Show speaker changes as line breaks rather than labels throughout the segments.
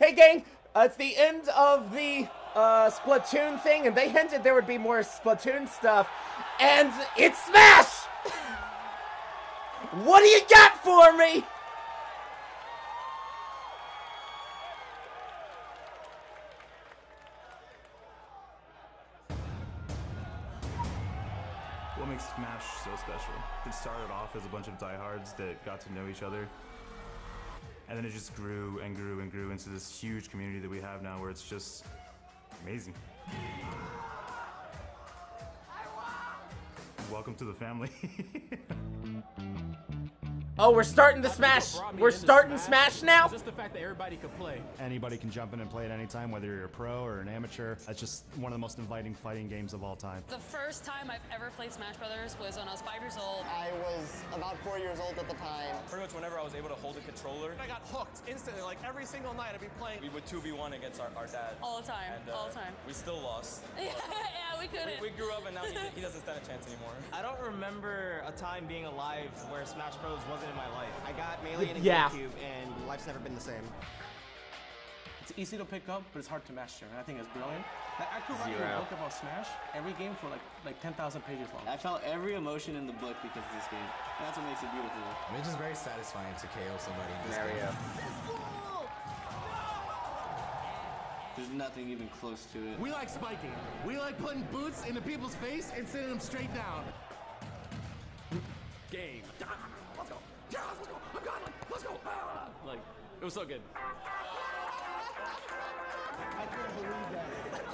hey gang, it's the end of the Splatoon thing, and they hinted there would be more Splatoon stuff, and it's Smash! What do you got for me?
What makes Smash so special? It started off as a bunch of diehards that got to know each other, and then it just grew and grew and grew into this huge community that we have now where it's just amazing. Welcome to the family.
Oh, we're starting the Smash. We're starting Smash now?
Just the fact that everybody could play.
Anybody can jump in and play at any time, whether you're a pro or an amateur. That's just one of the most inviting fighting games of all time.
The first time I've ever played Smash Brothers was when I was 5 years old.
I was about 4 years old at the time.
Pretty much whenever I was able to hold a controller,
I got hooked instantly. Like every single night I'd be playing.
we would 2v1 against our dad.
All the time,
And,
all the time.
We still lost.
Yeah, we couldn't.
We grew up and now he doesn't stand a chance anymore.
I don't remember a time being alive where Smash Bros. Wasn't in my life. I got Melee and a
Yeah.
GameCube, and life's never been the same.
It's easy to pick up, but it's hard to master, and I think it's brilliant. Like, I could write a book about Smash, every game for like 10,000 pages long.
I felt every emotion in the book because of this game. That's what makes it beautiful.
I mean, it's just very satisfying to KO somebody in this game.
There's nothing even close to it.
We like spiking. We like putting boots into people's face and sending them straight down.
Game. Let's go. Yes, let's go. I'm gone. Let's go. Like, it was so good.
I couldn't believe that.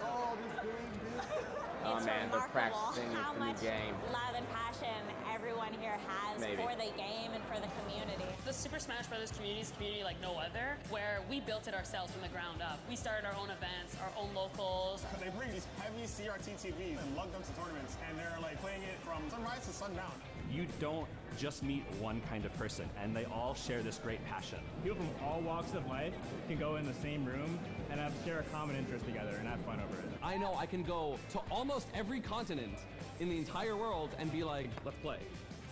Oh, this game, dude.
Oh man, they're practicing
how
the new
much
game.
love and passion everyone here has
Maybe.
for the game and for the community.
The Super Smash Brothers community is a community like no other, where we built it ourselves from the ground up. We started our own events, our own locals.
They bring these heavy CRT TVs and lug them to tournaments, and they're like playing it from sunrise to sundown.
You don't just meet one kind of person, and they all share this great passion. People from all walks of life can go in the same room and share a common interest together and have fun over it.
I know I can go to almost every continent in the entire world and be like, let's play.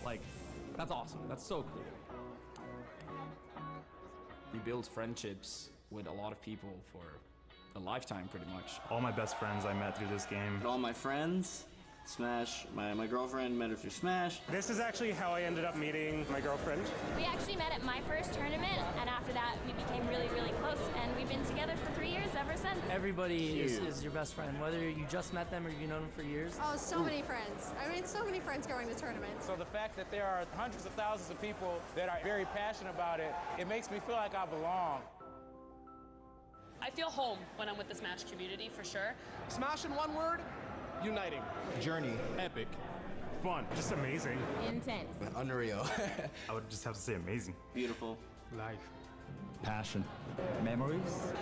Like, that's awesome. That's so cool.
You build friendships with a lot of people for a lifetime, pretty much.
All my best friends I met through this game.
All my friends, Smash. My girlfriend met her through Smash.
This is actually how I ended up meeting my girlfriend.
We actually met at my first tournament, and after that we became really, really close, and we've been together for 3 years ever since.
Everybody is your best friend, whether you just met them or you've known them for years.
Oh, so many friends. I mean, so many friends going to tournaments.
So the fact that there are hundreds of thousands of people that are very passionate about it, it makes me feel like I belong.
I feel home when I'm with the Smash community, for sure.
Smash in one word, uniting.
Journey.
Epic. Fun. Just amazing.
Intense.
Unreal.
I would just have to say amazing.
Beautiful.
Life.
Passion. Memories.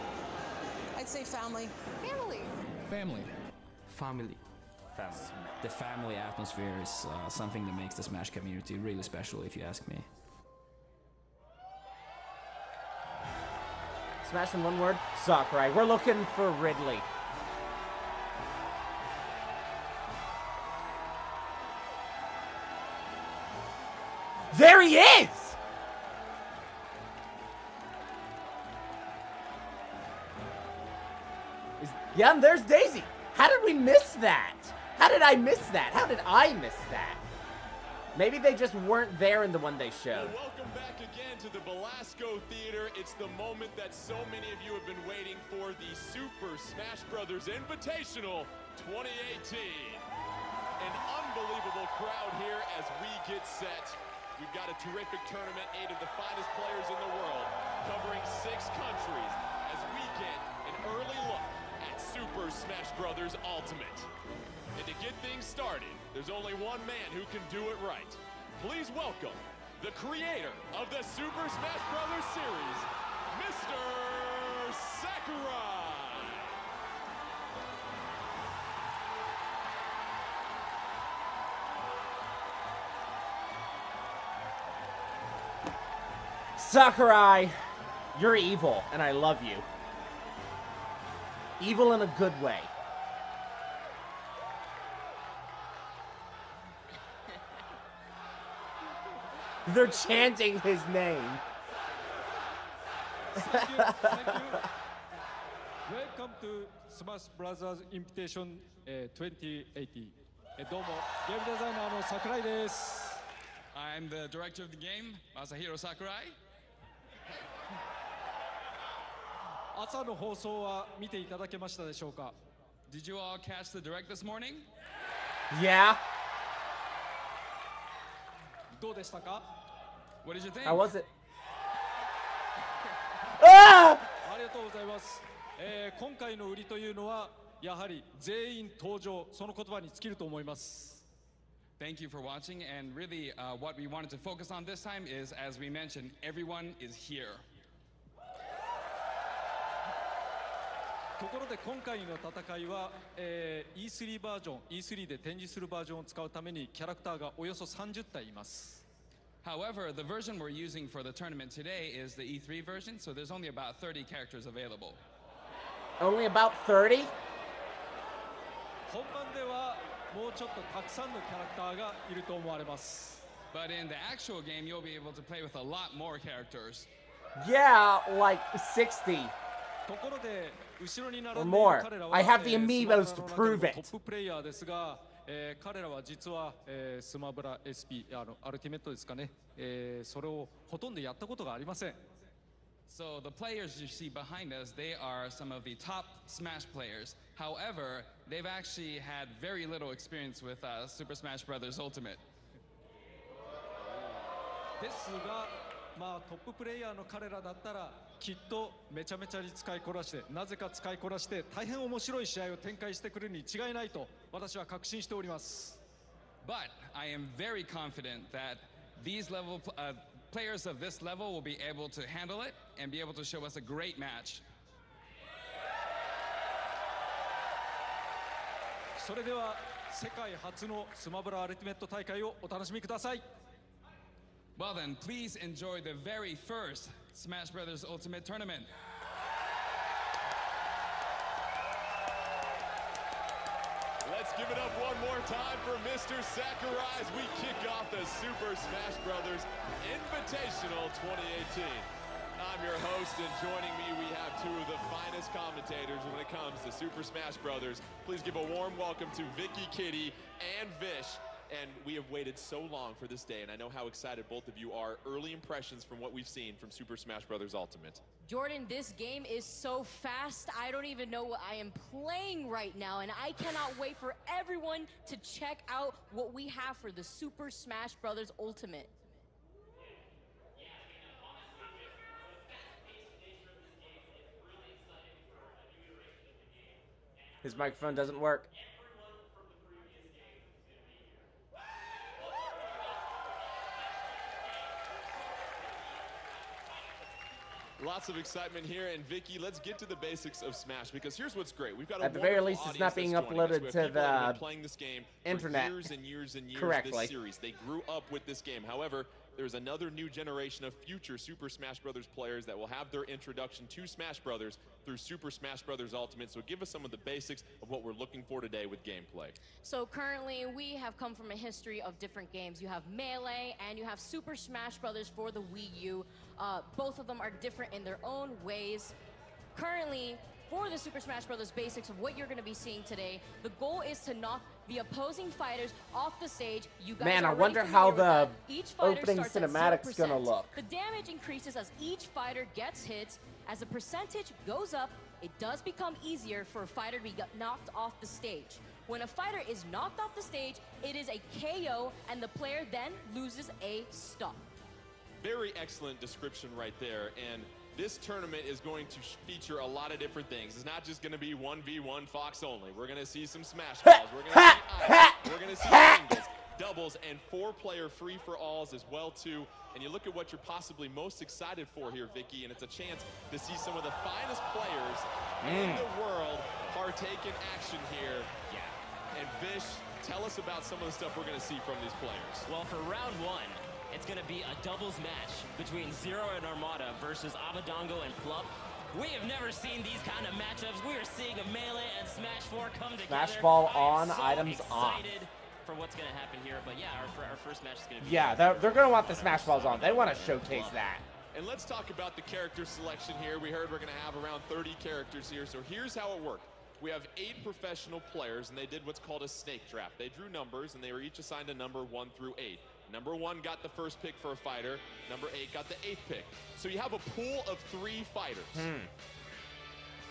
I'd say family. Family.
Family. Family. The family atmosphere is something that makes the Smash community really special, if you ask me.
Smash in one word, Sakurai. We're looking for Ridley. There he is! Yeah, and there's Daisy. How did we miss that? How did I miss that? How did I miss that? Maybe they just weren't there in the one they showed.
Well, welcome back again to the Belasco Theater. It's the moment that so many of you have been waiting for, the Super Smash Brothers Invitational 2018. An unbelievable crowd here as we get set. We've got a terrific tournament, 8 of the finest players in the world, covering 6 countries as we get an early look at Super Smash Brothers Ultimate. And to get things started, there's only one man who can do it right. Please welcome the creator of the Super Smash Brothers series, Mr. Sakurai.
Sakurai, you're evil, and I love you. Evil in a good way. They're chanting his name.
Thank you. Thank you.
Welcome to Smash Brothers Invitation 2080. どうもゲームデザイナーの桜井です。
I'm the director of the game, Masahiro Sakurai.
朝の放送は見ていただけましたでしょうか
Did you all catch the direct this morning?
Yeah.
どうでしたか
What did you think?
How was it? Ah!
ありがとうございます。今回の売りというのはやはり全員登場その言葉に尽きると思います。
Thank you for watching, and really what we wanted to focus on this time is, as we mentioned, everyone is here.
ところで今回の戦いは、E3 バージョン E3 で展示するバージョンを使うためにキャラクターがおよそ30体います。
However, the version we're using for the tournament today is the E3 version, so there's only about 30 characters available.
Only about 30?
本番ではもうちょっとたくさんのキャラクターがいると思われます。
But in the actual game, you'll be able to play with a lot more characters.
Yeah, like 60.
ところで後ろに並
Or
んでいる
more.
彼らは
I have the amiibos to prove
ト
it.
ッププレイヤーですが、彼らは実は、スマブラ SP アルティメットですかね、それをほとんどやったことがありません。
So the players you see behind us, they are some of the top Smash players. However, they've actually had very little experience with Super Smash Bros. Ultimate.
ですが、まあトッププレイヤーの彼らだったらきっとめちゃめちゃに使いこなして、なぜか使いこなして大変面白い試合を展開してくれるに違いないと私は確信しております。
But I am very confident that these players of this level will be able to handle it and be able to show us a great match.
それでは世界初のスマブラアルティメット大会をお楽しみください。
Well then, please enjoy the very first Smash Bros. Ultimate Tournament.
Let's give it up one more time for Mr. Sakurai as we kick off the Super Smash Bros. Invitational 2018. I'm your host, and joining me, we have two of the finest commentators when it comes to Super Smash Bros. Please give a warm welcome to Vicky, Kitty, and Vish. And we have waited so long for this day, and I know how excited both of you are. Early impressions from what we've seen from Super Smash Bros. Ultimate.
Jordan, this game is so fast, I don't even know what I am playing right now, and I cannot wait for everyone to check out what we have for the Super Smash Bros. Ultimate.
His microphone doesn't work.
Lots of excitement here, and Vicky, let's get to the basics of Smash, because here's what's great. We've got a
at the very
wonderful
least, it's not being
audience that's joining us.
uploaded
We
to
have people that have
the
been playing this game
internet
for years and years and years.
correctly.
This series, they grew up with this game. However, there's another new generation of future Super Smash Bros. Players that will have their introduction to Smash Bros. Through Super Smash Bros. Ultimate. So give us some of the basics of what we're looking for today with gameplay.
So currently, we have come from a history of different games. You have Melee and you have Super Smash Bros. For the Wii U. Both of them are different in their own ways. Currently, for the Super Smash Bros. Basics of what you're going to be seeing today, the goal is to knock the opposing fighters off the stage. You guys
Man,
are
I wonder how the opening cinematic's gonna look.
The damage increases as each fighter gets hit. As the percentage goes up, it does become easier for a fighter to be knocked off the stage. When a fighter is knocked off the stage, it is a KO, and the player then loses a stop.
Very excellent description right there, and this tournament is going to feature a lot of different things. It's not just going to be 1v1 Fox only. We're going to see some smash balls. We're going to see ice. We're going to see singles, doubles, and 4-player free-for-alls as well, too. And you look at what you're possibly most excited for here, Vicky, and it's a chance to see some of the finest players in the world partake in action here. Yeah. And Vish, tell us about some of the stuff we're going to see from these players.
Well, for round one, it's going to be a doubles match between Zero and Armada versus Abadongo and Plup. We have never seen these kind of matchups. We are seeing a Melee and Smash 4 come together.
Smash ball on,
so
items off.
Excited for what's going to happen here, but yeah, our first match is going to be...
Yeah, they're going to want the Smash balls on. They want to showcase that.
And let's talk about the character selection here. We heard we're going to have around 30 characters here. So here's how it worked. We have 8 professional players, and they did what's called a snake draft. They drew numbers, and they were each assigned a number 1 through 8. Number 1 got the first pick for a fighter. Number 8 got the 8th pick. So you have a pool of 3 fighters.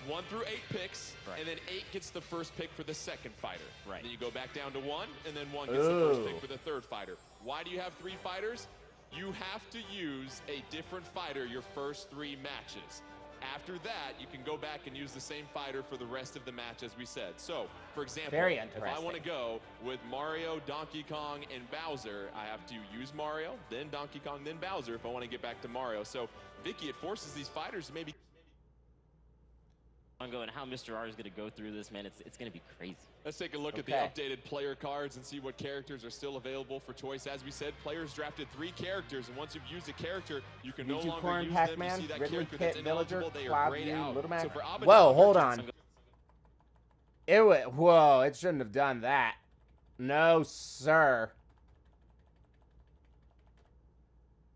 1 through 8 picks, and then 8 gets the first pick for the second fighter. Right. Then you go back down to 1, and then 1 gets the first pick for the third fighter. Why do you have 3 fighters? You have to use a different fighter your first 3 matches. After that, you can go back and use the same fighter for the rest of the match, as we said. So, for example, if I want to go with Mario, Donkey Kong, and Bowser, I have to use Mario, then Donkey Kong, then Bowser if I want to get back to Mario. So, Vicky, it forces these fighters to maybe...
And how Mr. R is going to go through this, man, it's going to be crazy.
Let's take a look at the updated player cards and see what characters are still available for choice. As we said, players drafted 3 characters, and once you've used a character, you can no longer use them. You see that
Ridley,
character
Pit,
that's
Villager,
ineligible, they are
Cloud
grayed
View,
out.
Little Mac.
So for Abadongo,
Whoa, hold on. Whoa, it shouldn't have done that. No, sir.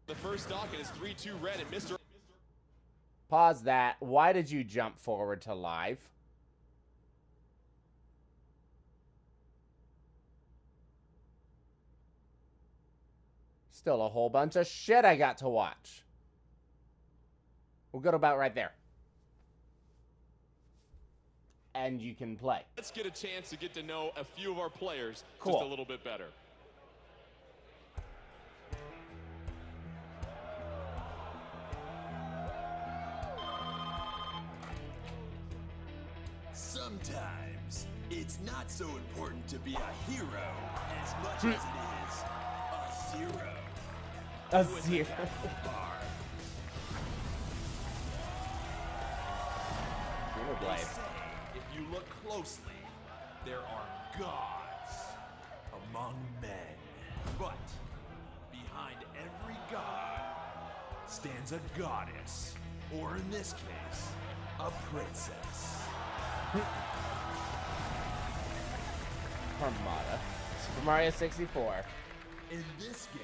The first docket is 3-2 red, and Mr.
Pause that. Why did you jump forward to live? Still a whole bunch of shit I got to watch. We'll go to about right there. And you can play.
Let's get a chance to get to know a few of our players
Cool.
just a little bit better.
Sometimes it's not so important to be a hero as much as it is a zero.
A zero.
They say if you look closely, there are gods among men. But behind every god stands a goddess, or in this case, a princess.
Armada. Super Mario 64.
In this game,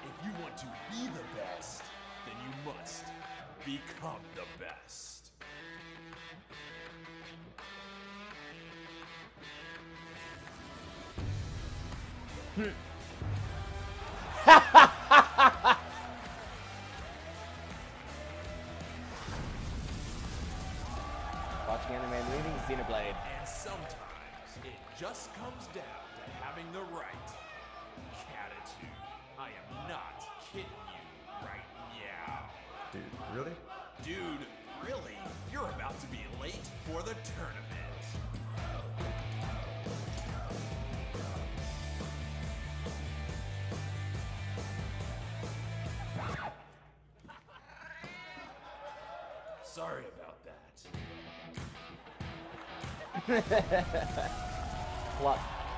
if you want to be the best, then you must become the best.
Watching anime and reading Xenoblade.
And sometimes it just comes down to having the right attitude. I am not kidding you right now.
Dude, really?
Dude, really? You're about to be late for the tournament. Sorry about that.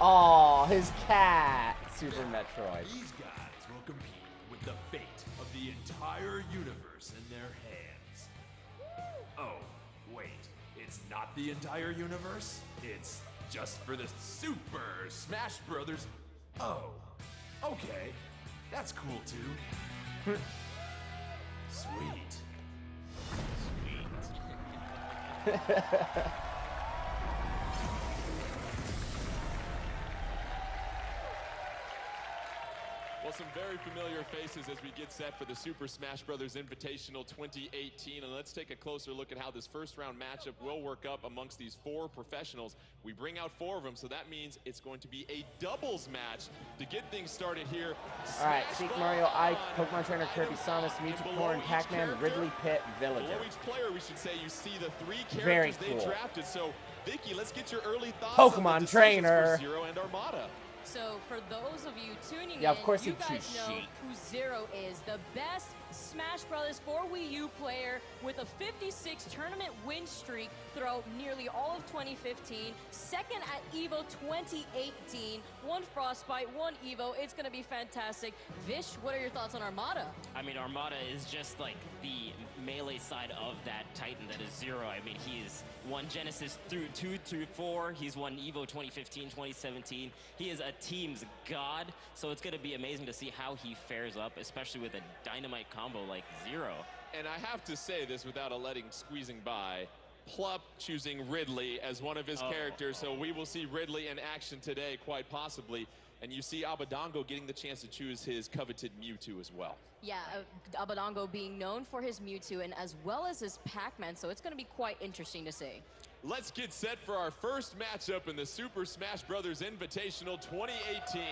Oh, his cat. Super Metroid.
These guys will compete with the fate of the entire universe in their hands. Oh, wait. It's not the entire universe? It's just for the Super Smash Brothers. Oh, okay. That's cool too. Sweet.
Well, some very familiar faces as we get set for the Super Smash Bros. Invitational 2018. And let's take a closer look at how this first round matchup will work up amongst these 4 professionals. We bring out 4 of them, so that means it's going to be a doubles match to get things started here.
Alright, Sheik, Mario, Ike, Pokemon Trainer, Kirby, Samus, Mewtwo, Corrin, Pac-Man, Ridley, Pit, Villager.
Below each player, we should say, you see the 3 characters
Very
they
cool.
drafted. So, Vicky, let's get your early thoughts
Pokemon
on the decisions
Trainer.
for Zero and Armada.
So for those of you tuning
Yeah, of
in,
course
you
he'd
guys
choose
know
Sheik.
who Zero is, the best Smash Brothers for Wii U player with a 56 tournament win streak throughout nearly all of 2015, second at EVO 2018, 1 Frostbite, 1 EVO. It's going to be fantastic. Vish, what are your thoughts on Armada?
I mean, Armada is just like the melee side of that Titan that is Zero. I mean, he is won Genesis through 2 through 4. He's won EVO 2015, 2017. He is a team's god, so it's going to be amazing to see how he fares up, especially with a dynamite combo like Zero.
And I have to say this without squeezing by. Plup choosing Ridley as one of his characters, so we will see Ridley in action today, quite possibly. And you see Abadango getting the chance to choose his coveted Mewtwo as well.
Yeah, Abadango being known for his Mewtwo and as well as his Pac-Man, so it's going to be quite interesting to see.
Let's get set for our first matchup in the Super Smash Bros. Invitational 2018.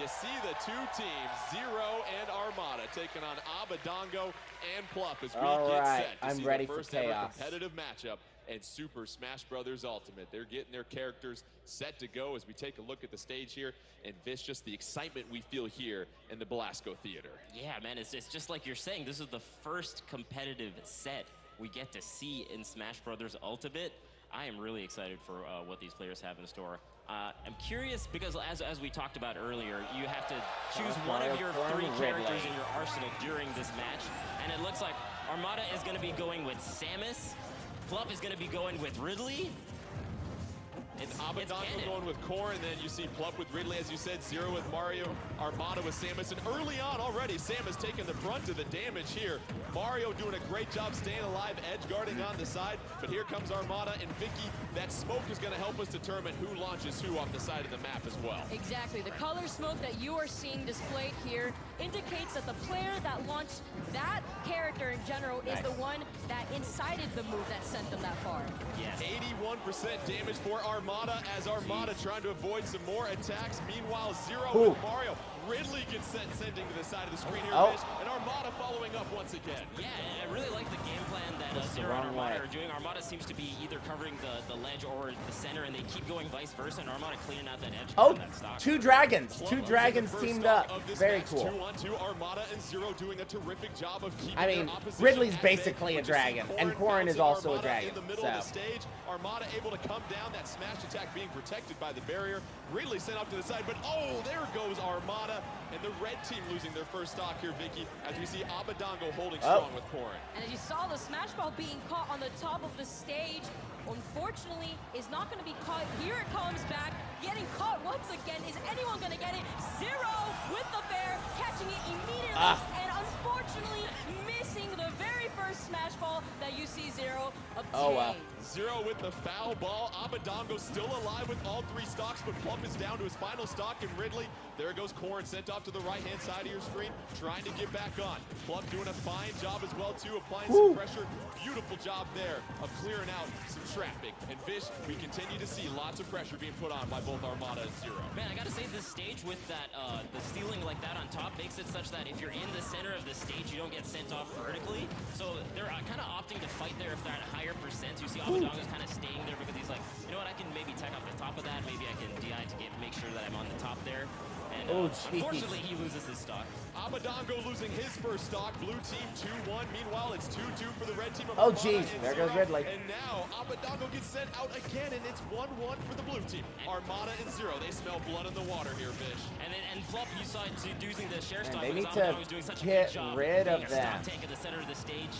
You see the two teams, Zero and Armada, taking on Abadango and Plup as we get set to see the first ever competitive matchup in Super Smash Bros. Ultimate. They're getting their characters set to go as we take a look at the stage here, and Vish, just the excitement we feel here in the Belasco Theater.
Yeah, man, it's just like you're saying, this is the first competitive set we get to see in Smash Bros. Ultimate. I am really excited for what these players have in store. I'm curious because as we talked about earlier, you have to choose one of your three characters in your arsenal during this match, and it looks like Armada is going to be going with Samus, Plup is going to be going with Ridley.
It's Abadango going with Core, and then you see Plup with Ridley, as you said, Zero with Mario, Armada with Samus, and early on already, Samus taking the brunt of the damage here. Mario doing a great job staying alive, edge guarding on the side, but here comes Armada and Vicky. That smoke is going to help us determine who launches who on the side of the map as well.
Exactly. The color smoke that you are seeing displayed here indicates that the player that launched that character in general is the one that incited the move that sent them that far.
Yes.
81% damage for Armada as Armada trying to avoid some more attacks. Meanwhile, Zero with Mario. Ridley gets sending to the side of the screen here, Vish, and Armada following up once again.
Yeah, I really like the game plan that Zero and Armada are doing. Armada seems to be either covering the ledge or the center, and they keep going vice versa, and Armada cleaning out that edge. That stock.
Two dragons teamed up. Very cool.
2-on-2, Armada and Zero doing a terrific job of keeping
I mean,
their opposition
Ridley's
at bay,
basically a
but you see
dragon, and Corrin is also a dragon.
In the middle of the stage, Armada able to come down, that smash attack being protected by the barrier. Ridley sent off to the side, but there goes Armada, and the red team losing their first stock here, Vicky, as we see Abadango holding strong with Corrin.
And as you saw, the Smash Ball being caught on the top of the stage, unfortunately, is not going to be caught. Here it comes back, getting caught once again. Is anyone going to get it? Zero with the bear, catching it immediately, and unfortunately missing the very first Smash Ball that you see Zero obtain.
Zero with the foul ball. Abadango still alive with all three stocks, but Plup is down to his final stock, and Ridley, there goes Corrin, sent off to the right-hand side of your screen, trying to get back on. Plup doing a fine job as well, too, applying some pressure. Beautiful job there of clearing out some traffic. And Vish, we continue to see lots of pressure being put on by both Armada and Zero.
Man, I gotta say, this stage with that, the ceiling like that on top makes it such that if you're in the center of the stage, you don't get sent off vertically. So they're kind of opting to fight there if they're at a higher percent. You see Abadango's kind of staying there because he's like, you know what, I can maybe tech off the top of that. Maybe I can DI to make sure that I'm on the top there. And unfortunately, he loses his stock.
Abadango losing his first stock. Blue team 2-1. Meanwhile, it's 2-2 for the red team.
Oh, geez. There goes Ridley.
And now Abadango gets sent out again, and it's 1-1 for the blue team. Armada and Zero, they smell blood in the water here, Vish.
And Plup, you saw it using the share stock.
They need to get rid of that.
Tank at the center of the stage.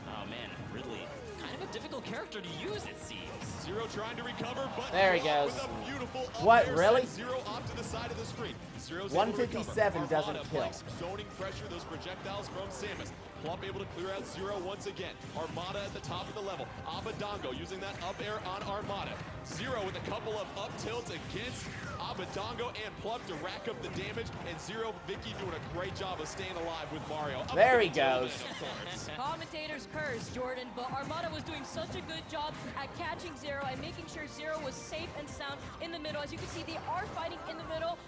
Oh man, Ridley, kind of a difficult character to use, it seems.
Zero trying to recover, but
there he goes.
With a beautiful
what, really?
Zero off to the side of the screen. Zero's
157 doesn't kill.
Zoning pressure, those projectiles from Samus. Plup able to clear out Zero once again. Armada at the top of the level. Abadango using that up air on Armada. Zero with a couple of up tilts against Abadango and Plup to rack up the damage. And Zero, Vicky doing a great job of staying alive with Mario.
There he goes.
Commentators curse, Jordan, but Armada was doing such a good job at catching Zero and making sure Zero was safe and sound in the middle. As you can see, they are fighting in the middle.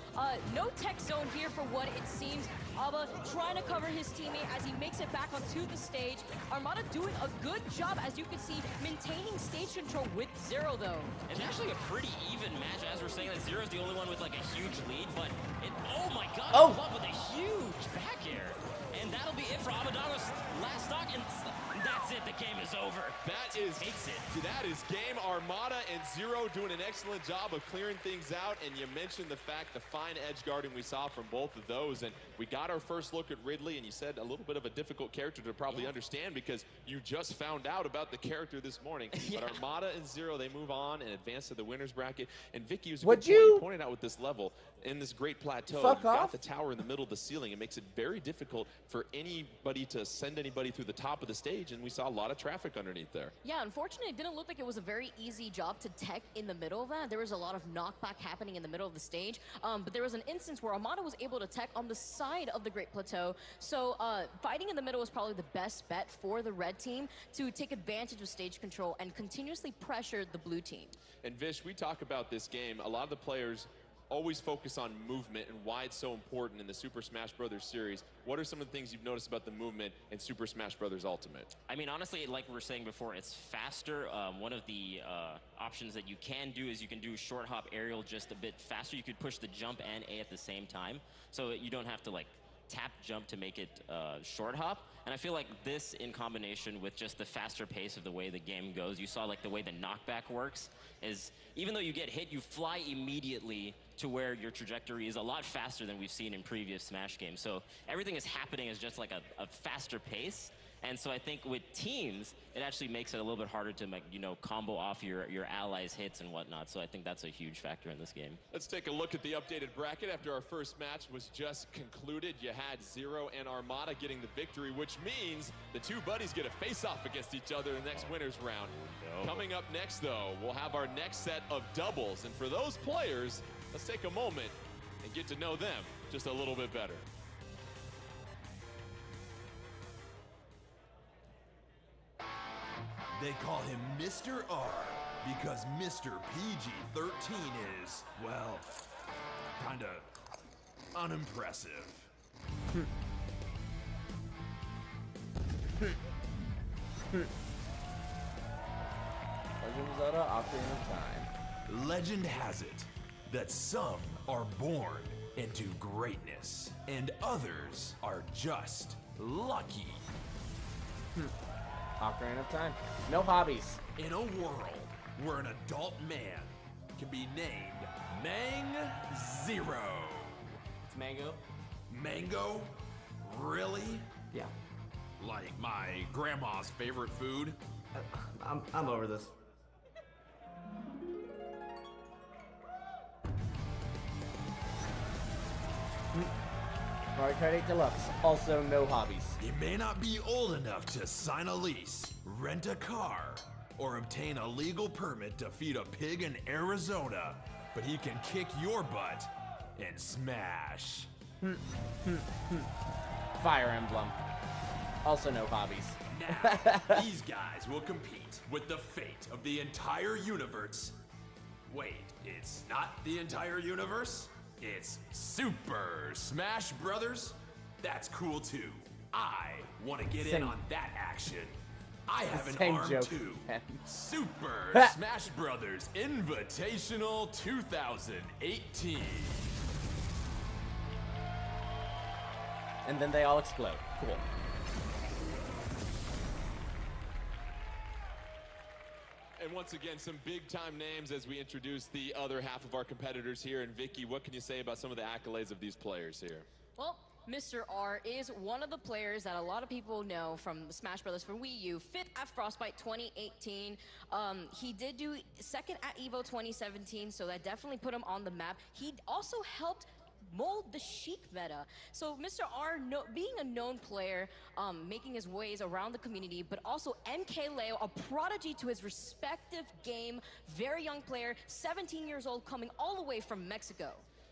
No tech zone here for what it seems. Aba trying to cover his teammate as he makes it back onto the stage. Armada doing a good job, as you can see, maintaining stage control with Zero, though.
It's actually a pretty even match, as we're saying that Zero's the only one with like a huge lead, but oh my god, Plup with a huge back air. And that'll be it for Abadango's last stock, and that's it, the game is over.
That is game. Armada and Zero doing an excellent job of clearing things out, and you mentioned the fact, the fine edge guarding we saw from both of those, and we got our first look at Ridley, and you said a little bit of a difficult character to probably understand because you just found out about the character this morning. But Armada and Zero, they move on and advance to the winner's bracket, and Vicky was a good point. You pointed out with this level, in this great plateau.
Fuck
You've got
off.
the tower in the middle of the ceiling. It makes it very difficult for anybody to send anybody through the top of the stage, and we saw a lot of traffic underneath there.
Yeah, unfortunately, it didn't look like it was a very easy job to tech in the middle of that. There was a lot of knockback happening in the middle of the stage, but there was an instance where Armada was able to tech on the side of the Great Plateau. So fighting in the middle was probably the best bet for the red team to take advantage of stage control and continuously pressure the blue team.
And Vish, we talk about this game. A lot of the players always focus on movement and why it's so important in the Super Smash Bros. Series. What are some of the things you've noticed about the movement in Super Smash Bros. Ultimate?
I mean, honestly, like we were saying before, it's faster. One of the options that you can do is you can do short hop aerial just a bit faster. You could push the jump and A at the same time, so you don't have to like tap jump to make it short hop. And I feel like this in combination with just the faster pace of the way the game goes, you saw like the way the knockback works is even though you get hit, you fly immediately to where your trajectory is a lot faster than we've seen in previous Smash games. So everything is happening as just like a faster pace. And so I think with teams, it actually makes it a little bit harder to, like, you know, combo off your allies' hits and whatnot. So I think that's a huge factor in this game.
Let's take a look at the updated bracket after our first match was just concluded. You had Zero and Armada getting the victory, which means the two buddies get a face-off against each other in the next winners round. Coming up next, though, we'll have our next set of doubles. And for those players, let's take a moment and get to know them just a little bit better.
They call him Mr. R because Mr. PG-13 is, well, kinda unimpressive.
Legend of Zelda: Ocarina of Time.
Legend has it that some are born into greatness and others are just lucky.
Ocarina of Time. No hobbies.
In a world where an adult man can be named Mang-Zero.
It's Mango.
Mango? Really?
Yeah.
Like my grandma's favorite food?
I'm over this.
Mario Kart 8 Deluxe. Also no hobbies.
He may not be old enough to sign a lease, rent a car, or obtain a legal permit to feed a pig in Arizona, but he can kick your butt and smash.
Fire Emblem. Also no hobbies.
Now, these guys will compete with the fate of the entire universe. Wait, it's not the entire universe? It's Super Smash Brothers? That's cool too. I want to get in on that action. I have an arm too. Super Smash Brothers Invitational 2018.
And then they all explode. Cool.
And once again, some big-time names as we introduce the other half of our competitors here. And Vicky, what can you say about some of the accolades of these players here?
Well, Mr. R is one of the players that a lot of people know from the Smash Brothers for Wii U. 5th at Frostbite 2018. He did do 2nd at EVO 2017, so that definitely put him on the map. He also helped mold the Sheik meta. So Mr. R, being a known player, making his ways around the community, but also MKLeo, a prodigy to his respective game, very young player, 17 years old, coming all the way from Mexico.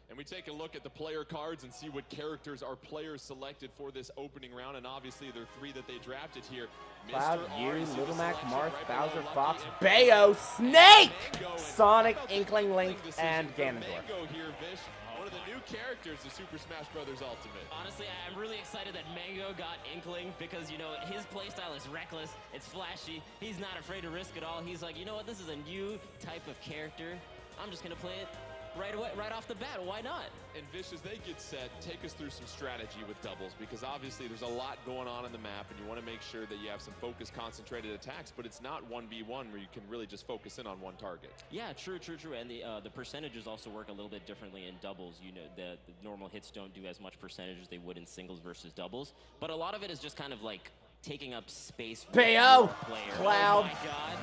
And we take a look at the player cards and see what characters our players selected for this opening round. And obviously, there are 3 that they drafted here.
Cloud,
Mr.
Yu,
R,
Little Mac, Marth,
right
Bowser,
below
Fox,
Lucky,
Bayo, Snake,
Mango, and
Sonic,
how about
Inkling,
the
Link,
decision
and
for
Ganondorf.
Mango here, Vish. One of the new characters of Super Smash Bros. Ultimate.
Honestly, I'm really excited that Mango got Inkling because, you know, his playstyle is reckless, it's flashy, he's not afraid to risk it all. He's like, you know what, this is a new type of character. I'm just gonna play it right away, right off the bat, why not?
And Vish, as they get set, take us through some strategy with doubles, because obviously there's a lot going on in the map and you want to make sure that you have some focused, concentrated attacks, but it's not 1v1 where you can really just focus in on one target.
Yeah, true. And the percentages also work a little bit differently in doubles. You know, the normal hits don't do as much percentage as they would in singles versus doubles, but a lot of it is just kind of like taking up space for
Bayo,
the player.
Cloud.
Oh my god.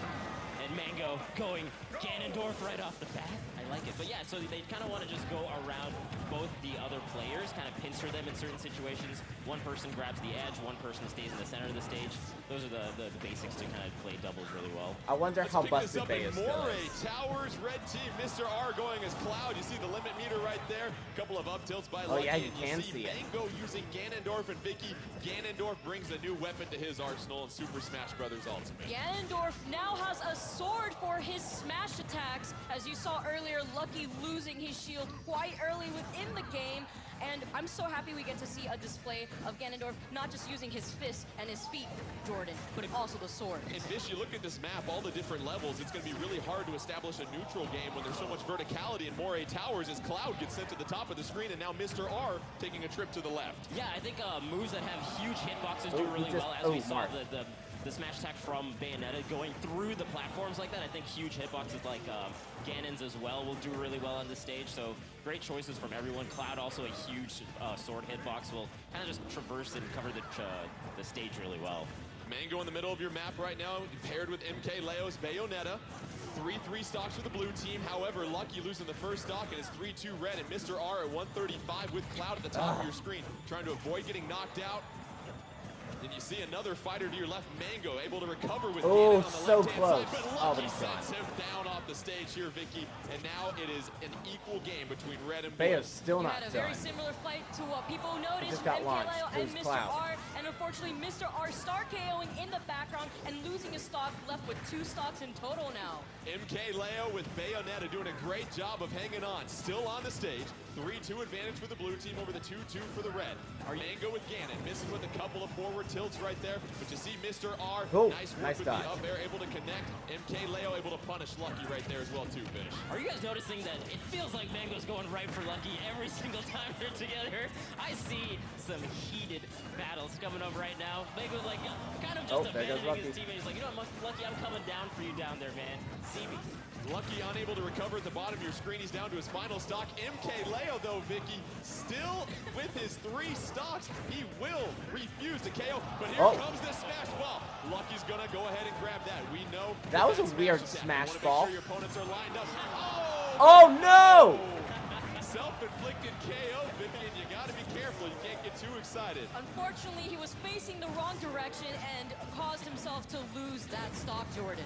And Mango going Ganondorf right off the bat. I like it. But yeah, so they kind of want to just go around both the other players, kind of pincer them in certain situations. One person grabs the edge, one person stays in the center of the stage. Those are the basics to kind of play doubles really well.
I wonder how busted Bayo still
Moray
is.
Towers, red team, Mr. R going as Cloud. You see the limit meter right there. A couple of up tilts by
Oh
Lucky.
yeah, you
and
can
see
see it.
Mango using Ganondorf and Vicky. Ganondorf brings a new weapon to his arsenal in Super Smash Bros. Ultimate.
Ganondorf now has a sword for his smash attacks. As you saw earlier, Lucky losing his shield quite early within the game. And I'm so happy we get to see a display of Ganondorf not just using his fists and his feet, Jordan, but also the sword.
And Vish, you look at this map, all the different levels, it's going to be really hard to establish a neutral game when there's so much verticality in Moray Towers as Cloud gets sent to the top of the screen and now Mr. R taking a trip to the left.
Yeah, I think moves that have huge hitboxes do really well, as we saw the smash attack from Bayonetta going through the platforms like that. I think huge hitboxes like Ganon's as well will do really well on this stage. So great choices from everyone. Cloud also a huge sword hitbox will kind of just traverse and cover the stage really well.
Mango in the middle of your map right now, paired with MK Leo's Bayonetta. 3-3 stocks for the blue team. However, Lucky losing the first stock and it's 3-2 red, and Mr. R at 135 with Cloud at the top of your screen, trying to avoid getting knocked out. Then you see another fighter to your left, Mango, able to recover with
oh,
on the
so
left-hand
close.
side, but
Oh,
Lucky
but he's gone.
sends him down off the stage here, Vicky, and now it is an equal game between red and blue.
Bayo's still not
had a
done.
very similar fight to what people noticed
just
from
got
MK
launched.
Leo
It
and
was
Mr.
Cloud.
R, and unfortunately Mr. R star KOing in the background and losing a stock, left with 2 stocks in total now.
MK Leo with Bayonetta doing a great job of hanging on. Still on the stage. 3-2 advantage for the blue team over the 2-2 for the red. Mango with Ganon, missing with a couple of forward tilts right there. But you see Mr. R,
oh,
nice work
nice
with
dodge.
the up air, able to connect. MK Leo able to punish Lucky right there as well too, Fish.
Are you guys noticing that it feels like Mango's going right for Lucky every single time they're together? I see some heated battles coming up right now. Mango's like kind of just abandoning his teammate. He's like, you know what, Lucky, I'm coming down for you down there, man. See me.
Lucky unable to recover at the bottom of your screen. He's down to his final stock. MK Leo, though, Vicky, still with his 3 stocks. He will refuse to KO, but here comes the smash ball. Lucky's gonna go ahead and grab that. We know
that was a weird smash ball.
Make sure your opponents are lined up.
Oh no!
Self-inflicted KO, Vicky, and you gotta be careful. You can't get too excited.
Unfortunately, he was facing the wrong direction and caused himself to lose that stock, Jordan.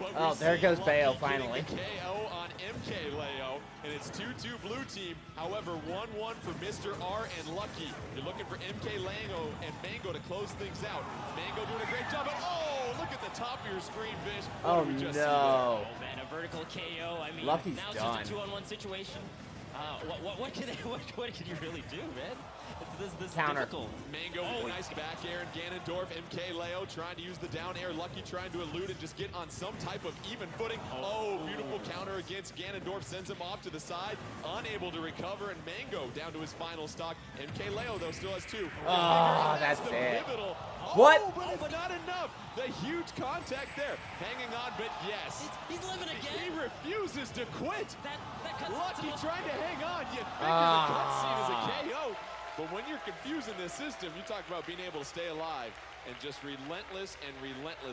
But
there goes Bayo finally.
KO on MK Leo, and it's 2-2 blue team. However, 1-1 for Mr. R and Lucky. You're looking for MK Leo and Mango to close things out. Mango doing a great job. Look at the top of your screen, Vish.
Oh no!
Oh man, a vertical KO. I mean,
Lucky's
now it's
done.
just a 2-on-1 situation. What can you really do, man? This
counter.
Difficult.
Mango with a nice back air, and Ganondorf, MK Leo trying to use the down air. Lucky trying to elude and just get on some type of even footing. Beautiful counter against Ganondorf, sends him off to the side, unable to recover, and Mango down to his final stock. MK Leo, though, still has 2.
Oh, that's it.
What? But not enough. The huge contact there. Hanging on, but yes.
He's living again.
He refuses to quit.
That
Lucky trying to hang on. You figure the cutscene is a KO. But when you're confusing this system, you talk about being able to stay alive and just relentless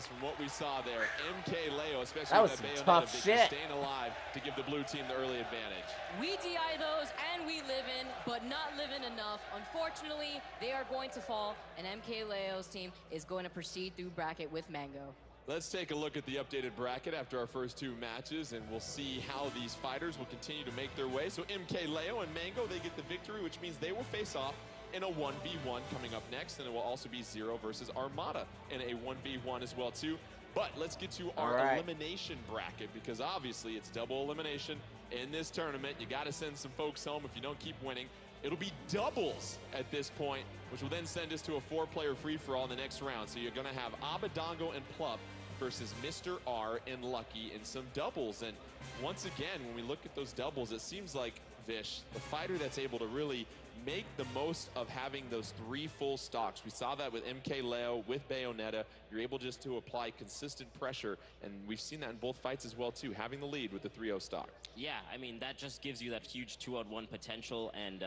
from what we saw there. MK Leo, especially
that was
with that
some
Bayonetta,
tough shit.
staying alive to give the blue team the early advantage.
We DI those and we live in, but not living enough. Unfortunately, they are going to fall, and MK Leo's team is going to proceed through bracket with Mango.
Let's take a look at the updated bracket after our first 2 matches, and we'll see how these fighters will continue to make their way. So MK Leo and Mango, they get the victory, which means they will face off in a 1v1 coming up next, and it will also be Zero versus Armada in a 1v1 as well too. But let's get to our elimination bracket, because obviously it's double elimination in this tournament. You got to send some folks home if you don't keep winning. It'll be doubles at this point, which will then send us to a 4-player free-for-all in the next round. So you're going to have Abadango and Plup versus Mr. R and Lucky in some doubles. And once again, when we look at those doubles, it seems like Vish, the fighter that's able to really make the most of having those 3 full stocks. We saw that with MK Leo, with Bayonetta. You're able just to apply consistent pressure, and we've seen that in both fights as well too, having the lead with the 3-0 stock.
Yeah, I mean, that just gives you that huge 2-on-1 potential, and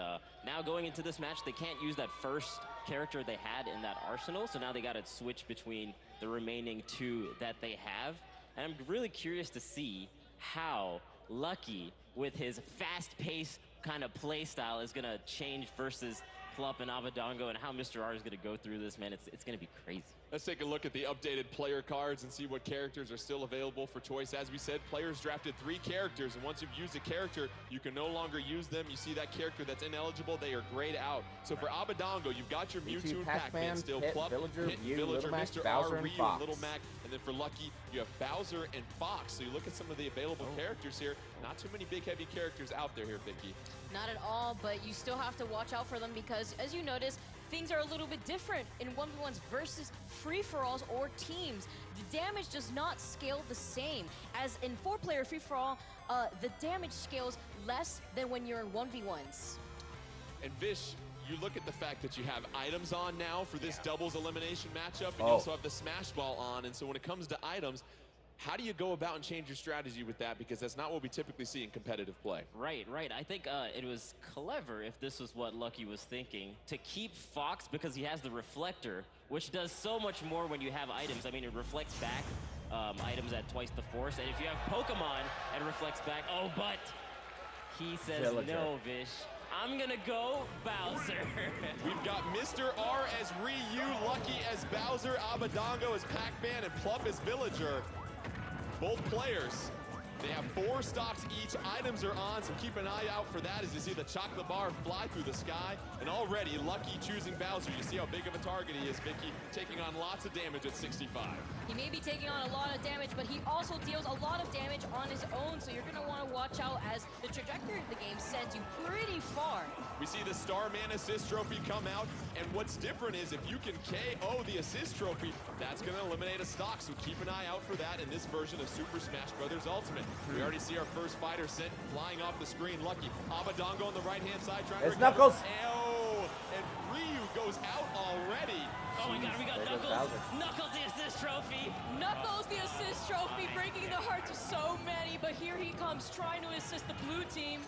now going into this match, they can't use that first character they had in that arsenal, so now they got to switch between the remaining 2 that they have, and I'm really curious to see how Lucky, with his fast-paced kind of play style, is gonna change versus Plup and Abadango, and how Mr. R is gonna go through this, man, it's gonna be crazy.
Let's take a look at the updated player cards and see what characters are still available for choice. As we said, players drafted 3 characters, and once you've used a character, you can no longer use them. You see that character that's ineligible, they are grayed out. So for Abadango, you've got your Mewtwo, Pac-Man, still
Pit,
Plup,
Villager,
Pit,
Mew,
Villager,
Little Mac,
Mr.
Bowser,
R,
and
Ryu,
Fox.
Little Mac, and then for Lucky, you have Bowser and Fox. So you look at some of the available characters here. Not too many big, heavy characters out there here, Vicky.
Not at all, but you still have to watch out for them because, as you notice, things are a little bit different in 1v1s versus free-for-alls or teams. The damage does not scale the same. As in 4-player free-for-all, the damage scales less than when you're in 1v1s.
And Vish, you look at the fact that you have items on now for this doubles elimination matchup, and
Oh.
you also have the Smash Ball on, and so when it comes to items, how do you go about and change your strategy with that? Because that's not what we typically see in competitive play.
Right. I think it was clever, if this was what Lucky was thinking, to keep Fox because he has the reflector, which does so much more when you have items. I mean, it reflects back items at twice the force, and if you have Pokemon, it reflects back. Oh, but he says
Villager.
no, Vish. I'm gonna go Bowser.
We've got Mr. R as Ryu, Lucky as Bowser, Abadango as Pac-Man, and Plup as Villager. Both players, they have 4 stocks each. Items are on, so keep an eye out for that as you see the chocolate bar fly through the sky. And already, Lucky choosing Bowser. You see how big of a target he is, Vicky, taking on lots of damage at 65.
He may be taking on a lot of damage, but he also deals a lot of damage on his own, so you're going to want to watch out as the trajectory of the game sends you pretty far.
We see the Starman assist trophy come out, and what's different is if you can KO the assist trophy, that's going to eliminate a stock, so keep an eye out for that in this version of Super Smash Bros. Ultimate. We already see our first fighter sent flying off the screen. Lucky. Abadango on the right-hand side trying to
It's
recover.
Knuckles.
Oh, and Ryu goes out already.
Oh my god, we got
There goes
Knuckles.
Bowser.
Knuckles the assist trophy.
Knuckles, the assist trophy, breaking the hearts of so many, but here he comes trying to assist the blue team.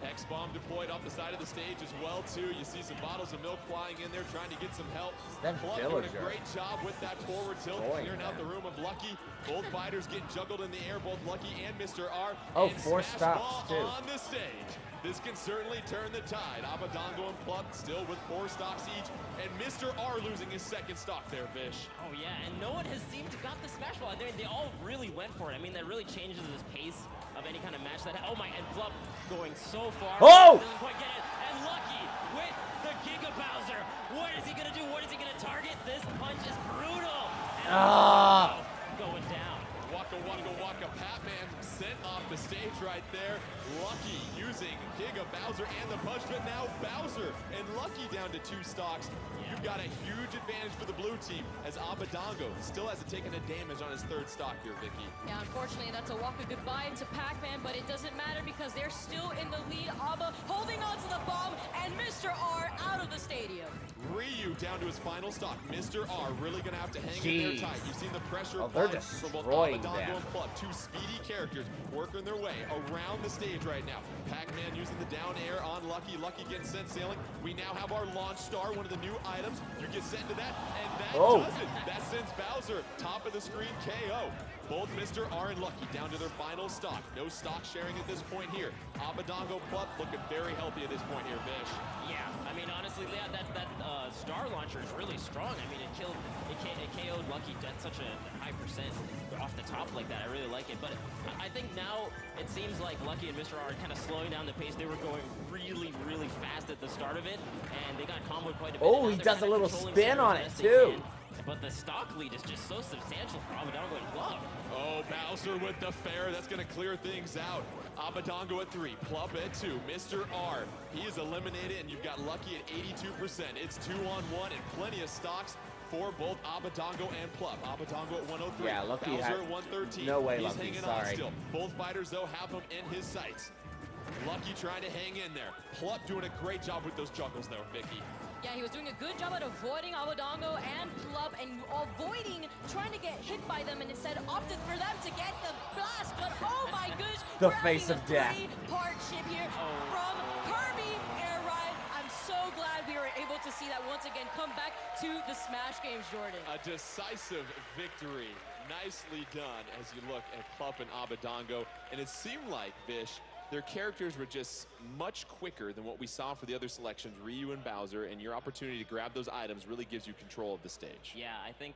X-Bomb deployed off the side of the stage as well, too. You see some bottles of milk flying in there, trying to get some help.
That
Plup doing a
Villager.
great job with that forward tilt,
Boy,
clearing out
man.
the room of Lucky. Both fighters getting juggled in the air, both Lucky and Mr. R.
Oh,
and
4
Smash
stops,
Ball
too.
on the stage. This can certainly turn the tide. Abadango and Plup still with 4 stocks each, and Mr. R losing his second stock there, Vish.
Oh yeah, and no one has seemed to got the Smash Ball. They all really went for it. I mean, that really changes the pace of any kind of match. Oh my, and Plup going so far.
Oh!
Doesn't quite get it. And Lucky with the Giga Bowser. What is he gonna do? What is he gonna target? This punch is brutal. And going down.
Waka Waka Waka Pac-Man sent off the stage right there. Lucky using Giga Bowser and the punch, but now Bowser and Lucky down to 2 stocks. You've got a huge advantage for the blue team as Abadango still hasn't taken a damage on his 3rd stock here, Vicky.
Yeah, unfortunately, that's a walk of goodbye to Pac-Man, but it doesn't matter because they're still in the lead. Aba holding on to the bomb, and Mr. R out of the stadium.
Ryu down to his final stock. Mr. R really going to have to hang in there
Jeez.
tight. You've seen the pressure
Oh, they're
applied from both
destroying
Abadango
them.
and Plup. 2 speedy characters working their way around the stage right now. Pac-Man using the down air on Lucky. Lucky getting sent sailing. We now have our launch star, one of the new items. You get sent to that, and that does it. That sends Bowser top of the screen KO. Both Mr. R and Lucky down to their final stock. No stock sharing at this point here. Abadango Plup looking very healthy at this point here, Vish.
Yeah, I mean, honestly, yeah, that star launcher is really strong. I mean, it KO'd Lucky at such a high percent off the top like that. I really like it. But I think now it seems like Lucky and Mr. R are kind of slowing down the pace. They were going really, really fast at the start of it, and they got comboed quite a bit.
Oh,
Now
he
they're
does a
kinda
little
controlling
spin
center
on
as
it,
best they
too.
can. But the stock lead is just so substantial for Abadango and Plup.
Oh, Bowser with the fair. That's going to clear things out. Abadango at 3, Plup at 2. Mr. R, he is eliminated, and you've got Lucky at 82%. It's 2-on-1 and plenty of stocks for both Abadango and Plup. Abadango at 103.
Yeah, Lucky
Bowser
had
at 113.
no way,
He's
Lucky,
hanging on
sorry.
still. Both fighters, though, have him in his sights. Lucky trying to hang in there. Plup doing a great job with those juggles, though, Vicky.
Yeah, he was doing a good job at avoiding Abadango and Plup and avoiding trying to get hit by them, and instead opted for them to get the blast. But oh my goodness,
The
we're
face
having
of
a
death.
three-part ship here from Kirby Air Ride. I'm so glad we were able to see that once again come back to the Smash Games, Jordan.
A decisive victory Nicely done as you look at Plup and Abadango. And it seemed like, Vish, their characters were just much quicker than what we saw for the other selections, Ryu and Bowser, and your opportunity to grab those items really gives you control of the stage.
Yeah, I think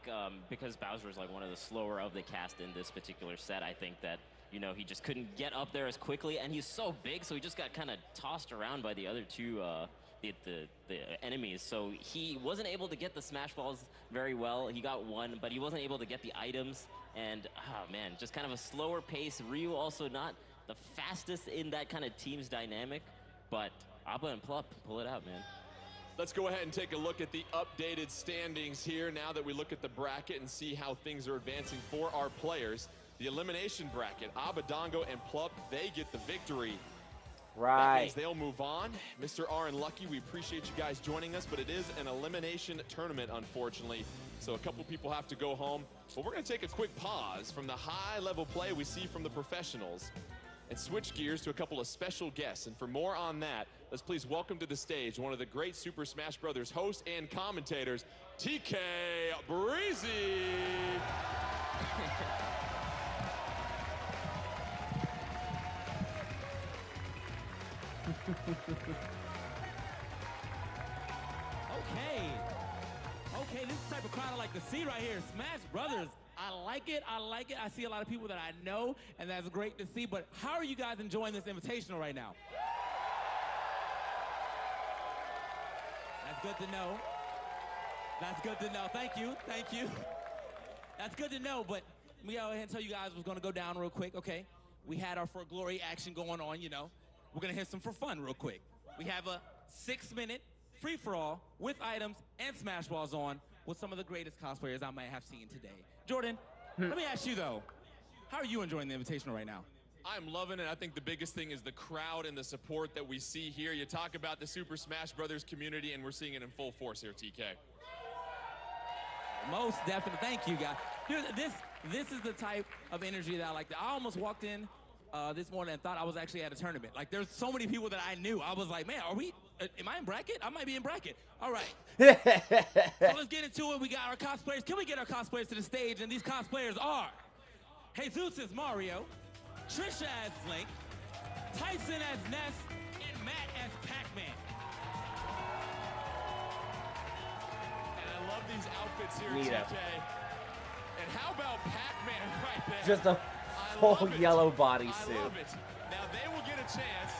because Bowser is like one of the slower of the cast in this particular set, I think that, you know, he just couldn't get up there as quickly, and he's so big, so he just got kind of tossed around by the other two the enemies. So he wasn't able to get the smash balls very well. He got one, but he wasn't able to get the items, and oh man, just kind of a slower pace. Ryu also not the fastest in that kind of team's dynamic, but Abba and Plup pull it out, man.
Let's go ahead and take a look at the updated standings here now that we look at the bracket and see how things are advancing for our players. The elimination bracket, Abadango and Plup, they get the victory.
Right.
That means they'll move on. Mr. R and Lucky, we appreciate you guys joining us, but it is an elimination tournament, unfortunately. So a couple people have to go home. But we're going to take a quick pause from the high-level play we see from the professionals and switch gears to a couple of special guests. And for more on that, let's please welcome to the stage one of the great Super Smash Bros. Hosts and commentators, TK Breezy.
Okay, this is the type of crowd I like to see right here. Smash Brothers. I like it. I see a lot of people that I know, and that's great to see. But how are you guys enjoying this invitational right now? That's good to know. That's good to know. Thank you. Thank you. That's good to know, but let me go ahead and tell you guys what's going to go down real quick, okay? We had our For Glory action going on, you know. We're going to hit some for fun real quick. We have a 6-minute free-for-all with items and Smash Balls on with some of the greatest cosplayers I might have seen today. Jordan, let me ask you, though, how are you enjoying the invitational right now?
I'm loving it. I think the biggest thing is the crowd and the support that we see here. You talk about the Super Smash Brothers community, and we're seeing it in full force here, TK.
Most definitely. Thank you, guys. Dude, this is the type of energy that I like. I almost walked in this morning and thought I was actually at a tournament. Like, there's so many people that I knew. I was like, man, am I in bracket? I might be in bracket. All right. So let's get into it. We got our cosplayers. Can we get our cosplayers to the stage? And these cosplayers are Jesus as Mario, Trisha as Link, Tyson as Ness, and Matt as Pac-Man.
And I love these outfits here,
Neato.
TK. And how about Pac-Man right there?
Just a full yellow bodysuit.
I love it. Now they will get a chance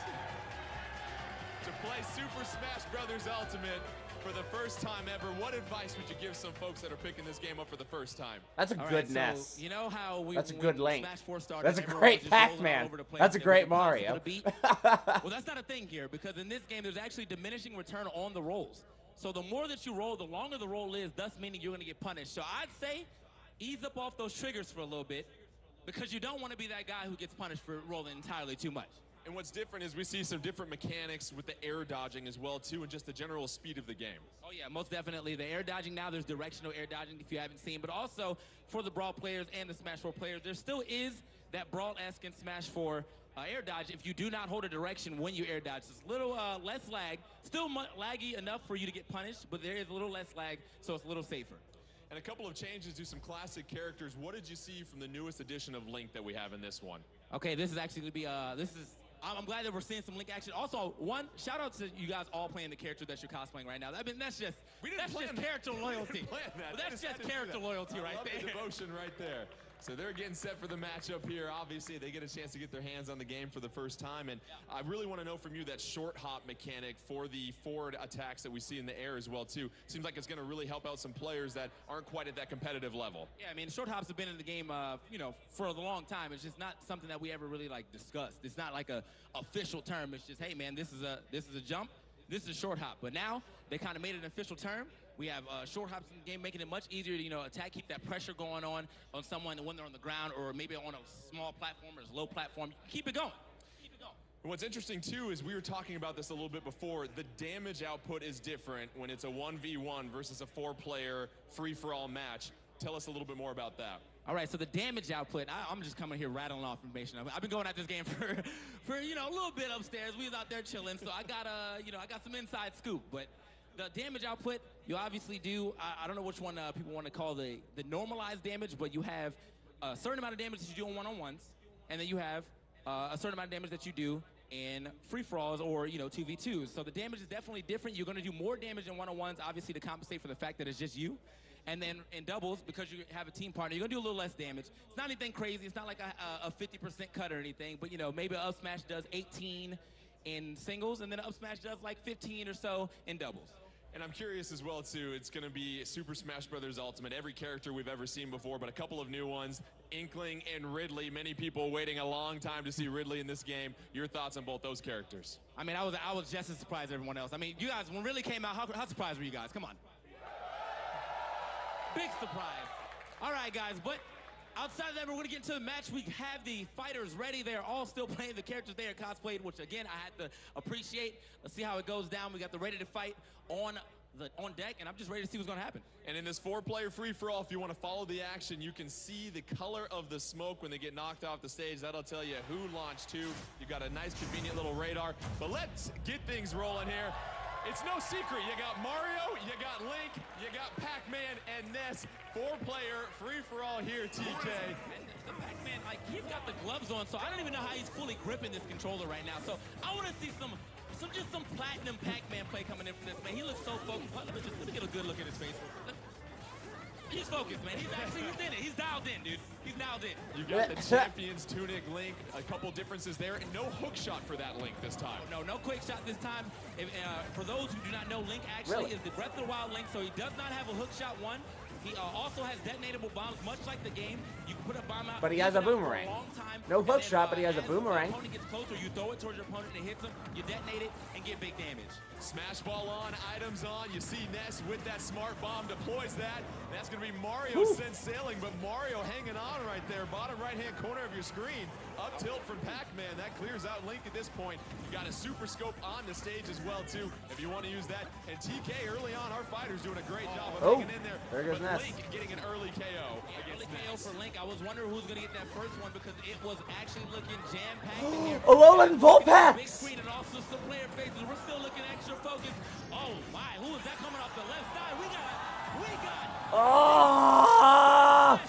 to play Super Smash Brothers Ultimate for the first time ever. What advice would you give some folks that are picking this game up for the first time?
That's a good Ness.
So, you know how
that's a good Link.
Smash 4 started,
That's a great Pac-Man. That's a great Mario.
Well, that's not a thing here, because in this game, there's actually diminishing return on the rolls. So the more that you roll, the longer the roll is, thus meaning you're going to get punished. So I'd say ease up off those triggers for a little bit, because you don't want to be that guy who gets punished for rolling entirely too much.
And what's different is we see some different mechanics with the air dodging as well, too, and just the general speed of the game.
Oh, yeah, most definitely. The air dodging now, there's directional air dodging if you haven't seen, but also for the Brawl players and the Smash 4 players, there still is that Brawl-esque in Smash 4 air dodge if you do not hold a direction when you air dodge. It's a little less lag, still laggy enough for you to get punished, but there is a little less lag, so it's a little safer.
And a couple of changes to some classic characters. What did you see from the newest edition of Link that we have in this one?
Okay, this is actually going to be, I'm glad that we're seeing some Link action. Also, shout out to you guys all playing the character that you're cosplaying right now. I mean, that's just character loyalty. That's just character loyalty right there.
The devotion right there. So they're getting set for the matchup here. Obviously, they get a chance to get their hands on the game for the first time. And I really want to know from you that short hop mechanic for the forward attacks that we see in the air as well, too. Seems like it's going to really help out some players that aren't quite at that competitive level.
Yeah, I mean, short hops have been in the game, you know, for a long time. It's just not something that we ever really, like, discussed. It's not like a official term. It's just, hey, man, this is a jump. This is a short hop. But now they kind of made it an official term. We have short hops in the game, making it much easier to, you know, attack, keep that pressure going on someone when they're on the ground or maybe on a small platform or a low platform. Keep it going. Keep it going.
What's interesting, too, is we were talking about this a little bit before. The damage output is different when it's a 1v1 versus a 4-player free-for-all match. Tell us a little bit more about that.
All right, so the damage output, I'm just coming here rattling off information. I've been going at this game for you know, a little bit upstairs. We was out there chilling, so I got some inside scoop. But the damage output, you obviously do, I don't know which one people want to call the normalized damage, but you have a certain amount of damage that you do on one-on-ones, and then you have a certain amount of damage that you do in free-for-alls or, 2v2s. So the damage is definitely different. You're going to do more damage in one-on-ones, obviously, to compensate for the fact that it's just you. And then in doubles, because you have a team partner, you're going to do a little less damage. It's not anything crazy. It's not like a 50% cut or anything. But, maybe an up smash does 18 in singles, and then an up smash does like 15 or so in doubles.
And I'm curious as well, too, it's going to be Super Smash Bros. Ultimate, every character we've ever seen before, but a couple of new ones, Inkling and Ridley. Many people waiting a long time to see Ridley in this game. Your thoughts on both those characters?
I mean, I was just as surprised as everyone else. I mean, you guys, when Ridley came out, how surprised were you guys? Come on. Big surprise. All right, guys, but outside of that, we're going to get into the match. We have the fighters ready. They're all still playing the characters they are cosplayed, which, again, I had to appreciate. Let's see how it goes down. We got the ready to fight on deck, and I'm just ready to see what's going to happen.
And in this 4-player free-for-all, if you want to follow the action, you can see the color of the smoke when they get knocked off the stage. That'll tell you who launched who. You've got a nice, convenient little radar. But let's get things rolling here. It's no secret. You got Mario, you got Link, you got Pac-Man, and Ness. 4-player free-for-all here, TK.
The Pac-Man, he's got the gloves on, so I don't even know how he's fully gripping this controller right now. So I want to see just some platinum Pac-Man play coming in from this, man. He looks so focused. Let me get a good look at his face. He's focused, man. He's in it. He's dialed in, dude. He's dialed in.
You got the Champions Tunic Link. A couple differences there. And no hook shot for that Link this time.
No quick shot this time. For those who do not know, Link actually is the Breath of the Wild Link, so he does not have a hook shot one. He also has detonatable bombs, much like the game. You can put a bomb out.
But he has a boomerang. No hook shot, but he has a boomerang.
When the opponent gets closer, you throw it towards your opponent and it hits him. You detonate it and get big damage.
Smash ball on, items on. You see Ness with that smart bomb deploys that. That's going to be Mario sent sailing, but Mario hanging on right there. Bottom right-hand corner of your screen. Up tilt from Pac-Man. That clears out Link at this point. You got a super scope on the stage as well, too, if you want to use that. And TK, early on, our fighter's doing a great job of hanging in there.
There goes Ness.
Link getting an early KO.
Early KO for Link. I was wondering who's going to get that first one because it was actually looking jam-packed in here.
Alolan Vulpix!
Big screen and also some player faces. We're still looking extra focused. Oh, my. Who is that coming off the left side? We got...
Oh!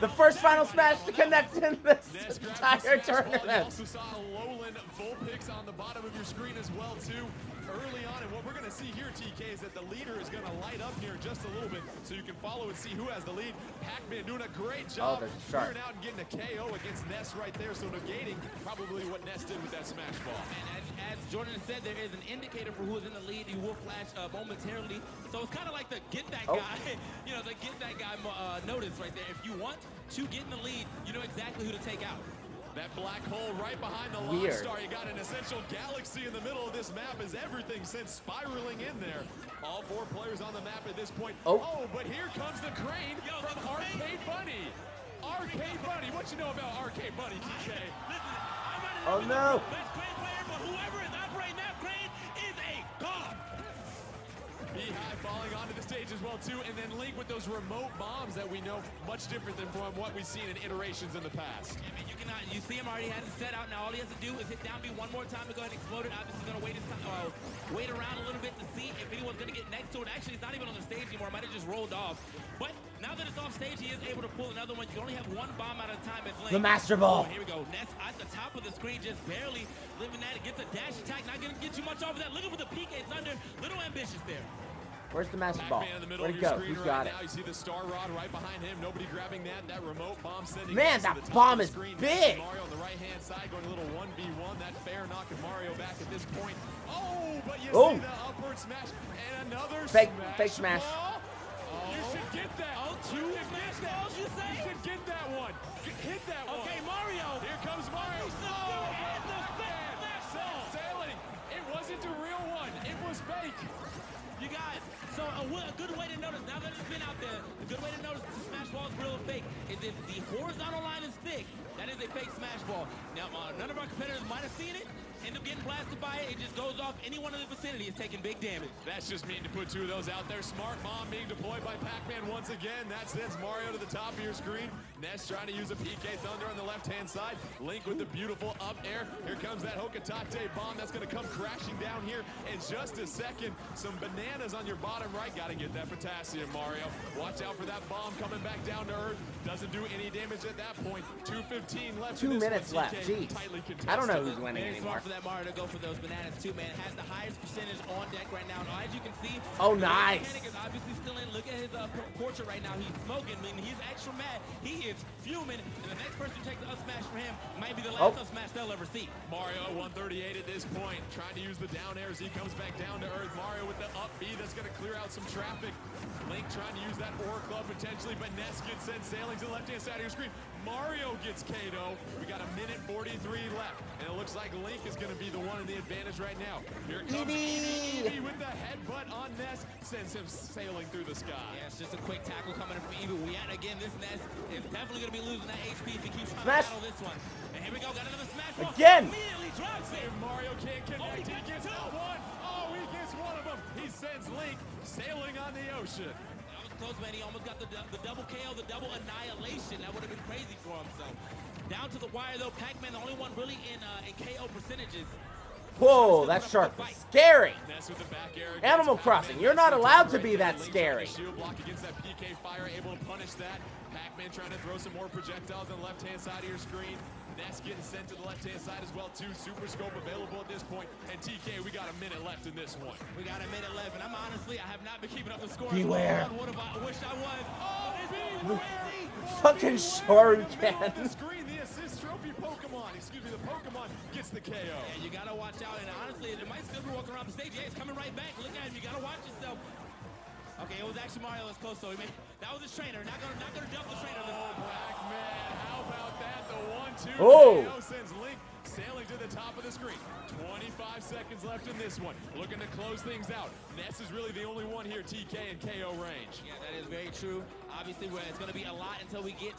The first final smash to connect in this entire tournament.
You also saw Alolan Vulpix on the bottom of your screen as well, too. Early on, and what we're going to see here, TK, is that the leader is going to light up here just a little bit so you can follow and see who has the lead. Pac-Man doing a great job clearing out and getting a KO against Ness right there, so negating probably what Ness did with that smash ball.
And as Jordan said, there is an indicator for who is in the lead. He will flash momentarily. So it's kind of like the get that guy, the get that guy notice right there. If you want to get in the lead, you know exactly who to take out.
That black hole right behind the launch star. You got an essential galaxy in the middle of this map as everything sent spiraling in there. All 4 players on the map at this point. Oh, but here comes the crane from Arcade Bunny. Arcade Bunny. What you know about Arcade Bunny, TK?
Oh, no.
Best crane player, but whoever is operating that crane is a god.
Beehive falling onto the stage as well, too. And then Link with those remote bombs that we know much different than from what we've seen in iterations in the past.
I mean, you see him already has it set out. Now all he has to do is hit down B one more time to go ahead and explode it. Obviously, he's going to wait around a little bit to see if anyone's going to get next to it. Actually, it's not even on the stage anymore. It might have just rolled off. But now that it's off stage, he is able to pull another one. You can only have one bomb at a time. Link.
The Master Ball.
Oh, here we go. Ness at the top of the screen, just barely living that. It gets a dash attack. Not going to get too much off of that. Looking for the PK Thunder. Little ambitious there.
Where's the Master Ball? Where'd it go? Who's got it?
Now you see the Star Rod right behind him. Nobody grabbing that. That remote bomb sending.
Man, that bomb is big.
Mario on the right-hand side going a little 1v1. That fair knocking Mario back at this point. Oh, but you see the upward smash and another
fake smash.
You should get that.
Oh, 2 smash balls, you say?
You should get that one. Hit that one.
Okay, Mario.
Here comes Mario.
And the smash ball.
Sailing. It wasn't a real one. It was fake.
You guys, so a good way to notice, now that it's been out there, a good way to notice if the smash ball is real or fake is if the horizontal line is thick, that is a fake smash ball. Now, none of our competitors might have seen it, end up getting blasted by it. It just goes off. Anyone in the vicinity is taking big damage.
That's just mean to put two of those out there. Smart Bomb being deployed by Pac-Man once again. That sends Mario to the top of your screen. Ness trying to use a PK Thunder on the left-hand side. Link with the beautiful up air. Here comes that Hokotate bomb that's going to come crashing down here in just a second. Some bananas on your bottom right. Got to get that potassium, Mario. Watch out for that bomb coming back down to earth. Doesn't do any damage at that point. 2:15 left.
2 minutes left. Jeez. I don't know who's winning
Very
anymore.
smart for that Mario to go for those bananas too, man. Has the highest percentage on deck right now. As you can see,
Oh, nice.
Mechanic is obviously still in. Look at his portrait right now. He's smoking. I mean, he's extra mad. He is fuming. And the next person to take the up smash for him might be the last up smash they'll ever see.
Mario 138 at this point, trying to use the down air as he comes back down to earth. Mario with the up B that's going to clear out some traffic. Link trying to use that Ore Club potentially, but Ness gets sent sailing to the left-hand side of your screen. Mario gets KO. We got a minute 43 left, and it looks like Link is going to be the one in the advantage right now. Here comes Eevee with the headbutt on Ness, sends him sailing through the sky.
Yeah, it's just a quick tackle coming in from Eevee. Again, this Ness is definitely going to be losing that HP if he keeps trying
Smash.
to battle this one. And here we go, got another smash ball.
Again.
Immediately drops it.
If Mario can't connect, he gets one. Oh, he gets one of them. He sends Link sailing on the ocean.
That was close, man. He almost got the double KO, the double annihilation. That would have been crazy for him. So down to the wire, though. Pac-Man, the only one really in KO percentages.
Whoa, that shark is scary.
Ness with the back air.
Animal Crossing, you're not allowed to be that scary.
Shield block against that PK fire, able to punish that. Pac-Man trying to throw some more projectiles on the left-hand side of your screen. Ness getting sent to the left-hand side as well, too. Super Scope available at this point. And TK, we got a minute left in this one.
We got a minute left, and I have not been keeping up the score.
Beware.
What have I wished I was? Oh, it's me.
Fucking Sharugan.
The screen, the assist trophy Pokemon. Excuse me, the Pokemon gets the KO.
Yeah, you gotta watch out, and honestly, it might still be walking around the stage. Yeah, it's coming right back. Look at him. You gotta watch yourself. Okay, it was actually Mario that's close, so that was his trainer. Not gonna dump the trainer this time.
Pac-Man, how about that? The 1-2
Oh.
KO sends Link sailing to the top of the screen. 25 seconds left in this one. Looking to close things out. Ness is really the only one here, TK in KO range.
Yeah, that is very true. Obviously, it's going to be a lot until we get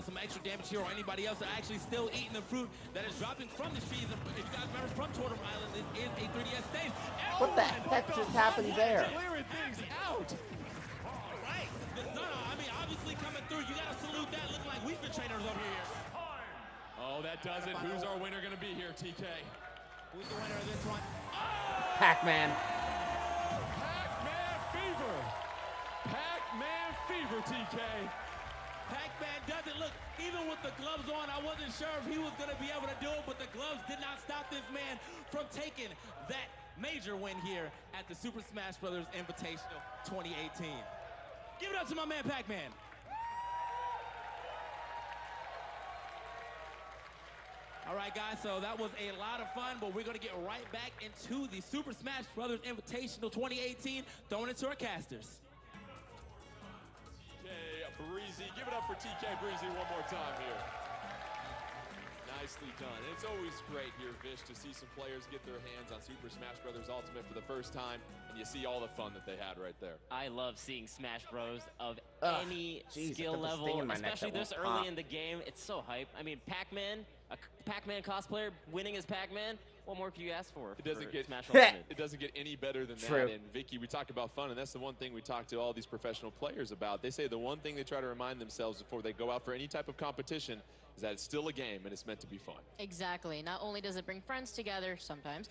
some extra damage here, or anybody else are actually still eating the fruit that is dropping from the trees. And if you guys remember from Totem Island, this is a 3DS stage.
What the heck just happened there?
Clearing things out.
All right. The sun, obviously coming through. You got to salute that. Looking like we've been trainers over here.
Oh, that does it. Who's our winner going to be here, TK?
Who's the winner of this one?
Pac-Man.
Pac-Man fever. Pac-Man fever, TK.
Pac-Man does it. Look, even with the gloves on, I wasn't sure if he was going to be able to do it, but the gloves did not stop this man from taking that major win here at the Super Smash Bros. Invitational 2018. Give it up to my man, Pac-Man. All right, guys, so that was a lot of fun, but we're going to get right back into the Super Smash Bros. Invitational 2018, throwing it to our casters.
TK Breezy. Give it up for TK Breezy one more time here. Nicely done. And it's always great here, Vish, to see some players get their hands on Super Smash Bros. Ultimate for the first time, and you see all the fun that they had right there.
I love seeing Smash Bros. Of any
geez,
skill
I got the sting
level,
in my neck
especially
that
this
won't
early
pop.
in the game. It's so hype. I mean, Pac-Man, a Pac-Man cosplayer winning as Pac-Man. What more could you ask for?
It doesn't get
Smash Ultimate?
it doesn't get any better than
True.
that. And Vicky, we talk about fun, and that's the one thing we talk to all these professional players about. They say the one thing they try to remind themselves before they go out for any type of competition is that it's still a game and it's meant to be fun.
Exactly. Not only does it bring friends together sometimes,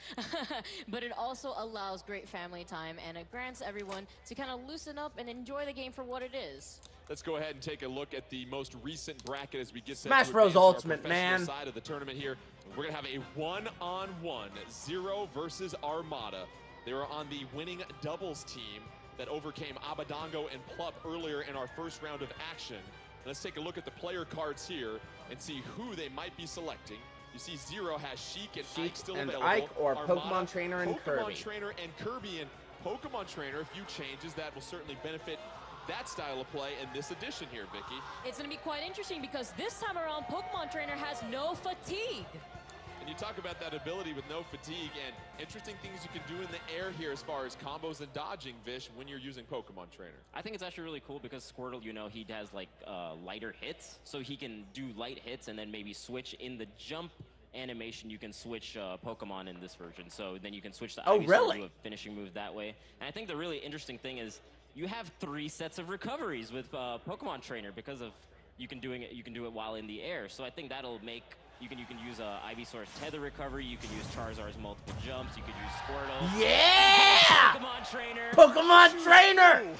but it also allows great family time, and it grants everyone to kind of loosen up and enjoy the game for what it is.
Let's go ahead and take a look at the most recent bracket as we get set
Smash
to
Bros.
advance to our
Ultimate,
professional
man.
side of the tournament here. We're gonna have a one-on-one Zero versus Armada. They were on the winning doubles team that overcame Abadongo and Plup earlier in our first round of action. Let's take a look at the player cards here and see who they might be selecting. You see Zero has Sheik and Ike still
and
available.
Ike or
Armada,
Pokemon Trainer and Kirby.
Pokemon Trainer and Kirby, and Pokemon Trainer, a few changes that will certainly benefit that style of play in this edition here, Vicky.
It's going to be quite interesting because this time around, Pokemon Trainer has no fatigue.
And you talk about that ability with no fatigue and interesting things you can do in the air here as far as combos and dodging, Vish, when you're using Pokemon Trainer.
I think it's actually really cool because Squirtle, you know, he has like lighter hits, so he can do light hits and then maybe switch in the jump animation, you can switch Pokemon in this version. So then you can switch the
Oh,
Ivysaur
really?
to a finishing move that way. And I think the really interesting thing is you have 3 sets of recoveries with Pokemon Trainer because of you can do it while in the air. So I think that'll make you can use Ivysaur's tether recovery. You can use Charizard's multiple jumps. You could use Squirtle.
Yeah!
Pokemon Trainer.
Pokemon Trainer.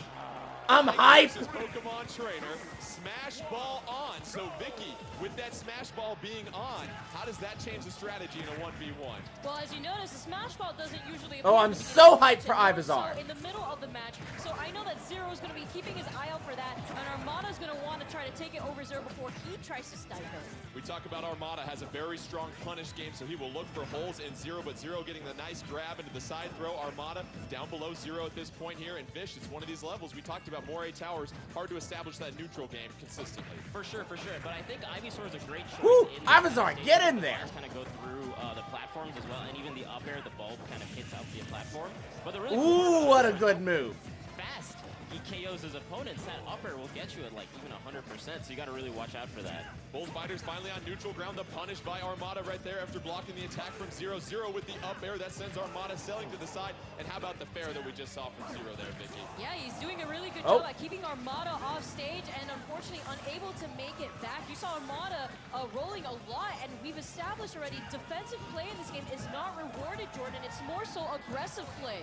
I'm hyped.
This is Pokemon Trainer. Smash Ball on. So Vicky, with that Smash Ball being on, how does that change the strategy in a 1v1?
Well, as you notice, the Smash Ball doesn't usually
Oh,
appear
I'm
at the
so
beginning
hyped for
of the match,
Ivysaur.
so in the middle of the match. So I know that Zero is going to be keeping his eye out for that, and Armada's going to want to try to take it over Zero before he tries to snipe him.
We talk about Armada has a very strong punish game, so he will look for holes in Zero, but Zero getting the nice grab into the side throw. Armada down below Zero at this point here, and Vish, it's one of these levels. We talked about Moray Towers, hard to establish that neutral game consistently.
For sure. But I think Ivysaur is a great choice.
Woo!
in
Ivysaur, get in there!
Kind of go through the platforms as well, and even the up air, the bulb kind of hits out the platform. But the really
Ooh, what a good move.
fast. He KOs his opponents. That up air will get you at like even 100%, so you got to really watch out for that.
Bull Fighters finally on neutral ground. The punish by Armada right there after blocking the attack from Zero. Zero with the up air. That sends Armada sailing to the side. And how about the fair that we just saw from Zero there, Vicky?
Yeah, he's doing a really good job at keeping Armada off stage and unfortunately unable to make it back. You saw Armada rolling a lot, and we've established already defensive play in this game is not rewarded, Jordan. It's more so aggressive play.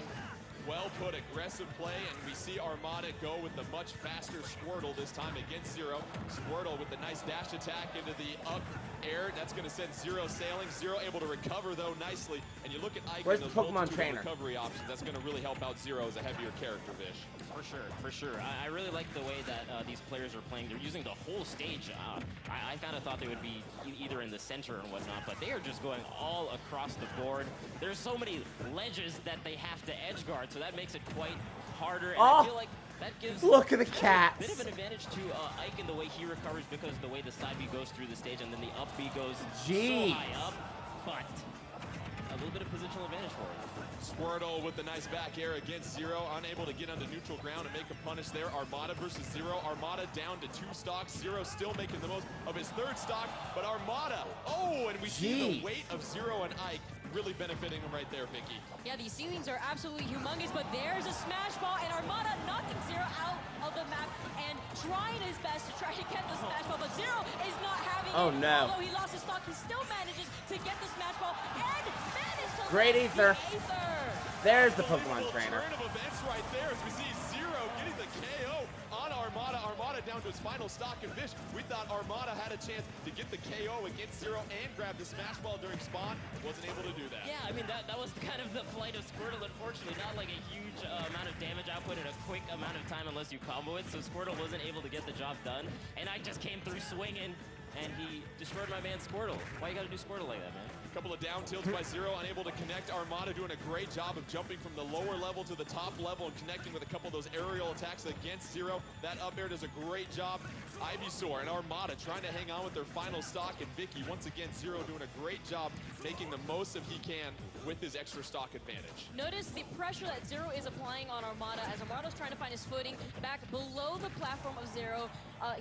Well put, aggressive play, and we see Armada go with the much faster Squirtle this time against Zero. Squirtle with the nice dash attack into the up air. That's going to send Zero sailing. Zero able to recover, though, nicely. And you look at Ike
Where's
and
the
those
Pokemon
multitude
Trainer?
of recovery options. That's going to really help out Zero as a heavier character, Vish.
For sure. I really like the way that these players are playing. They're using the whole stage. I kind of thought they would be either in the center or whatnot, but they are just going all across the board. There's so many ledges that they have to edge guard, so that makes it quite harder. And I feel like that gives
look at the
a
cats.
bit of an advantage to Ike in the way he recovers because the way the side B goes through the stage and then the up B goes so high up, but a little bit of positional advantage for him.
Squirtle with the nice back air against Zero, unable to get onto neutral ground and make a punish there. Armada versus Zero. Armada down to 2 stocks. Zero still making the most of his 3rd stock, but Armada, and we see the weight of Zero and Ike really benefiting him right there, Vicky.
Yeah, these ceilings are absolutely humongous, but there's a Smash Ball, and Armada knocking Zero out of the map and trying his best to try to get the Smash Ball, but Zero is not having it.
No.
Although he lost his stock, he still manages to get the Smash Ball and manages to
Great
land
ether.
the Aether.
There's the Pokemon Trainer.
Turn of events right there as we see Zero getting the KO on Armada. Armada down to his final stock and Vish. We thought Armada had a chance to get the KO against Zero and grab the Smash Ball during spawn. Wasn't able to do that.
Yeah, I mean, that was kind of the plight of Squirtle, unfortunately. Not like a huge amount of damage output in a quick amount of time unless you combo it, so Squirtle wasn't able to get the job done. And I just came through swinging, and he destroyed my man Squirtle. Why you gotta do Squirtle like that, man?
Couple of down tilts by Zero, unable to connect. Armada doing a great job of jumping from the lower level to the top level and connecting with a couple of those aerial attacks against Zero. That up air does a great job. Ivysaur and Armada trying to hang on with their final stock, and Vicky, once again, Zero doing a great job making the most of he can with his extra stock advantage.
Notice the pressure that Zero is applying on Armada as Armada's trying to find his footing back below the platform of Zero.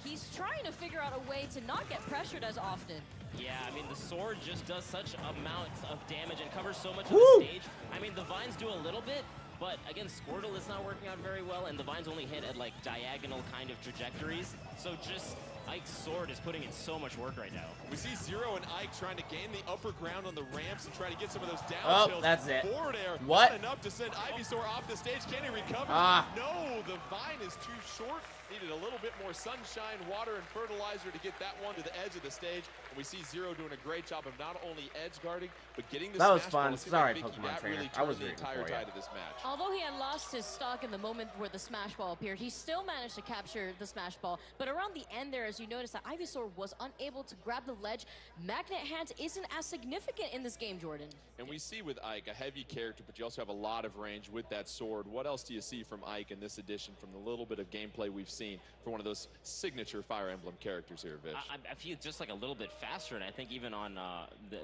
He's trying to figure out a way to not get pressured as often.
Yeah, I mean, the sword just does such amounts of damage and covers so much of the stage. I mean, the vines do a little bit, but again, Squirtle is not working out very well, and the vines only hit at like diagonal kind of trajectories. So just Ike's sword is putting in so much work right now.
We see Zero and Ike trying to gain the upper ground on the ramps and try to get some of those down tilts.
That's it.
Forward air,
What?
not enough to send Ivysaur off the stage. Can he recover? No, the vine is too short. Needed a little bit more sunshine, water, and fertilizer to get that one to the edge of the stage. And we see Zero doing a great job of not only edge guarding, but getting the
That was
Smash
fun.
Ball. It seemed
Sorry,
like Vicky,
Pokemon
that
Trainer.
really
I was
turned the
rooting
entire
for you.
tide of this match.
Although he had lost his stock in the moment where the Smash Ball appeared, he still managed to capture the Smash Ball. But around the end there, as you notice, that Ivysaur was unable to grab the ledge. Magnet Hand isn't as significant in this game, Jordan.
And we see with Ike a heavy character, but you also have a lot of range with that sword. What else do you see from Ike in this edition from the little bit of gameplay we've seen for one of those signature Fire Emblem characters here, Vish?
I feel just like a little bit faster, and I think even on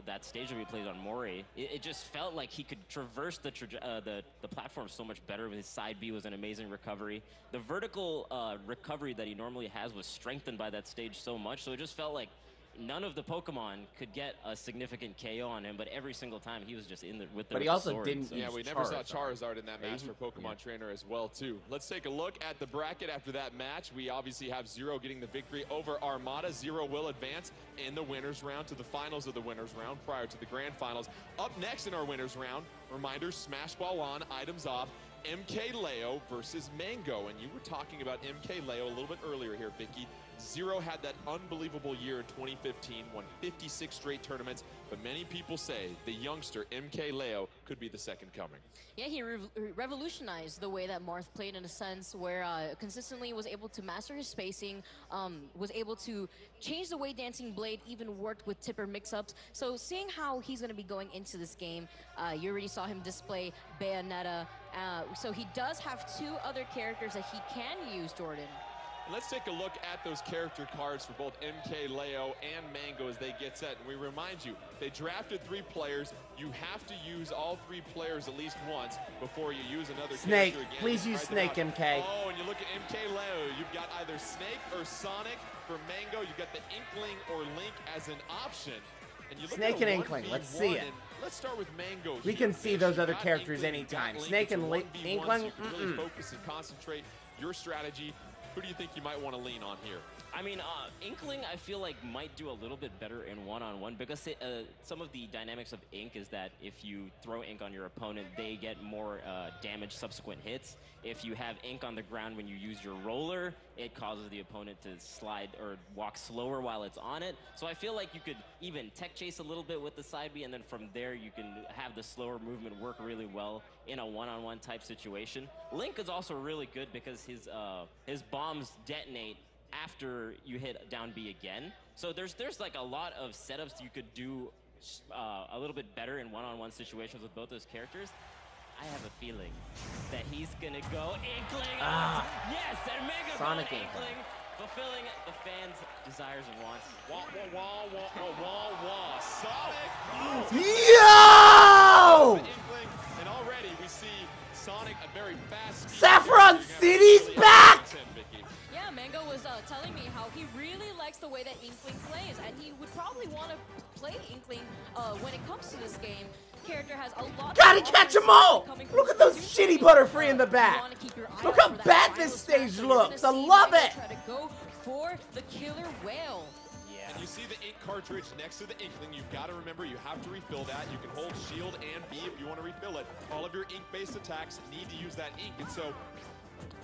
that stage that we played on Moray, it just felt like he could traverse the platform so much better. His side B was an amazing recovery. The vertical recovery that he normally has was strengthened by that stage so much, so it just felt like none of the Pokemon could get a significant KO on him, but every single time he was just in there with the
But he also didn't
Yeah, we never saw Charizard in that match for Pokemon Trainer as well, too. Let's take a look at the bracket after that match. We obviously have Zero getting the victory over Armada. Zero will advance in the winners round to the finals of the winners round prior to the grand finals. Up next in our winners round, reminder, Smash Ball on, items off. MKLeo versus Mango, and you were talking about MKLeo a little bit earlier here, Vicky. Zero had that unbelievable year in 2015, won 56 straight tournaments, but many people say the youngster MKLeo could be the second coming.
Yeah, he revolutionized the way that Marth played in a sense where consistently was able to master his spacing, was able to change the way Dancing Blade even worked with tipper mix-ups. So seeing how he's going to be going into this game, you already saw him display Bayonetta. So he does have two other characters that he can use, Jordan.
And let's take a look at those character cards for both MKLeo and Mango as they get set. And we remind you, they drafted 3 players. You have to use all 3 players at least once before you use another
Snake.
character again.
Please use Snake, MK.
Oh, and you look at MKLeo. You've got either Snake or Sonic. For Mango, you've got the Inkling or Link as an option. And you look
Snake
at
and Inkling. Let's see it.
Let's start with Mango.
We can see those other characters
Inkling,
anytime.
Link.
Snake
It's
and
1v1,
Inkling.
so you can really focus and concentrate your strategy. Who do you think you might want to lean on here?
I mean, Inkling, I feel like might do a little bit better in one-on-one because some of the dynamics of Ink is that if you throw Ink on your opponent, they get more damage subsequent hits. If you have Ink on the ground when you use your roller, it causes the opponent to slide or walk slower while it's on it. So I feel like you could even tech chase a little bit with the side B, and then from there you can have the slower movement work really well in a one-on-one type situation. Link is also really good because his bombs detonate after you hit down B again. So there's like a lot of setups you could do a little bit better in one-on-one situations with both those characters. I have a feeling that he's gonna go Inkling. Yes, and Mega
Sonic
Inkling, fulfilling the fans' desires and wants.
Wah, wah, wah, wah, wah, wah. Sonic!
Yo!
Inkling, and already we see Sonic, a very fast...
Saffron City's back!
Yeah, Mango was telling me how he really likes the way that Inkling plays, and he would probably want to play Inkling when it comes to this game. Character has a lot.
Gotta catch them all! Look at those shitty Butterfree in the back. Look how bad this stage looks. I love it.
Try to go for the killer whale.
And you see the ink cartridge next to the Inkling. You've got to remember you have to refill that. You can hold shield and B if you want to refill it. All of your ink-based attacks need to use that ink. And so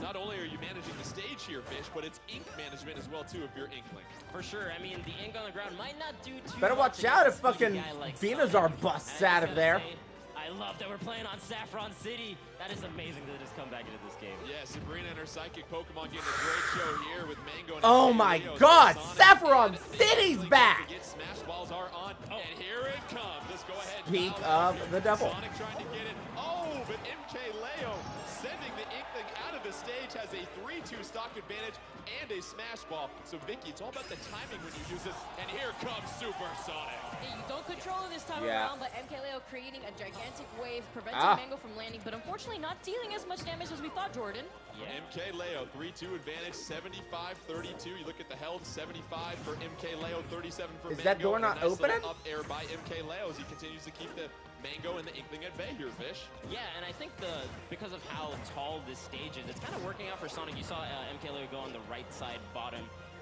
not only are you managing the stage here, Fish, but it's ink management as well, too, if you're Inkling.
For sure. I mean, the ink on the ground might not do too
Better
much
watch out if
against a
fucking
guy like
Venusaur
Sonic.
busts
And I
out
was
of
gonna
there.
say, I love that we're playing on Saffron City. That is amazing that it has come back into this game.
Yeah, Sabrina and her Psychic Pokemon getting a great show here with Mango and
Oh my god, Saffron City's back!
Smash balls are on, and here it comes. Let's go ahead.
Speak of the devil.
Sonic trying to get it. Oh, but MKLeo sending the Inkling out of the stage has a 3-2 stock advantage and a Smash Ball. So, Vicky, it's all about the timing when you use it. And here comes Super Sonic.
Yeah, you don't control it this time
Yeah.
around, but MKLeo creating a gigantic wave, preventing
Ah.
Mango from landing, but unfortunately not dealing as much damage as we thought, Jordan.
MKLeo, 3-2 advantage, 75-32. You look at the health, 75 for MKLeo, 37 for
Is
Mango.
that door
and a
not
nice little
opening?
Up air by MKLeo as he continues to keep the Mango and the Inkling at bay here, Fish.
Yeah, and I think because of how tall this stage is, it's kind of working out for Sonic. You saw MKLeo go on the right side bottom,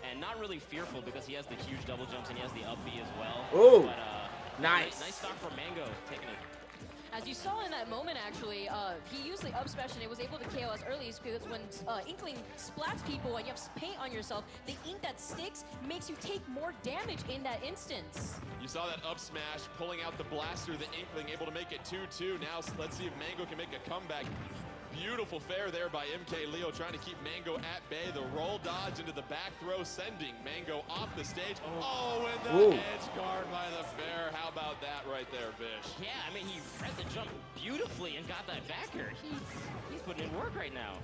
and not really fearful because he has the huge double jumps and he has the up B as well.
Ooh,
but,
nice.
Nice stock for Mango, taking it.
As you saw in that moment, actually, he used the up smash and it was able to KO as early as because when Inkling splats people and you have paint on yourself, the ink that sticks makes you take more damage in that instance.
You saw that up smash, pulling out the blaster, the Inkling able to make it 2-2. Now let's see if Mango can make a comeback. Beautiful fair there by MKLeo, trying to keep Mango at bay. The roll dodge into the back throw, sending Mango off the stage. Oh, and the
Ooh.
edge guard by the fair. How about that right there, Fish?
Yeah, I mean, he read the jump beautifully and got that backer. He's putting in work right now.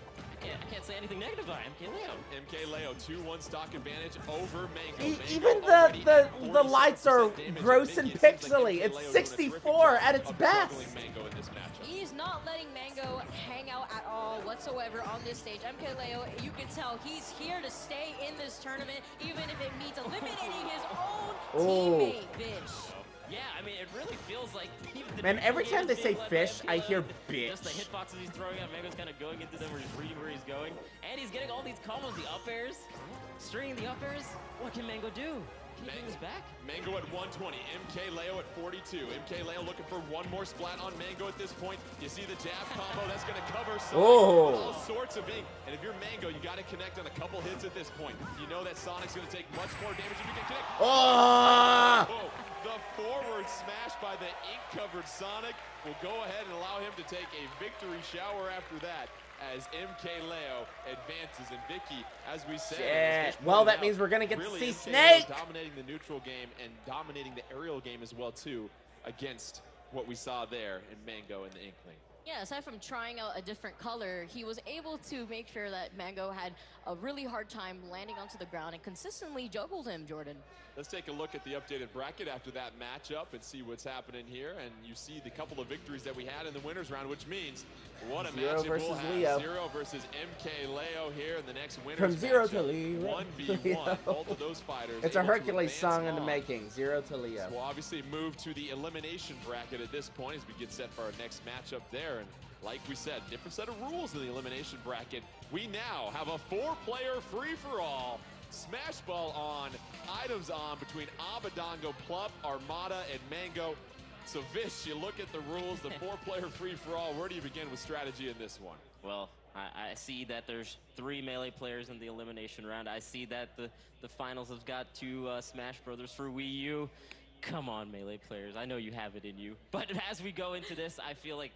I can't say anything negative about MK Leo.
MK Leo, 2-1 stock advantage over Mango.
Even the lights are gross and pixely. It's 64 at its best.
He's not letting Mango hang out at all whatsoever on this stage. MK Leo, you can tell he's here to stay in this tournament, even if it means eliminating his own teammate, Bish.
Yeah, I mean, it really feels like...
Man, every time they say fish, I hear bitch.
Just the hitboxes he's throwing out, Mango's kind of going into them or just reading where he's going. And he's getting all these combos, the up airs, stringing the up airs. What can Mango do? Can he bring this back?
Mango at 120, MK Leo at 42. MK Leo looking for one more splat on Mango at this point. You see the jab combo, that's going to cover all sorts of ink. And if you're Mango, you got to connect on a couple hits at this point. You know that Sonic's going to take much more damage if you can connect. The forward smash by the ink-covered Sonic will go ahead and allow him to take a victory shower after that as MK Leo advances. And Vicky, as we said,
well, that means we're going to get to see
MK
Snake.
dominating the neutral game and dominating the aerial game as well, too, against what we saw there in Mango and the Inkling.
Yeah, aside from trying out a different color, he was able to make sure that Mango had a really hard time landing onto the ground and consistently juggled him, Jordan.
Let's take a look at the updated bracket after that matchup and see what's happening here. And you see the couple of victories that we had in the winners round, which means what a
Zero
matchup
versus
we'll have.
Leo.
Zero versus MK Leo here in the next winners
From Zero
matchup.
to Leo.
1v1, both of those fighters.
It's a
able to
Hercules
advance
song in the
on.
making. Zero to Leo.
We'll obviously move to the elimination bracket at this point as we get set for our next matchup there. And like we said, different set of rules in the elimination bracket. We now have a 4-player free-for-all. Smash Ball on, items on between Abadango, Plup, Armada, and Mango. So Vish, you look at the rules, the 4-player free-for-all. Where do you begin with strategy in this one?
Well, I see that there's 3 Melee players in the elimination round. I see that the finals have got 2 Smash Brothers for Wii U. Come on, Melee players. I know you have it in you. But as we go into this, I feel like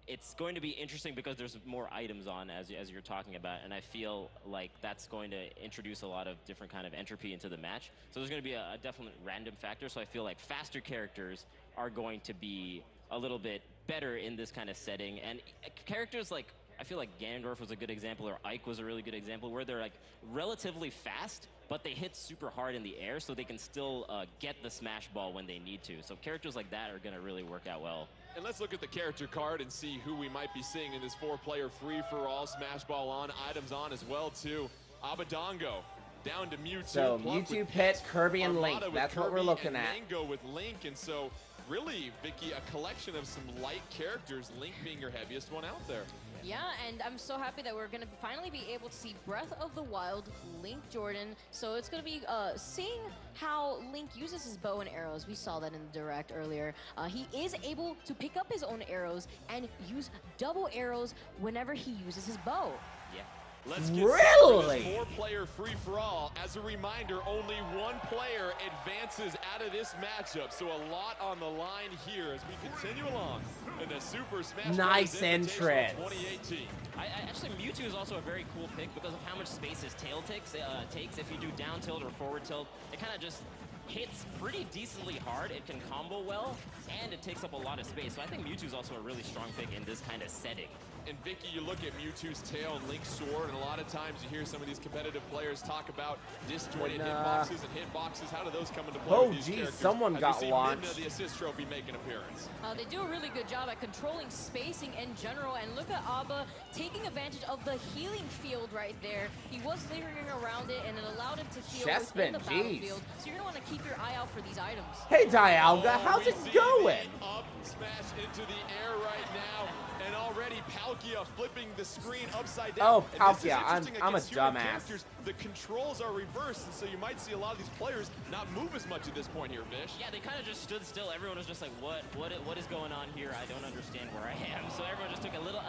it's going to be interesting because there's more items on, as you're talking about, and I feel like that's going to introduce a lot of different kind of entropy into the match. So there's going to be a definite random factor, so I feel like faster characters are going to be a little bit better in this kind of setting. And characters like, I feel like Ganondorf was a good example, or Ike was a really good example, where they're like relatively fast, but they hit super hard in the air, so they can still get the smash ball when they need to. So characters like that are going to really work out well.
And let's look at the character card and see who we might be seeing in this 4-player free-for-all. Smash Ball on, items on as well, too. Abadango down to Mewtwo.
So Mewtwo, Pit, Kirby, and Link.
Armada
That's
with
what we're
Kirby
looking
and
at.
Mango with Link, and so really, Vicky, a collection of some light characters, Link being your heaviest one out there.
Yeah, and I'm so happy that we're going to finally be able to see Breath of the Wild Link, Jordan. So it's going to be seeing how Link uses his bow and arrows. We saw that in the direct earlier. He is able to pick up his own arrows and use double arrows whenever he uses his bow.
Yeah.
Let's get
Really?
this 4-player free-for-all. As a reminder, only 1 player advances out of this matchup, so a lot on the line here as we continue along in the Super Smash
Nice
Bros.
entrance.
Invitational 2018.
Actually, Mewtwo is also a very cool pick because of how much space his tail takes. If you do down tilt or forward tilt, it kind of just hits pretty decently hard. It can combo well, and it takes up a lot of space. So I think Mewtwo is also a really strong pick in this kind of setting.
And Vicky, you look at Mewtwo's tail and Link's sword, and a lot of times you hear some of these competitive players talk about disjointed hitboxes and hitboxes. How do those come into play?
Oh,
with these
geez,
characters?
someone
As
got
we see
launched.
Midna, the assist trophy, make an appearance.
They do a really good job at controlling spacing in general, and look at Abba taking advantage of the healing field right there. He was lingering around it, and it allowed him to heal within the
Chespin,
battlefield.
geez.
So you're going to want to keep your eye out for these items.
Hey, Dialga, how's
We
it
see
going?
the up smash into the air right now, and already Palkia flipping the screen upside down.
Oh,
And this is
Palkia,
interesting
I'm a
against human
dumbass.
characters. The controls are reversed, and so you might see a lot of these players not move as much at this point here, Vish.
Yeah, they kind of just stood still. Everyone was just like, what is going on here? I don't understand where I am. So everyone just took a little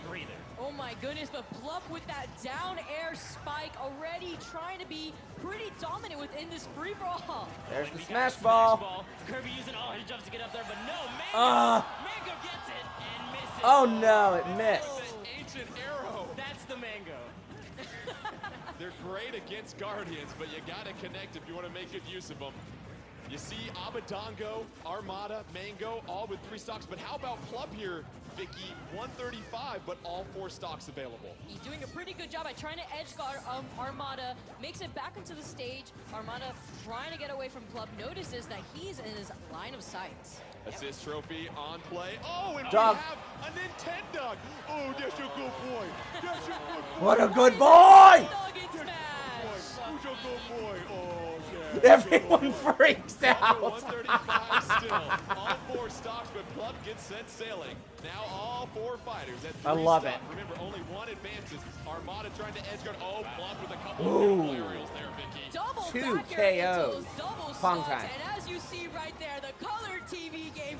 breather.
Oh my goodness, but Plup with that down air spike already trying to be pretty dominant within this free-for-all.
There's the Smash Ball.
Kirby using all his jumps to get up there, but no, Mango gets it and misses.
Oh no, it missed.
Ancient arrow.
That's the Mango.
They're great against Guardians, but you gotta connect if you want to make good use of them. You see Abadango, Armada, Mango, all with 3 stocks, but how about Plup here Vicky, 135, but all 4 stocks available.
He's doing a pretty good job at trying to edge guard Armada, makes it back into the stage. Armada trying to get away from Club, notices that he's in his line of sight.
Assist trophy on play. Oh, and
Dog.
we have a Nintendo. Oh, that's a good boy. That's a good boy.
What a good boy!
Who's a good boy? Oh, yeah.
Everyone freaks out.
135 still. All 4 stocks, but Club gets sent sailing. Now all 4 fighters at 3
I love
stocks.
it.
Remember, only 1 advances. Armada trying to edge guard. Oh, Club with a couple
Ooh.
of aerials there, Vicky.
Double
2
back air into
KOs.
those double
Fun
slots,
time.
and as you see right there, the Color TV game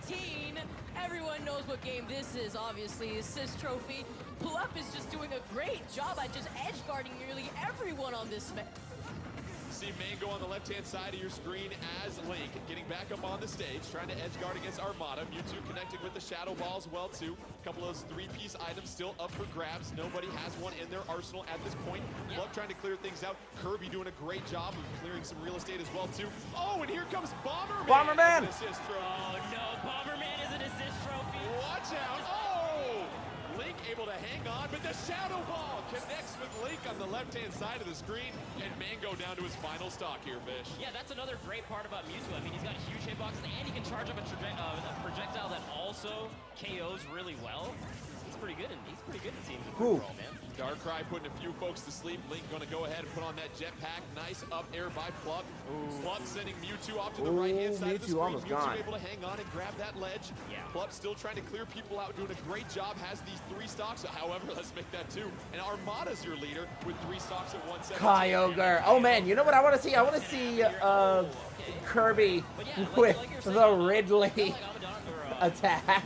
15. Everyone knows what game this is, obviously. Assist trophy. Plup is just doing a great job at just edge guarding nearly everyone on this match.
See Mango on the left-hand side of your screen as Link getting back up on the stage, trying to edge guard against Armada. Mewtwo connecting with the Shadow Ball as well, too. A couple of those 3-piece items still up for grabs. Nobody has one in their arsenal at this point. Love trying to clear things out. Kirby doing a great job of clearing some real estate as well, too. Oh, and here comes Bomberman.
Bomberman!
With an assist trophy.
Oh no, Bomberman is an assist trophy.
Watch out. Oh! Link able to hang on, but the Shadow Ball connects with Link on the left-hand side of the screen, and Mango down to his final stock here, Fish.
Yeah, that's another great part about Mewtwo. I mean, he's got huge hitboxes, and he can charge up a projectile that also KOs really well. He's pretty good, and he's pretty good in teams overall, man.
Darkrai putting a few folks to sleep. Link gonna go ahead and put on that jetpack. Nice up air by Plup. Plup sending Mewtwo off to the right-hand side of the screen.
almost gone.
able to hang on and grab that ledge.
Yeah.
Plup still trying to clear people out, doing a great job. Has these 3 stocks. However, let's make that 2. And Armada's your leader with 3 stocks at 117.
Kyogre. Oh man, you know what I want to see? I want to see Kirby with the Ridley attack.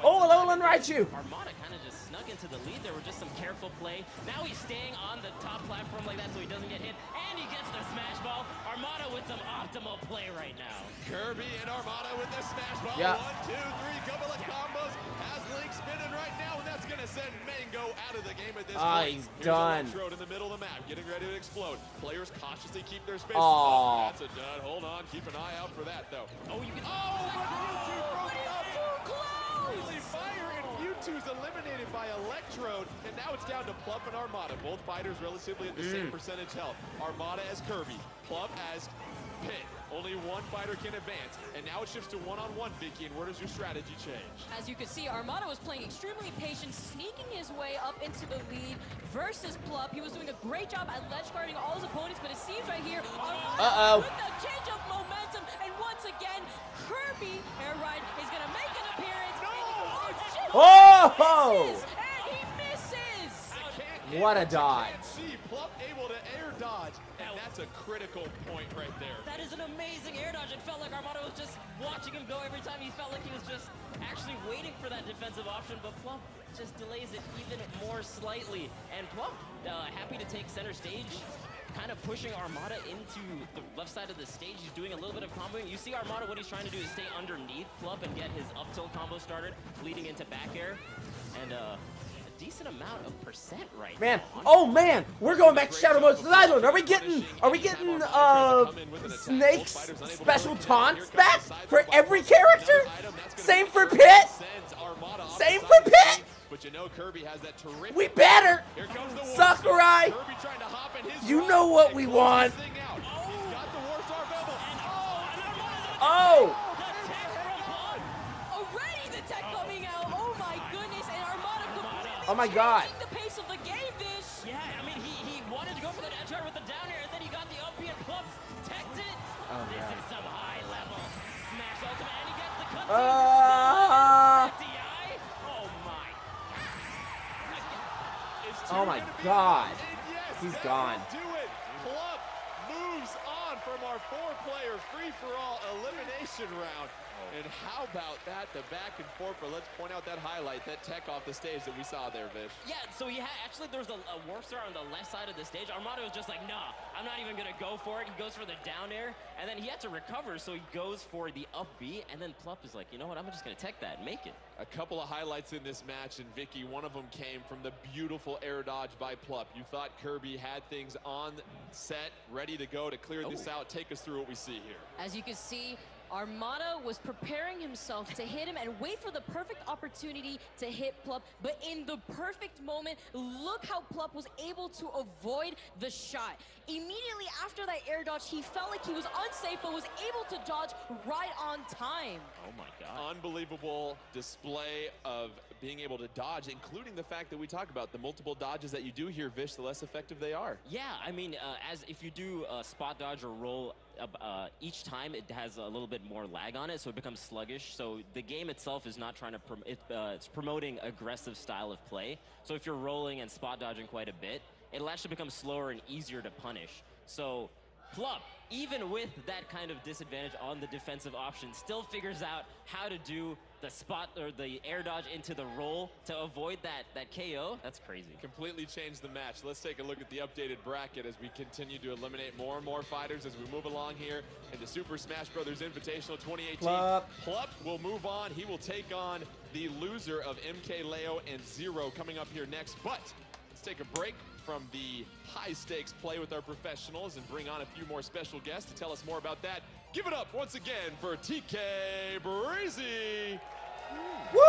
Oh, Alolan Raichu.
Armada kind of just snuck into the lead. There were just some careful play. Now he's staying on the top platform like that so he doesn't get hit. And he gets the Smash Ball. Armada with some optimal play right now.
Kirby and Armada with the Smash Ball.
Yeah.
1, 2, 3, couple of combos. Has Link spinning right now, and that's gonna send Mango out of the game at this point.
He's
Here's
done.
Electrode in the middle of the map, getting ready to explode. Players cautiously keep their space.
Aw.
Oh, that's a dud. Hold on, keep an eye out for that though.
Oh, you can.
Oh, but Mewtwo broke up. Friendly fire, and Mewtwo's eliminated by Electrode, and now it's down to Plup and Armada. Both fighters relatively at the same percentage health. Armada as Kirby, Plup as Pit. Only one fighter can advance, and now it shifts to one-on-one, Vicky, and where does your strategy change?
As you can see, Armada was playing extremely patient, sneaking his way up into the lead versus Plup. He was doing a great job at ledge guarding all his opponents, but it seems right here, Armada with the change of momentum, and once again, Kirby Air Ride is going to make an appearance.
Oh!
And he misses!
What a dodge.
See, Plup able to air dodge, and that's a critical point right there.
That is an amazing air dodge. It felt like Armada was just watching him go every time. He felt like he was just actually waiting for that defensive option, but Plup just delays it even more slightly. And Plup, happy to take center stage, kind of pushing Armada into the left side of the stage. He's doing a little bit of comboing. You see Armada, what he's trying to do is stay underneath Plup and get his up tilt combo started, leading into back air. And a decent amount of percent right
Man,
now.
oh man, we're going back to Shadow Mode's Island. Are we getting Snake's special taunts back for every character? Same for Pit? Same for Pit?
But you know Kirby has that terrific.
We better.
Here comes the War
Sakurai,
Star. Kirby trying to hop in his
you
ride
know what
and
we
close
want.
this thing out. He's got the War Star bubble.
Oh!
Already the tech coming out. Oh my goodness, and Armada completely
Oh my God.
changing the pace of the game, Vish.
Yeah, I mean, he wanted to go for the edge guard with the down air, and then he got the up B and Plup teched it.
Oh,
This
God.
is some high level smash ultimate, and he gets the cut. DI. Oh my.
Oh my God. He's gone.
Do it. Plup moves on from our 4-player free-for-all elimination round. And how about that, the back and forth, but let's point out that highlight, that tech off the stage that we saw there, Vish.
Yeah, so he had, actually there was a warp star on the left side of the stage. Armada was just like, nah, I'm not even gonna go for it. He goes for the down air, and then he had to recover, so he goes for the up B, and then Plup is like, you know what, I'm just gonna tech that and make it.
A couple of highlights in this match, and Vicky, one of them came from the beautiful air dodge by Plup. You thought Kirby had things on set, ready to go to clear this out. Take us through what we see here.
As you can see, Armada was preparing himself to hit him and wait for the perfect opportunity to hit Plup, but in the perfect moment, look how Plup was able to avoid the shot. Immediately after that air dodge, he felt like he was unsafe, but was able to dodge right on time.
Oh my God.
Unbelievable display of being able to dodge, including the fact that we talk about the multiple dodges that you do here, Vish, the less effective they are.
Yeah, I mean, as if you do a spot dodge or roll, each time it has a little bit more lag on it, so it becomes sluggish. So the game itself is not trying to, it's promoting aggressive style of play. So if you're rolling and spot dodging quite a bit, it'll actually become slower and easier to punish. So Plup, even with that kind of disadvantage on the defensive option, still figures out how to do the spot or the air dodge into the roll to avoid that KO. That's crazy.
Completely changed the match. Let's take a look at the updated bracket as we continue to eliminate more and more fighters as we move along here into Super Smash Bros. Invitational 2018. Plup will move on. He will take on the loser of MKLeo and Zero coming up here next. But let's take a break from the high-stakes play with our professionals and bring on a few more special guests to tell us more about that. Give it up once again for TK Breezy.
Woo!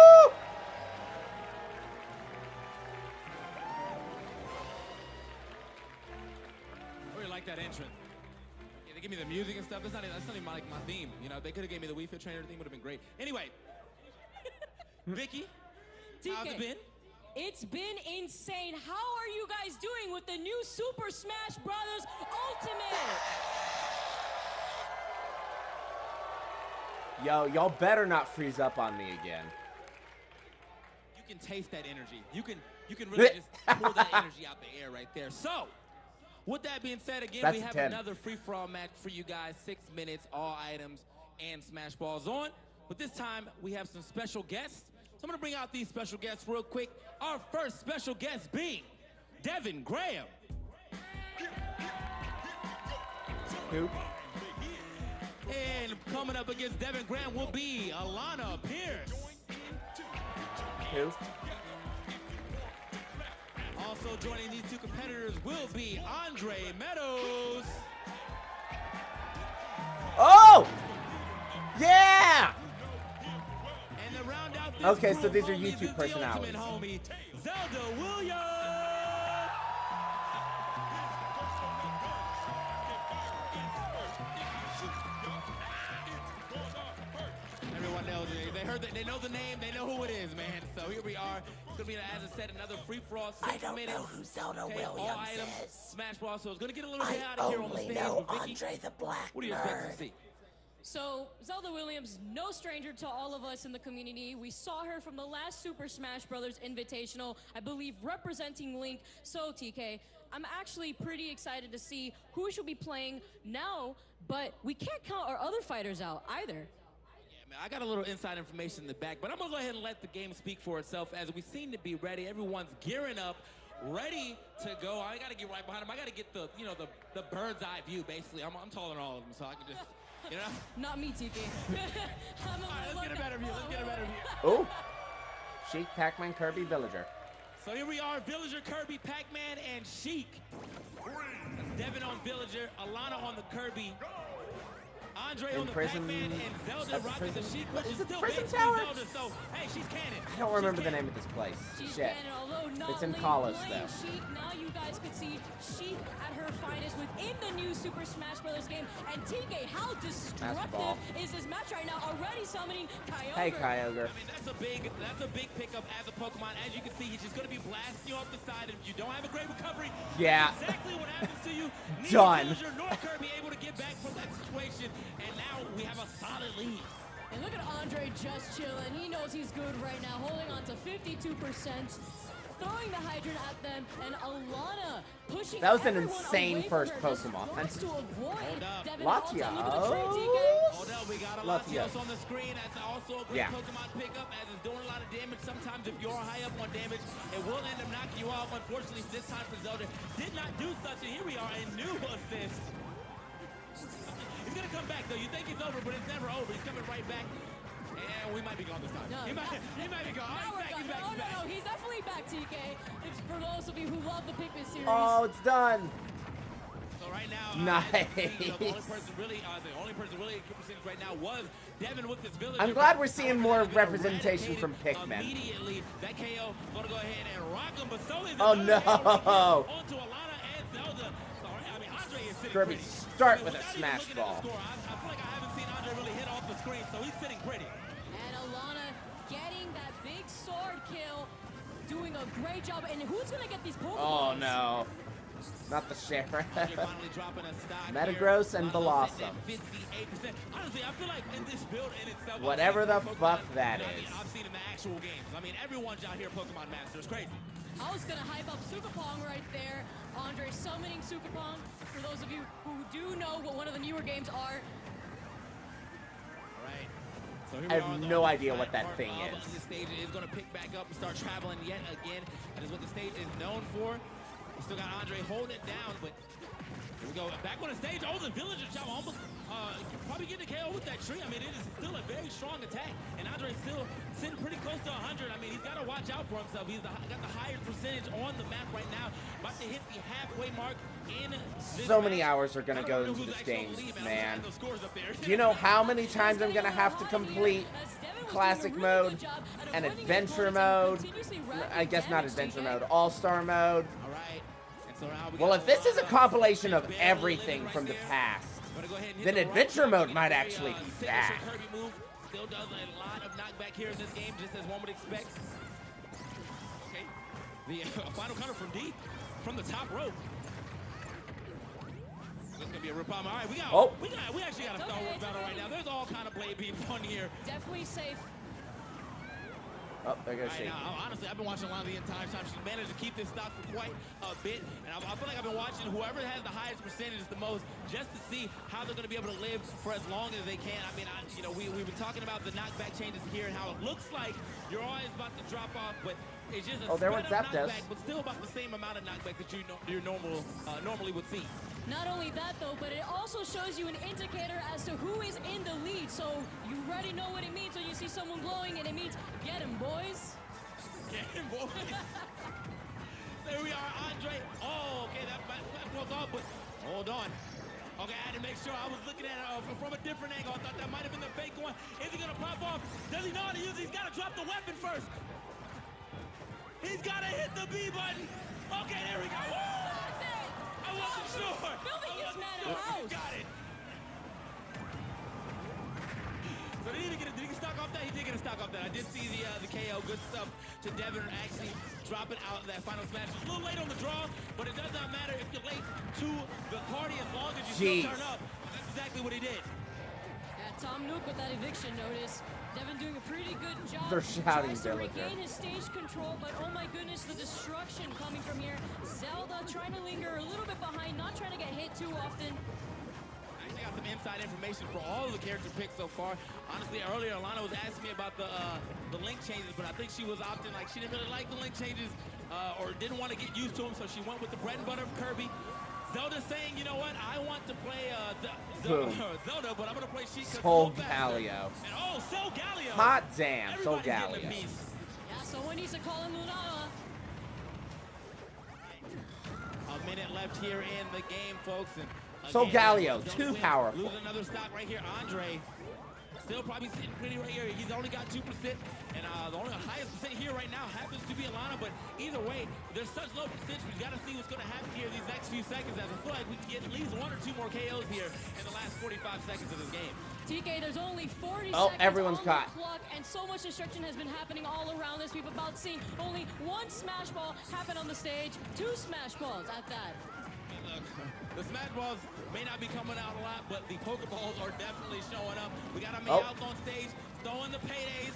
I really like that entrance. Yeah, they give me the music and stuff. That's not even my theme. You know, they could have gave me the Wii Fit Trainer theme. Would have been great. Anyway, Vicky, how's it been?
It's been insane. How are you guys doing with the new Super Smash Bros. Ultimate?
Yo, y'all better not freeze up on me again.
You can taste that energy. You can really just pull that energy out the air right there. So, with that being said, again, we have another free-for-all match for you guys. 6 minutes, all items, and Smash Balls on. But this time, we have some special guests. So I'm going to bring out these special guests real quick. Our first special guest being Devin Graham.
Who?
And coming up against Devin Graham will be Alana Pierce.
Who?
Also joining these two competitors will be Andre Meadows.
Oh! Yeah!
And to round out this
okay, so
group,
these are
homies,
YouTube personalities.
The ultimate homie, Zelda Williams. Everyone knows it. They heard that. They know the name. They know who it is, man. So here we are. It's gonna be, as I said, another free-for-all. 6 minutes.
know who Zelda Williams
all items,
is.
Smash Ball. So it's gonna get a little bit out of here on the stage.
know
But Vicky,
Andre the Black
what do you expect to see?
So, Zelda Williams, no stranger to all of us in the community. We saw her from the last Super Smash Bros. Invitational, I believe representing Link. So, TK, I'm actually pretty excited to see who she'll be playing now, but we can't count our other fighters out either.
Yeah, man, I got a little inside information in the back, but I'm gonna go ahead and let the game speak for itself as we seem to be ready. Everyone's gearing up, ready to go. I gotta get right behind them. I gotta get the, the bird's eye view, basically. I'm taller than all of them, so I can just... You know?
Not me, TK.
All right, let's get a better view. Let's get a better view.
Oh, Sheik, Pac-Man, Kirby, Villager.
So here we are, Villager, Kirby, Pac-Man, and Sheik. Devin on Villager, Alana on the Kirby, Andre on the Pac-Man, and Zelda rocking the Sheik, which is still
Prison
basically
Tower?
Zelda. So, hey, she's canon.
I don't remember the name of this place.
She's
Shit.
canon, although not
It's in
late
Kalos,
playing
though.
Sheik. Now you guys could see Sheik at her finest within the new Super Smash Bros. Game. And TK, how destructive is this match right now? Already summoning Kyogre.
Hey, Kyogre.
I mean, that's a big pickup as a Pokemon. As you can see, he's just going to be blasting you off the side. If you don't have a great recovery,
Yeah.
that's exactly what happens to you.
Done.
Neither Villager nor Kirby able to get back from that situation, and now we have a solid lead.
And look at Andre just chilling. He knows he's good right now, holding on to 52%. Throwing the hydrant at them, and Alana pushing.
That was an
everyone
insane
away
first
from her, just
Pokemon.
wants to avoid Devin
Latios.
Alta. Look at the trade, TK.
Hold up, we got a
Latios.
Latios on the screen. That's also a great Pokemon pickup, as it's doing a lot of damage. Sometimes if you're high up on damage, it will end up knocking you off. Unfortunately, this time for Zelda, did not do such, and here we are, a new assist. He's gonna come back though. You think it's over, but it's never over. He's coming right back. And we might be gone this time.
No,
he might be gone.
Now we're
He's
gone.
back,
No, he's definitely back, TK. It's for those of you who love the Pikmin series.
Oh, it's done.
So So right now,
nice.
The only person really percentage right now was Devin with this village.
I'm glad we're seeing more representation from Pikmin.
Immediately, that KO gonna go ahead and rock him, but so is
Oh no!
onto Alana and Zelda. Sorry, I mean Andre is sitting
Kirby,
pretty.
start with a smash ball.
I feel like I haven't seen Andre really hit off the screen, so he's sitting pretty.
And Alana getting that big sword kill, doing a great job. And who's gonna get these Pokeballs?
Oh no. Not the Sheriff. Metagross and Blossom.
Honestly, I feel like in this build in itself,
Whatever the fuck that is.
I've seen in the actual games. I mean, everyone's out here Pokemon Masters. Crazy.
I was gonna hype up Super Pong right there. Andre summoning Super Pong. For those of you who do know what one of the newer games are.
Right. So
I have no idea what that thing is.
The stage is going to pick back up and start traveling yet again. That is what the stage is known for. We still got Andre holding it down, but here we go. Back on the stage. Oh, the villager chop almost probably getting a KO with that tree. I mean, it is still a very strong attack, and Andre's still sitting pretty close to 100. I mean, he's got to watch out for himself. He's got the highest percentage on the map right now. About to hit the halfway mark in this
So many hours are going to go into this game, man. Do you know how many times I'm going to have to complete classic mode and adventure mode? I guess not adventure mode, all-star mode. Well, if this is a compilation of everything from the past, then adventure mode might actually be bad.
Still does a lot of knockback here in this game, just as one would expect. Okay, the final counter from D, from the top rope. This is gonna be a real problem. All right, we actually got a Star Wars battle right now. There's all kind of blade beams on here.
Definitely safe.
Oh, there goes she.
Honestly, I've been watching a lot of the entire time. She's managed to keep this stock for quite a bit. And I feel like I've been watching whoever has the highest percentage the most just to see how they're going to be able to live for as long as they can. I mean, we've been talking about the knockback changes here and how it looks like you're always about to drop off, but it's just a
there went Zapdos.
knockback, but still about the same amount of knockback that you normally would see.
Not only that, though, but it also shows you an indicator as to who is in the lead. So you already know what it means when you see someone glowing, and it means get him, boys.
Get him, boys. There we are, Andre. Oh, okay, that goes off, but hold on. Okay, I had to make sure I was looking at it from a different angle. I thought that might have been the fake one. Is he going to pop off? Does he know how to use it? He's got to drop the weapon first. He's got to hit the B button. Okay, there we go. Woo! I wasn't sure.
Building his man a house.
Got it. So did he stock off that? He did get a stock off that. I did see the KO. Good stuff to Devin actually dropping out that final smash. It's a little late on the draw, but it does not matter if you're late to the party as long as you still turn up. That's exactly what he did.
Yeah, Tom Nook with that eviction notice. Devin doing a pretty good job.
They're shouting
Tries to
Villager.
regain his stage control, but oh my goodness, the destruction coming from here. Zelda trying to linger a little bit behind, not trying to get hit too often.
I actually got some inside information for all of the character picks so far. Honestly, earlier Alana was asking me about the link changes, but I think she was opting like she didn't really like the link changes or didn't want to get used to them, so she went with the bread and butter of Kirby. Zelda's saying, you know what, I want to play Zelda, but I'm going to play Sheik.
Solgaleo.
And oh, Solgaleo.
Hot damn, Solgaleo.
Yeah, someone needs to call him Lunala.
A minute left here in the game, folks. And
Solgaleo, too powerful.
Lose another stock right here. Andre still probably sitting pretty right here. He's only got 2%, and the only highest percent here right now happens to be Alana, but either way, there's such low percentage. We've got to see what's going to happen here these next few seconds, as I feel like we can get at least 1 or 2 more KOs here in the last 45 seconds of this game.
TK, there's only 40
Oh,
seconds
everyone's
on
caught.
the clock, and so much destruction has been happening all around this. We've about seen only 1 smash ball happen on the stage, 2 smash balls at that.
Look, the smash balls may not be coming out a lot, but the Pokeballs are definitely showing up. We got our Meowth on stage, throwing the paydays.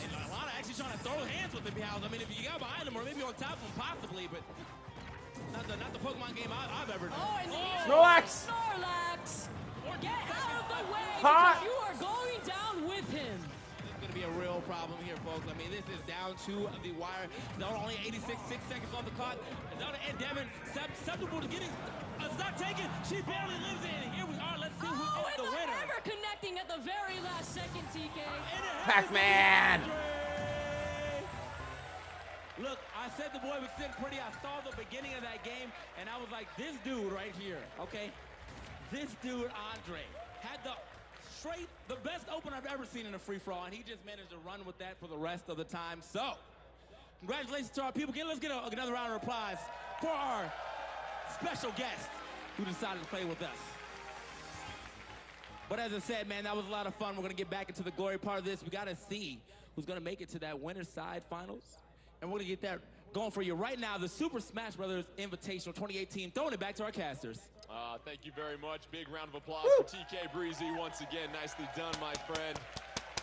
And Alana actually trying to throw hands with the Meowth. I mean, if you got behind them or maybe on top of them, possibly, but not the Pokemon game I've ever done.
Oh, and
Snorlax!
Snorlax! Get out of the way,
Hot.
because you are going down with him.
It's going to be a real problem here, folks. I mean, this is down to the wire. Zelda only 6 seconds on the clock. Zelda and Devin susceptible to getting a stock taken. She barely lives in. Here we are. Let's see who is the winner.
Ever connecting at the very last second, TK.
Pac-Man!
Look, I said the boy was sitting pretty. I saw the beginning of that game, and I was like, this dude right here, okay? This dude, Andre, had the best open I've ever seen in a free-for-all, and he just managed to run with that for the rest of the time. So, congratulations to our people. Let's get another round of applause for our special guest who decided to play with us. But as I said, man, that was a lot of fun. We're going to get back into the glory part of this. We got to see who's going to make it to that winner's side finals. And we're going to get that going for you right now. The Super Smash Brothers Invitational 2018. Throwing it back to our casters.
Thank you very much. Big round of applause for TK Breezy once again. Nicely done, my friend.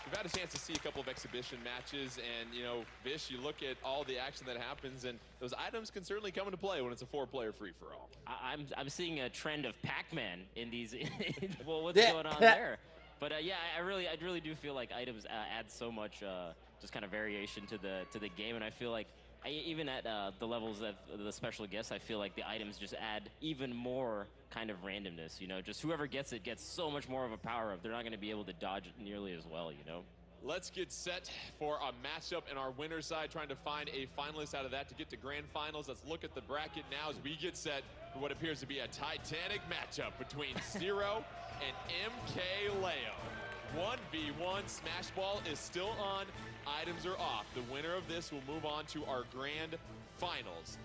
We've had a chance to see a couple of exhibition matches, and, you know, Vish, you look at all the action that happens, and those items can certainly come into play when it's a 4-player free-for-all.
I'm seeing a trend of Pac-Man in these. Well, what's going on there? But yeah, I really do feel like items add so much just kind of variation to the game, and I feel like even at the levels of the special guests, I feel like the items just add even more kind of randomness, you know? Just whoever gets it gets so much more of a power-up. They're not going to be able to dodge it nearly as well, you know?
Let's get set for a matchup in our winner's side, trying to find a finalist out of that to get to grand finals. Let's look at the bracket now as we get set for what appears to be a titanic matchup between Zero and MK Leo. 1v1, Smash Ball is still on, items are off. The winner of this will move on to our grand finals.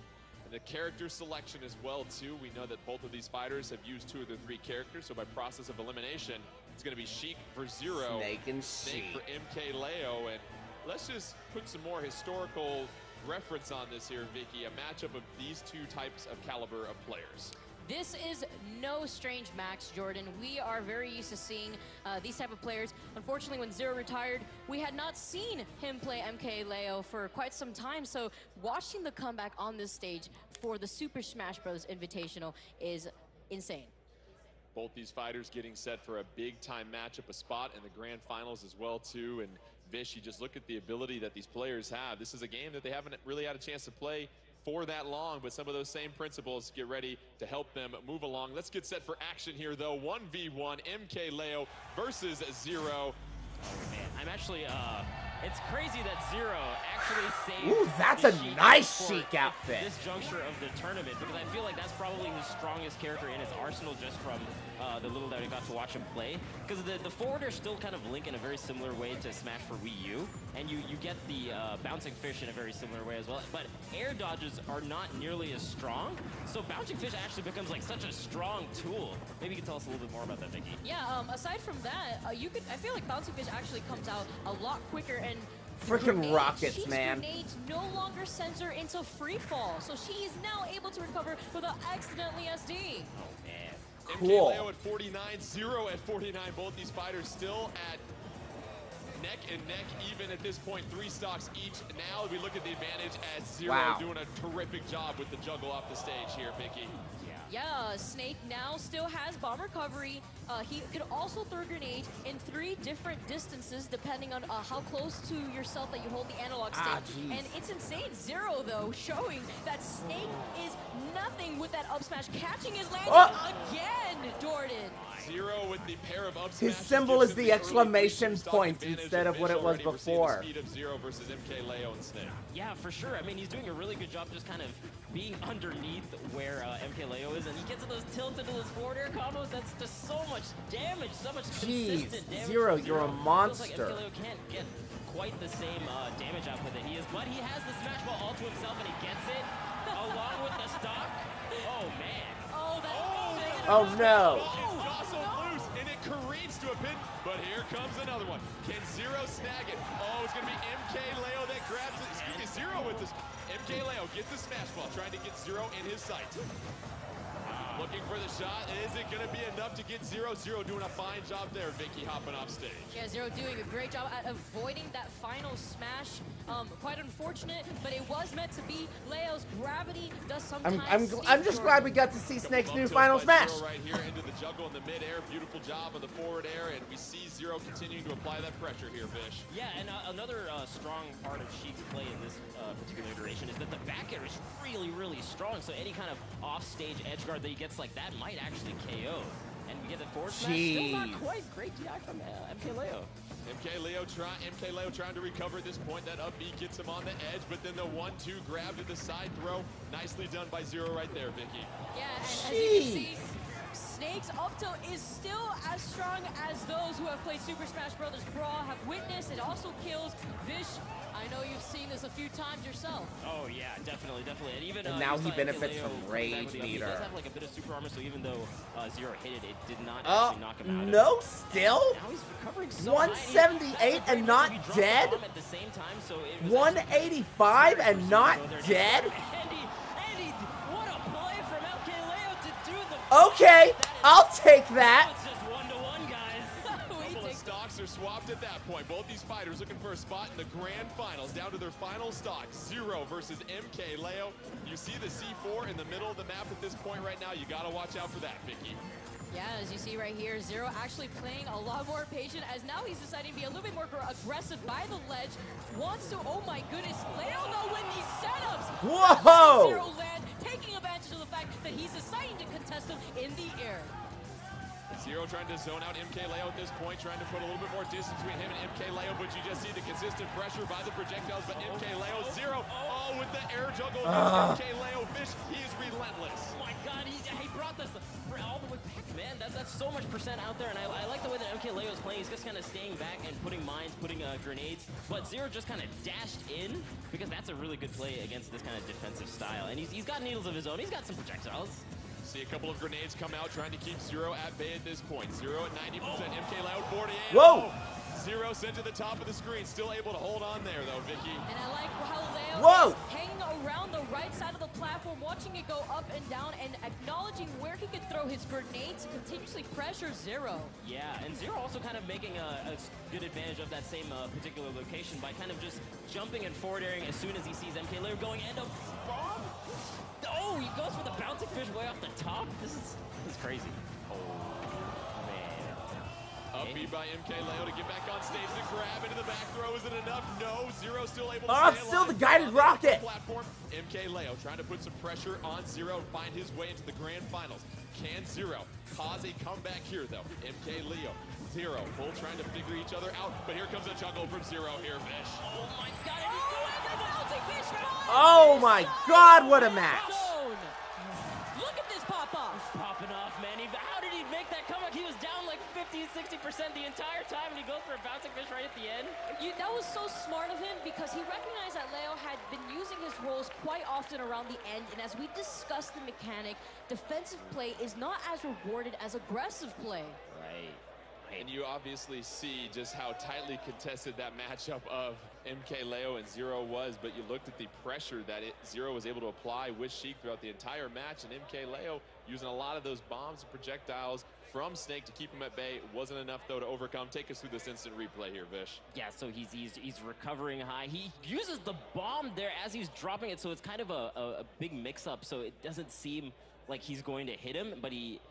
And the character selection as well, too. We know that both of these fighters have used 2 of their 3 characters, so by process of elimination, it's going to be Sheik for Zero,
Snake and Sheik
for MK Leo. And let's just put some more historical reference on this here, Vicky. A matchup of these 2 types of caliber of players.
This is no strange match, Jordan. We are very used to seeing these type of players. Unfortunately, when Zero retired, we had not seen him play MK Leo for quite some time. So watching the comeback on this stage for the Super Smash Bros. Invitational is insane.
Both these fighters getting set for a big-time matchup, a spot in the grand finals as well, too. And Vish, you just look at the ability that these players have. This is a game that they haven't really had a chance to play for that long, but some of those same principles get ready to help them move along. Let's get set for action here, though. 1v1, MK Leo versus Zero.
Oh, man. I'm actually, it's crazy that Zero actually saved.
Ooh, that's a nice Sheik outfit.
This juncture of the tournament, because I feel like that's probably his strongest character in his arsenal just from the little that we got to watch him play. Because the forwarders still kind of link in a very similar way to Smash for Wii U, and you get the bouncing fish in a very similar way as well. But air dodges are not nearly as strong, so bouncing fish actually becomes like such a strong tool. Maybe you can tell us a little bit more about that, Vicky.
Yeah, aside from that, I feel like bouncing fish actually comes out a lot quicker, and
freaking rockets,
Sheik's
man.
Grenades no longer sends her into free fall, so she is now able to recover without accidentally SD.
Oh man.
Cool.
MK Leo at 49, Zero at 49. Both these fighters still at neck and neck, even at this point, 3 stocks each. Now we look at the advantage as Zero doing a terrific job with the juggle off the stage here, Vicky.
Yeah, Snake now still has bomb recovery. He could also throw a grenade in 3 different distances depending on how close to yourself that you hold the analog stick. And it's insane. Zero, though, showing that Snake is nothing with that up smash, catching his landing again, Jordan.
Zero with the pair of up
His
smashes
symbol
gives
is
him
the
early
exclamation
stock
point
advantage
instead of what it was
already. We're seeing the
before.
speed of Zero versus MK Leo and Snake.
Yeah, for sure. I mean, he's doing a really good job just kind of being underneath where MK Leo is, and he gets those tilts into those forward air combos. That's just so much damage, so much consistent damage.
Zero, you're a monster.
Feels like MK Leo can't get quite the same damage output that he is, but he has the Smash Ball all to himself, and he gets it along with the stock. Oh, man.
Oh, no.
Loose, and it careens to a pin, but here comes another one. Can Zero snag it? Oh, it's going to be MK Leo that grabs it. Excuse me, Zero with this. MK Leo gets the Smash Ball, trying to get Zero in his sights. Looking for the shot. Is it going to be enough to get Zero? Zero doing a fine job there, Vicky, hopping off stage.
Yeah, Zero doing a great job at avoiding that final smash. Quite unfortunate, but it was meant to be. Leo's gravity does sometimes.
I'm just glad we got to see Snake's new final smash.
Right here into the juggle in the mid-air. Beautiful job on the forward air, and we see Zero continuing to apply that pressure here, Vish.
Yeah, and another strong part of Sheik's play in this particular iteration is that the back air is really, really strong. So any kind of off-stage edge guard that he gets like that might actually KO. And we get the forward smash. Still not quite great DI from MK Leo.
MK Leo trying to recover at this point. That up B gets him on the edge, but then the 1-2 grab to the side throw. Nicely done by Zero right there, Vicky.
Yeah, and as you can see, Snake's up tilt is still as strong as those who have played Super Smash Bros. Brawl have witnessed. It also kills Vish. I know you've seen this a few times yourself.
Oh yeah, definitely. And even
And now he benefits
Leo
from Rage
He
Meter.
does have like a bit of super armor, so even though Zero hit it, it did not
Oh,
actually knock him out.
no, still?
Now he's recovering so
178 and not dead?
At the same time, so it was
185 and not dead?
Andy, what a play from MK Leo to do the
Okay, I'll take that.
It's just 1-to-1, guys.
Couple of stocks are swapped at that point. Both these fighters looking for a spot in the grand finals. Down to their final stock. Zero versus MK Leo. You see the C4 in the middle of the map at this point right now. You gotta watch out for that, Vicky.
Yeah, as you see right here, Zero actually playing a lot more patient as now he's deciding to be a little bit more aggressive by the ledge. Wants to, oh my goodness, Leo though with these setups.
Whoa!
Zero land, taking advantage of the fact that he's deciding to contest him in the air.
Zero trying to zone out MK Leo at this point, trying to put a little bit more distance between him and MK Leo, but you just see the consistent pressure by the projectiles, but MK Leo, Zero, with the air juggle against MK Leo. Vish, he is relentless.
Oh my god, he brought this all the way back, man. That's so much percent out there, and I like the way that MK Leo is playing. He's just kind of staying back and putting mines, putting grenades, but Zero just kind of dashed in, because that's a really good play against this kind of defensive style. And he's got needles of his own. He's got some projectiles.
See a couple of grenades come out, trying to keep Zero at bay at this point. Zero at 90%, MK Leo at 48.
Whoa!
Zero sent to the top of the screen, still able to hold on there though, Vicky.
And I like how
Whoa!
Leo is hanging around the right side of the platform, watching it go up and down, and acknowledging where he could throw his grenades to continuously pressure Zero.
Yeah, and Zero also kind of making a good advantage of that same particular location by kind of just jumping and forward airing as soon as he sees MK Leo going and a bomb. Oh, he goes for the bouncing fish way off the top. This is crazy. Oh, man.
Up B by MK Leo to get back on stage. The grab into the back throw. Is it enough? No. Zero still able to stay
Still
alive
the guided
on the
rocket.
Platform. MK Leo trying to put some pressure on Zero, find his way into the grand finals. Can Zero cause a comeback here, though? MK Leo, Zero, both trying to figure each other out, but here comes a juggle from Zero here, Vish.
Oh my god,
Oh my god, what a match!
Look at this pop off.
Popping off, man. How did he make that comeback? He was down like 50-60% the entire time, and he goes for a bouncing fish right at the end.
That was so smart of him because he recognized that Leo had been using his rolls quite often around the end, and as we discussed the mechanic, defensive play is not as rewarded as aggressive play.
Right.
And you obviously see just how tightly contested that matchup of MK Leo and Zero was, but you looked at the pressure that Zero was able to apply with Sheik throughout the entire match, and MK Leo using a lot of those bombs and projectiles from Snake to keep him at bay. It wasn't enough, though, to overcome. Take us through this instant replay here, Vish.
Yeah, so he's recovering high. He uses the bomb there as he's dropping it, so it's kind of a big mix-up, so it doesn't seem like he's going to hit him, but he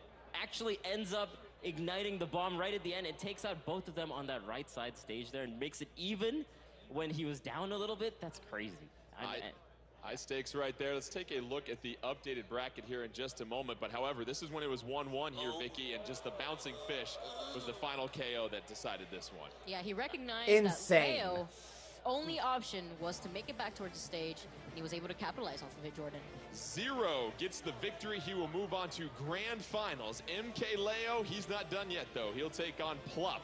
actually ends up igniting the bomb right at the end. It takes out both of them on that right side stage there and makes it even when he was down a little bit. That's crazy.
High stakes right there. Let's take a look at the updated bracket here in just a moment. But however, this is when it was 1-1 here, Vicky, and just the bouncing fish was the final KO that decided this one.
Yeah, he recognized
Insane.
that Leo only option was to make it back towards the stage, and he was able to capitalize off of it, Jordan.
Zero gets the victory. He will move on to grand finals. MK Leo, he's not done yet, though. He'll take on Plup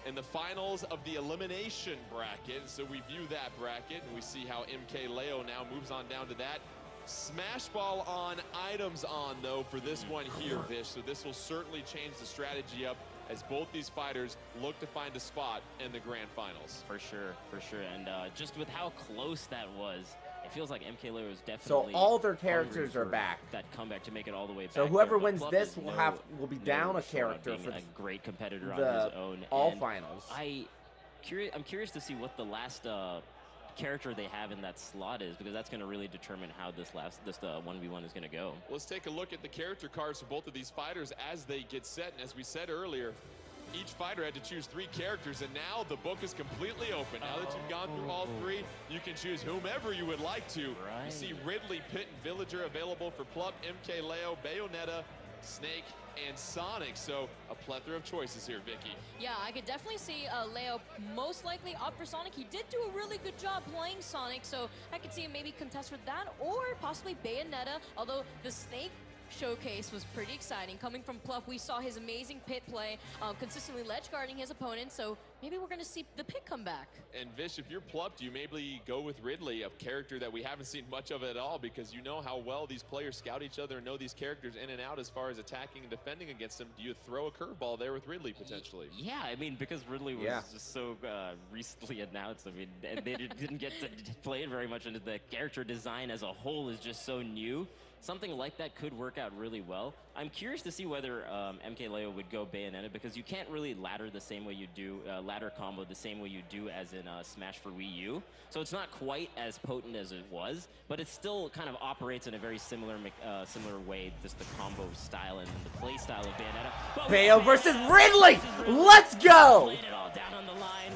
in the finals of the elimination bracket. So we view that bracket, and we see how MK Leo now moves on down to that. Smash ball on, items on, though, for this one here, Vish. So this will certainly change the strategy up as both these fighters look to find a spot in the grand finals.
For sure, for sure. And just with how close that was, it feels like MK Leo is definitely
So all their characters are back.
That comeback to make it all the way back.
So whoever
there.
wins
Plup
this
is
will be down a character for
a great competitor on
the
his own.
all
And
finals.
I'm curious to see what the last character they have in that slot is, because that's going to really determine how this 1v1 is going to go.
Let's take a look at the character cards for both of these fighters as they get set. And as we said earlier, each fighter had to choose 3 characters, and now the book is completely open. Now that you've gone through all 3, you can choose whomever you would like to.
Right.
You see Ridley, Pitt, and Villager available for Plup, MK Leo, Bayonetta, Snake, and Sonic. So a plethora of choices here, Vicky.
Yeah, I could definitely see Leo most likely opt for Sonic. He did do a really good job playing Sonic, so I could see him maybe contest with that, or possibly Bayonetta, although the Snake showcase was pretty exciting. Coming from Pluff, we saw his amazing pit play, consistently ledge guarding his opponent, so maybe we're going to see the pit come back.
And Vish, if you're Pluff, do you maybe go with Ridley, a character that we haven't seen much of at all, because you know how well these players scout each other and know these characters in and out as far as attacking and defending against them. Do you throw a curveball there with Ridley potentially?
Yeah, I mean, because Ridley was just so recently announced, I mean, and they didn't get to play it very much, and the character design as a whole is just so new. Something like that could work out really well. I'm curious to see whether MKLeo would go Bayonetta, because you can't really ladder the same way you do, ladder combo the same way you do as in Smash for Wii U. So it's not quite as potent as it was, but it still kind of operates in a very similar similar way, just the combo style and the play style of Bayonetta.
Bayo versus Ridley! Let's go!
Laying it all down on the line.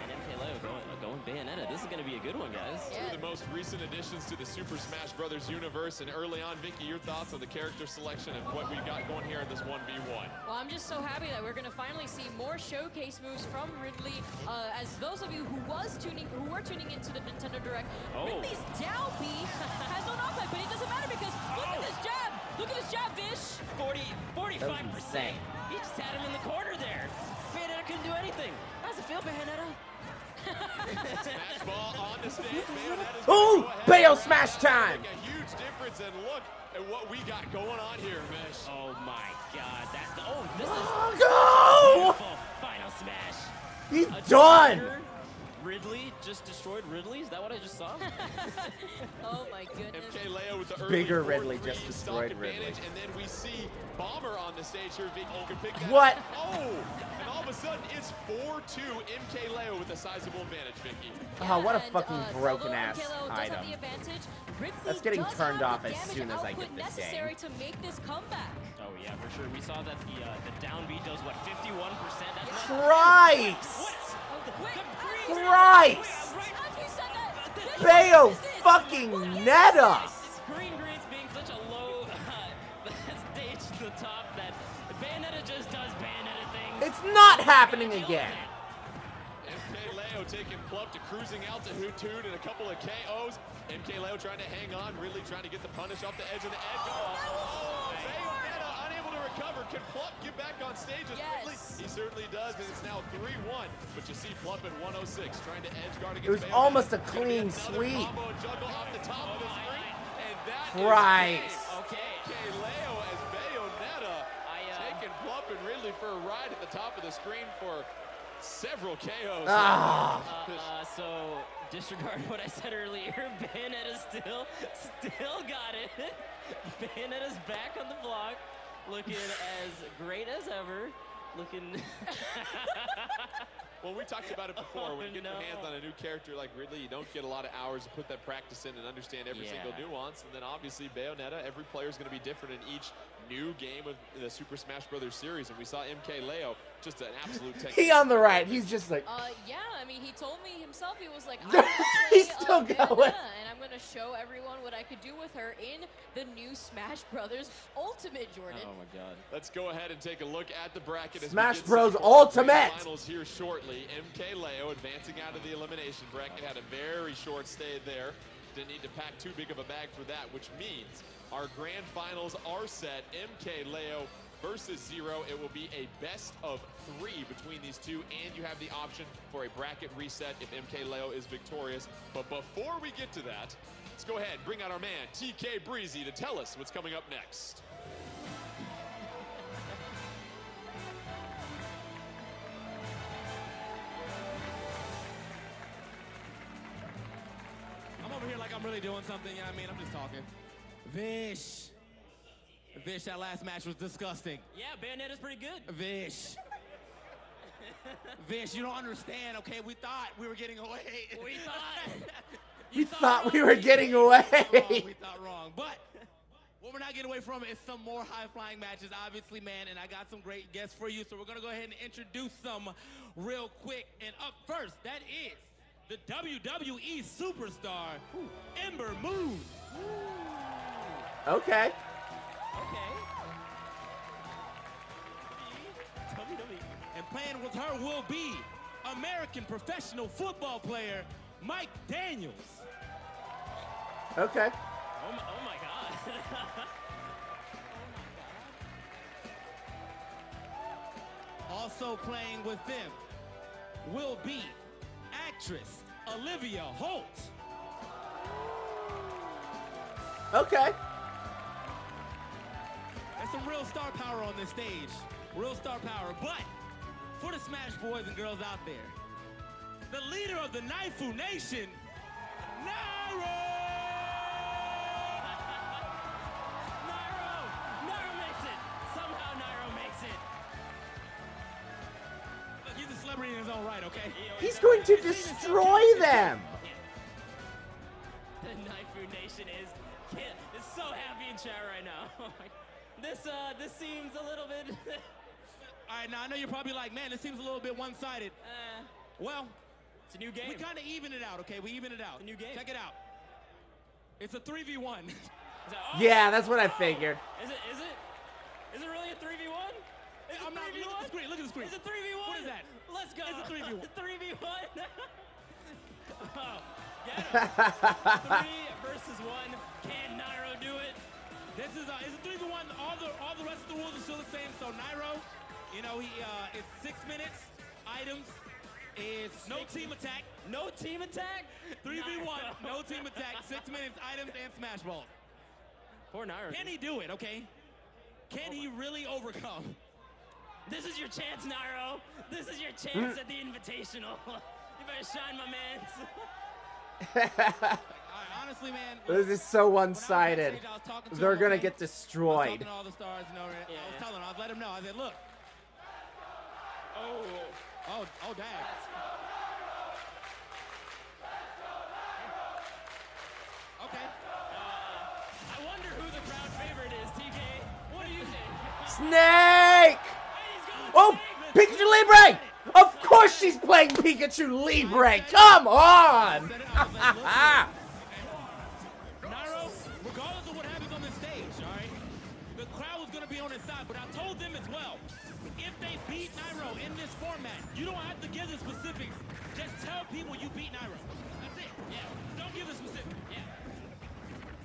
And MKLeo going Bayonetta. This is going to be a good one, guys.
Two of the most recent additions to the Super Smash Bros. Universe, and early on, Vicky, your thoughts on the character selection and what we got going here in this 1v1?
Well, I'm just so happy that we're going to finally see more showcase moves from Ridley. As those of you who were tuning into the Nintendo Direct, Ridley's down B has no knockback, but it doesn't matter because look at this jab! Look at this jab, Vish!
45%. He just had him in the corner there. Bayonetta couldn't do anything. How's it feel, Bayonetta?
Smash ball on the stage.
Ooh, Bayo smash time!
Make a huge difference, and look at what we got going on here, Vish.
Oh my God! This is
go!
beautiful. Final smash.
He's done.
Ridley just destroyed Ridley. Is that what I just saw?
Oh my goodness.
MKLeo with the early
Bigger Ridley just destroyed Ridley.
And then we see Bomber on the stage here, Vicky. You can pick that
What?
up. Oh, and all of a sudden it's 4-2 MKLeo with a sizable advantage, Vicky.
Oh, what a fucking broken ass item.
Ridley
That's getting
does
turned
have
off
the
as
damage
soon as I get
output
this
necessary
game.
to make this comeback.
Oh yeah, for sure. We saw that the down B does what, 51%? That's
Christ! Christ! Bayo fucking Netta!
Green Green's being such a low stage to the top that Bayonetta just does Bayonetta things.
It's not happening again.
MKLeo taking Pluff to cruising altitude and a couple of KOs. MKLeo trying to hang on, really trying to get the punish off the edge of the edge. Oh, Bayonetta unable to recover. Can Pluff get back on stage as quickly? He certainly does, and it's now 3-1. But you see Pluff at 106 trying to edge guard against
It was
Bayonetta.
almost a clean sweep.
Combo and juggle off the top of the screen, and that
Christ.
is game. MKLeo as Bayonetta taking Pluff and Ridley for a ride at the top of the screen for several KOs.
So disregard what I said earlier. Bayonetta still got it. Bayonetta's back on the block, looking as great as ever. Looking.
Well, we talked about it before. When you get your hands on a new character like Ridley, you don't get a lot of hours to put that practice in and understand every single nuance. And then obviously Bayonetta, every player is going to be different in each new game of the Super Smash Bros. Series. And we saw MKLeo, just an absolute technique.
He on the right. He's just like.
Yeah, I mean, he told me himself, he was like,
He's still going.
And I'm going to show everyone what I could do with her in the new Smash Brothers Ultimate, Jordan.
Oh my God.
Let's go ahead and take a look at the bracket.
Smash
as we get
Bros.
set for
Ultimate.
the finals here shortly. MKLeo advancing out of the elimination bracket, had a very short stay there. Didn't need to pack too big of a bag for that, which means our grand finals are set. MKLeo versus Zero. It will be a best of 3 between these two, and you have the option for a bracket reset if MKLeo is victorious. But before we get to that, let's go ahead and bring out our man, TK Breezy, to tell us what's coming up next.
I'm over here like I'm really doing something, you know what I mean? I'm just talking. Vish, that last match was disgusting.
Yeah, Bayonetta's pretty good.
Vish, you don't understand, okay? We thought we were getting away.
We thought.
We thought we were getting away.
We thought wrong, but what we're not getting away from is some more high-flying matches, obviously, man, and I got some great guests for you, so we're going to go ahead and introduce some real quick. And up first, that is the WWE superstar, Ember Moon.
Okay.
Okay. playing with her will be American professional football player Mike Daniels.
Okay.
Oh my God.
Also playing with them will be actress Olivia Holt.
Okay.
There's some real star power on this stage. Real star power. But for the Smash boys and girls out there, the leader of the Naifu Nation, Nairo!
Nairo makes it. Somehow Nairo makes it.
Look, he's a celebrity in his own right, okay?
He's going to destroy them.
The Naifu Nation is so happy in chat right now. This seems a little bit.
All right, now I know you're probably like, man, this seems a little bit one-sided. Well,
it's a new game.
We kind of even it out, okay? We even it out.
It's a new game.
Check it out. It's a 3v1.
Yeah, that's what I figured.
Is it really a 3v1?
I'm not. Look at the screen. Look at the screen.
It's a 3v1.
What is that?
Let's go.
It's a 3v1.
3v1. Oh, get him. 3 versus 1. Can Nairo do it?
This is it's a 3v1. All the rest of the rules are still the same. So Nairo, you know, it's 6 minutes. Items. It's no team attack.
No team attack?
3v1. No team attack. 6 minutes. Items and smash ball.
Poor Nairo.
Can he do it? Okay. Can he really overcome?
This is your chance, Nairo. This is your chance at the Invitational. You better shine, my man.
Honestly, man.
This is so one-sided. They're gonna get destroyed.
All the stars, you know, I was letting him know. I said, look. Oh, dang. Okay.
I wonder who the crowd favorite is, TK. What do you think?
Snake! Oh, Pikachu Libre! Of course she's playing Pikachu Libre! Come on!
Nairo, regardless of what happens on this stage, all right, the crowd was going to be on his side, but I told them as well, if they beat Nairo in this format, you don't have to give the specifics. Just tell people you beat Nairo. That's it.
Yeah.
Don't give the specifics.
Yeah.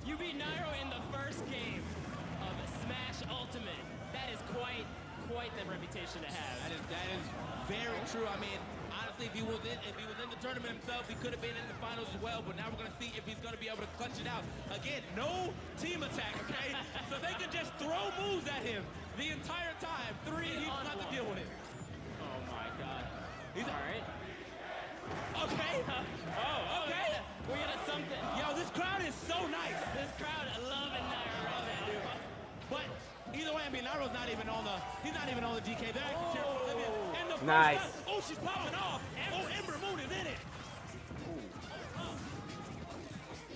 You beat Nairo in the first game of Smash Ultimate. That is quite the reputation to have.
That is very true. I mean, honestly, if he was in the tournament himself, he could have been in the finals as well. But now we're gonna see if he's gonna be able to clutch it out. Again, no team attack, okay? So they can just throw moves at him the entire time. He's not to deal with it.
Oh my God. All right.
Okay. Okay.
We got something.
Yo, this crowd is so nice.
This crowd loving Nairo right now.
But either way, I mean, Nairo's not even on the DK. They're actually cheering for Olivia. And the
nice.
first time, she's popping off. Ember Moon is in it.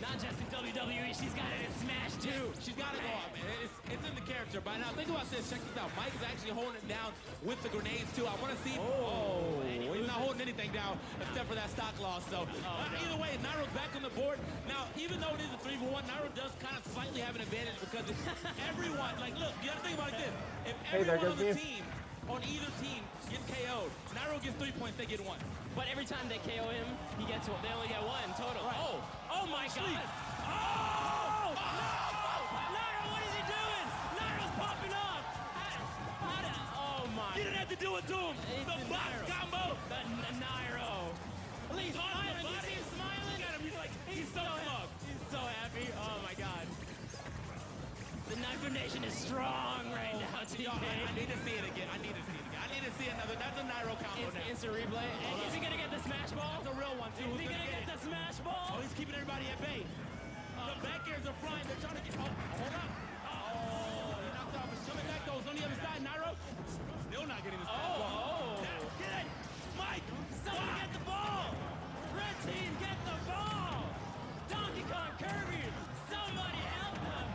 Not just in WWE, she's got it in Smash too.
She's got to go up, man. It's in the character. But now think about this. Check this out. Mike is actually holding it down with the grenades too. I want to see. He's not holding anything down except for that stock loss. So either way, Nairo's back on the board. Now, even though it is a 3v1, Nairo does kind of slightly have an advantage because everyone, like, look, you got to think about it like this. If everyone on the team, on either team, gets KO'd, Nairo gets 3 points, they get 1.
But every time they KO him, he gets one. They only get 1 total.
Right.
Oh my God! Oh! Nairo, what is he doing? Nairo's popping off. Oh my!
You didn't have to do it to him. The box combo.
Nairo. He's smiling. You see him smiling?
Look at him. He's like, he's so smug.
He's so happy. Oh my God. The Naifu Nation is strong right now. TK.
I need to see it again. I need to see another. That's a Nairo combo now.
Instant replay. And is he gonna get the smash ball?
That's a real one too.
Is he gonna get the smash ball?
Oh, he's keeping everybody at bay. The back airs are flying. They're trying to get. Hold up. He knocked off. He's coming back though. He's on the other side. Nairo still not getting the smash ball. Get it, Mike.
Someone get the ball. Red team, get the ball. Donkey Kong, Kirby. Somebody help them.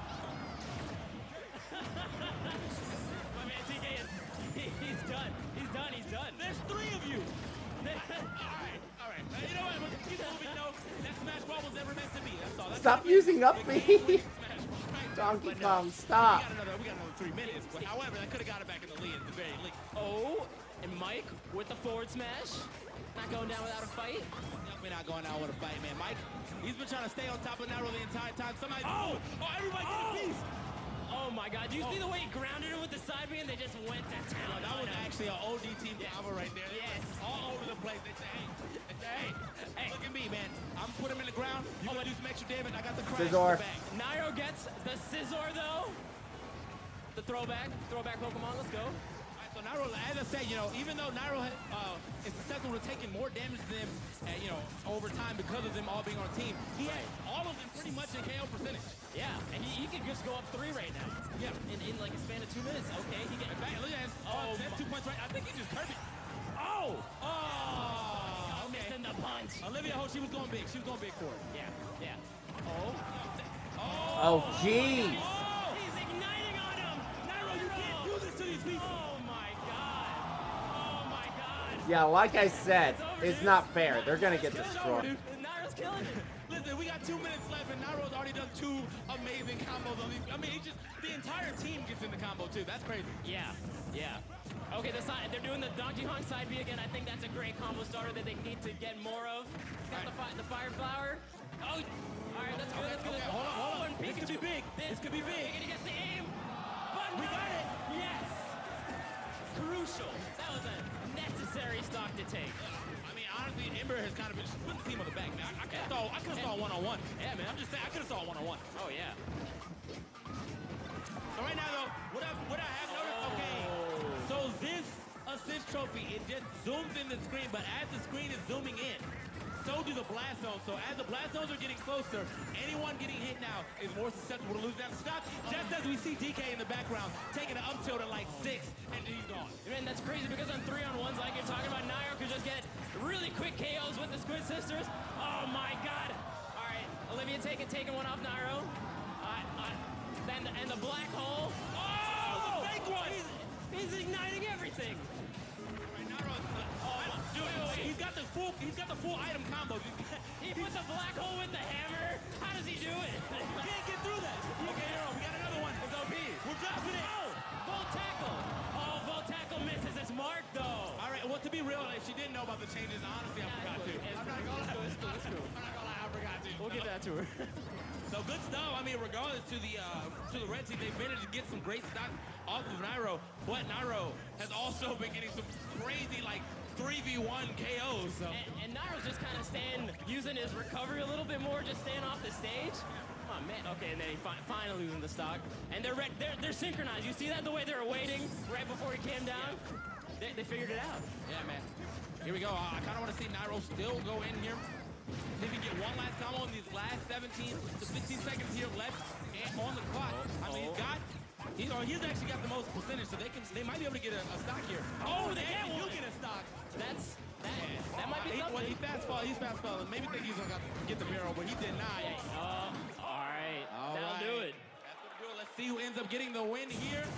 My man TK he's done. He's done.
There's 3 of you. All right. You know what? Keep moving, though. That smash ball was never meant to be. That's all.
Stop using up me. Donkey
But
Kong, stop.
We got another 3 minutes. But however, that could have got it back in the lead at the very least. Oh, and Mike with the forward smash. Not going down without a fight. Definitely not going down with a fight, man. Mike, he's been trying to stay on top of Nairo the entire time. Somebody. Oh, everybody get a piece.
Oh my God! Do you see the way he grounded him with the side B and they just went to town?
That was actually an OD team combo right there. Yes. All over the place. They say, hey, look at me, man. I'm put him in the ground. You gonna do some extra damage. I got the crash in the back.
Nairo gets the scissor though. The throwback Pokemon. Let's go.
So Nairo, as I said, even though Nairo is susceptible to taking more damage than them, over time because of them all being on a team, he has all of them pretty much in KO percentage.
Yeah, and he could just go up 3 right now.
Yeah.
In like a span of 2 minutes. Okay, he gets
back. Look at that. Oh, that's 2 points right. I think he just curved it.
Oh!
Okay.
Missing the punch.
Olivia Hope, she was going big. She was going big for it.
Yeah.
Oh, jeez.
He's igniting on him.
Nairo, you can't do this to these people.
Oh my God.
Yeah, like I said, it's not fair. They're gonna get destroyed.
Nairo's killing it.
Listen, we got 2 minutes left, and Nairo's already done 2 amazing combos. I mean, the entire team gets in the combo too. That's crazy.
Yeah. Okay, they're doing the Donkey Kong side B again. I think that's a great combo starter that they need to get more of. Got the Fire Flower. Oh, all right, that's good.
Okay, hold on. This could be big. This could be big.
And he gets the aim. But
we got it.
Yes. Crucial. That was a necessary stock to take.
I mean, honestly, Ember has kind of been putting the team on the back, man. I could have saw one-on-one. Yeah, man. I'm just saying, I could have saw one-on-one.
Oh, yeah.
So right now, though, what I have noticed, okay, so this assist trophy, it just zooms in the screen, but as the screen is zooming in, so do the blast zones. So as the blast zones are getting closer, anyone getting hit now is more susceptible to lose that stock. Just as we see DK in the background taking an up tilt at like 6, and he's gone.
Man, that's crazy because on 3-on-1s, like you're talking about, Nairo could just get really quick KOs with the Squid Sisters. Oh my God! All right, Olivia taking one off Nairo. And the black hole.
Oh, the fake one!
He's igniting everything.
He's got the full item combo.
He put the black hole with the hammer. How does he do it?
You can't get through that. Okay, we got another one. It's OP. We're dropping it.
Oh, Volt Tackle. Oh, Volt Tackle misses its mark though.
All right, well, to be real, if she didn't know about the changes, honestly, I forgot to. I'm not gonna lie, I forgot to.
We'll get that to her.
So good stuff. I mean, regardless to the red team, they've managed to get some great stock off of Nairo, but Nairo has also been getting some crazy 3v1 KOs. So.
And Nairo's just kind of using his recovery a little bit more, just staying off the stage. Come on, man. Okay, and then he finally losing the stock. And they're synchronized. You see that the way they were waiting right before he came down? Yeah. They figured it out.
Yeah, man. Here we go. I kind of want to see Nairo still go in here. See if he can get one last combo in these last 17 to 15 seconds here left and on the clock. I mean, he's actually got the most percentage, so they might be able to get a stock here. Oh, they get a stock.
That might be something.
Well, he's fast falling. Maybe think he's gonna get the barrel, but he did not.
All right. That'll do it.
That's gonna do it. Let's see who ends up getting the win here. It's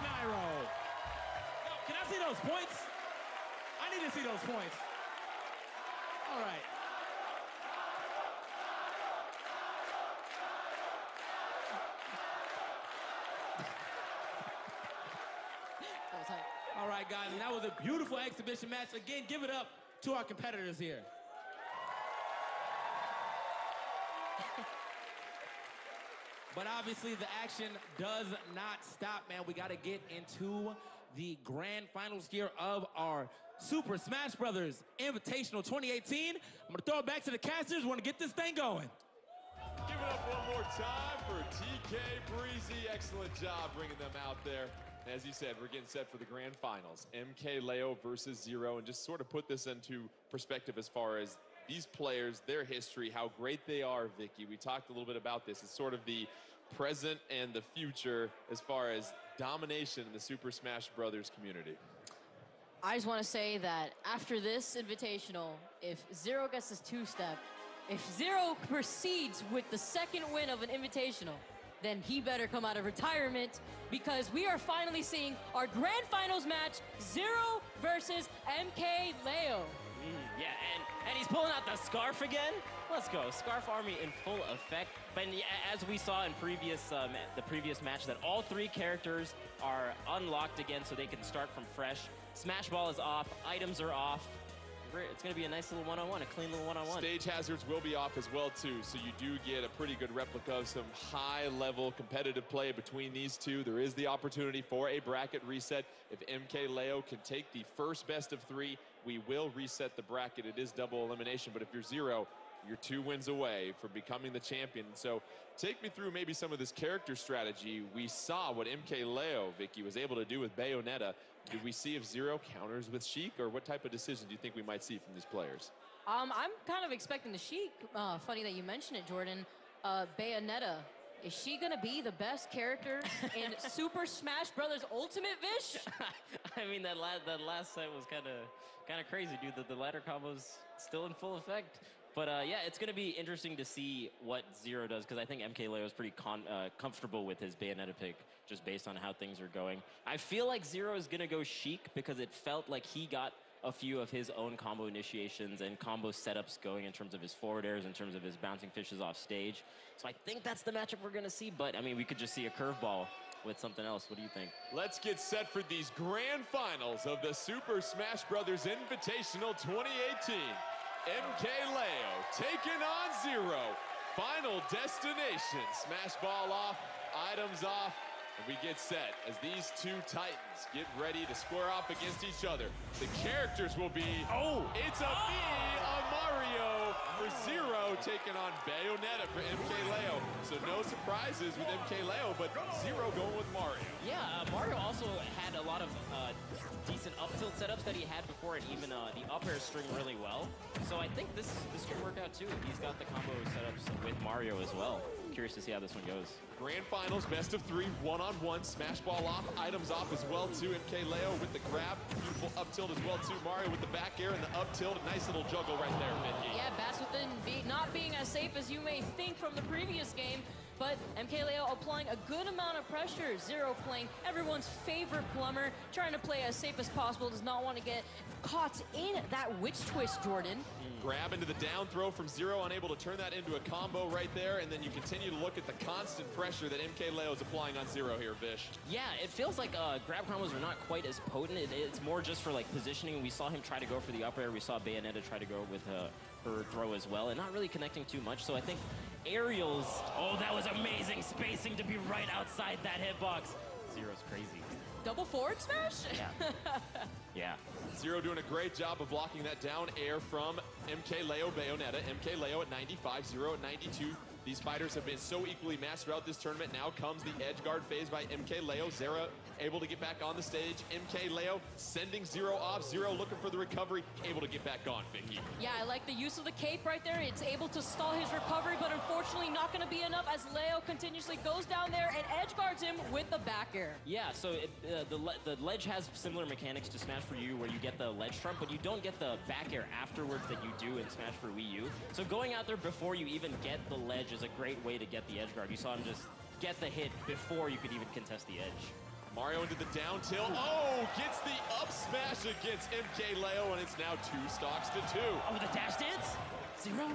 Nairo. Can I see those points? I need to see those points. All right. All right, guys, and that was a beautiful exhibition match. Again, give it up to our competitors here. But obviously, the action does not stop, man. We got to get into the grand finals here of our Super Smash Brothers Invitational 2018. I'm going to throw it back to the casters. We want to get this thing going.
Give it up one more time for TK Breezy. Excellent job bringing them out there. As you said, we're getting set for the grand finals. MKLeo versus Zero. And just sort of put this into perspective as far as these players, their history, how great they are, Vicky. We talked a little bit about this. It's sort of the present and the future as far as domination in the Super Smash Brothers community.
I just want to say that after this invitational, if Zero gets his two-step, if Zero proceeds with the second win of an invitational, then he better come out of retirement, because we are finally seeing our grand finals match, Zero versus MKLeo.
Yeah, and he's pulling out the Scarf again. Let's go. Scarf Army in full effect. But as we saw in the previous match, that all 3 characters are unlocked again so they can start from fresh. Smash Ball is off. Items are off. It's going to be a nice little one-on-one, a clean little one-on-one.
Stage hazards will be off as well, too, so you do get a pretty good replica of some high-level competitive play between these two. There is the opportunity for a bracket reset. If MKLeo can take the first best of 3, we will reset the bracket. It is double elimination, but if you're 0, you're 2 wins away from becoming the champion. So take me through maybe some of this character strategy. We saw what MKLeo, Vicky, was able to do with Bayonetta. Do we see if Zero counters with Sheik, or what type of decision do you think we might see from these players?
I'm kind of expecting the Sheik. Funny that you mentioned it, Jordan. Bayonetta, is she going to be the best character in Super Smash Bros. Ultimate, Vish?
I mean, that last set was kind of crazy, dude. The ladder combo's still in full effect. But yeah, it's going to be interesting to see what Zero does, because I think MKLeo is pretty comfortable with his Bayonetta pick, just based on how things are going. I feel like Zero is going to go Sheik, because it felt like he got a few of his own combo initiations and combo setups going in terms of his forward airs, in terms of his bouncing fishes off stage. So I think that's the matchup we're going to see, but I mean, we could just see a curveball with something else. What do you think?
Let's get set for these grand finals of the Super Smash Bros. Invitational 2018. MKLeo taking on Zero. Final destination. Smash Ball off, items off, and we get set as these 2 titans get ready to square off against each other. The characters will be, it's a Mario for Zero taking on Bayonetta for MKLeo. So no surprises with MKLeo, but Zero going with Mario.
Yeah, Mario also had a lot of decent up tilt setups that he had before, and even the up air string really well. So I think this should work out too. He's got the combo setups with Mario as well. Curious to see how this one goes.
Grand finals, best of 3, one-on-one, Smash Ball off, items off as well too. MKLeo with the grab, beautiful up tilt as well too. Mario with the back air and the up tilt, a nice little juggle right there, Vicky.
Yeah, Bats within not being as safe as you may think from the previous game, but MKLeo applying a good amount of pressure. Zero playing everyone's favorite plumber, trying to play as safe as possible, does not want to get caught in that witch twist, Jordan.
Grab into the down throw from Zero, unable to turn that into a combo right there, and then you continue to look at the constant pressure that MKLeo is applying on Zero here, Vish.
Yeah, it feels like grab combos are not quite as potent. It's more just for like positioning. We saw him try to go for the up air. We saw Bayonetta try to go with her throw as well, and not really connecting too much. So I think aerials, that was amazing spacing to be right outside that hitbox. Zero's crazy.
Double forward smash?
Yeah. Yeah.
Zero doing a great job of blocking that down air from MKLeo Bayonetta. MKLeo at 95, Zero at 92. These fighters have been so equally matched throughout this tournament. Now comes the edge guard phase by MKLeo. Zero able to get back on the stage. MKLeo sending Zero off. Zero looking for the recovery, able to get back on, Vicky.
Yeah, I like the use of the cape right there. It's able to stall his recovery, but unfortunately not going to be enough as Leo continuously goes down there and edge guards him with the back air.
Yeah, so the ledge has similar mechanics to Smash for You, where you get the ledge trump, but you don't get the back air afterwards that you do in Smash for Wii U. So going out there before you even get the ledge is a great way to get the edge guard. You saw him just get the hit before you could even contest the edge.
Mario into the down tilt. Gets the up smash against MKLeo, and it's now 2 stocks to 2.
The dash dance? Zero?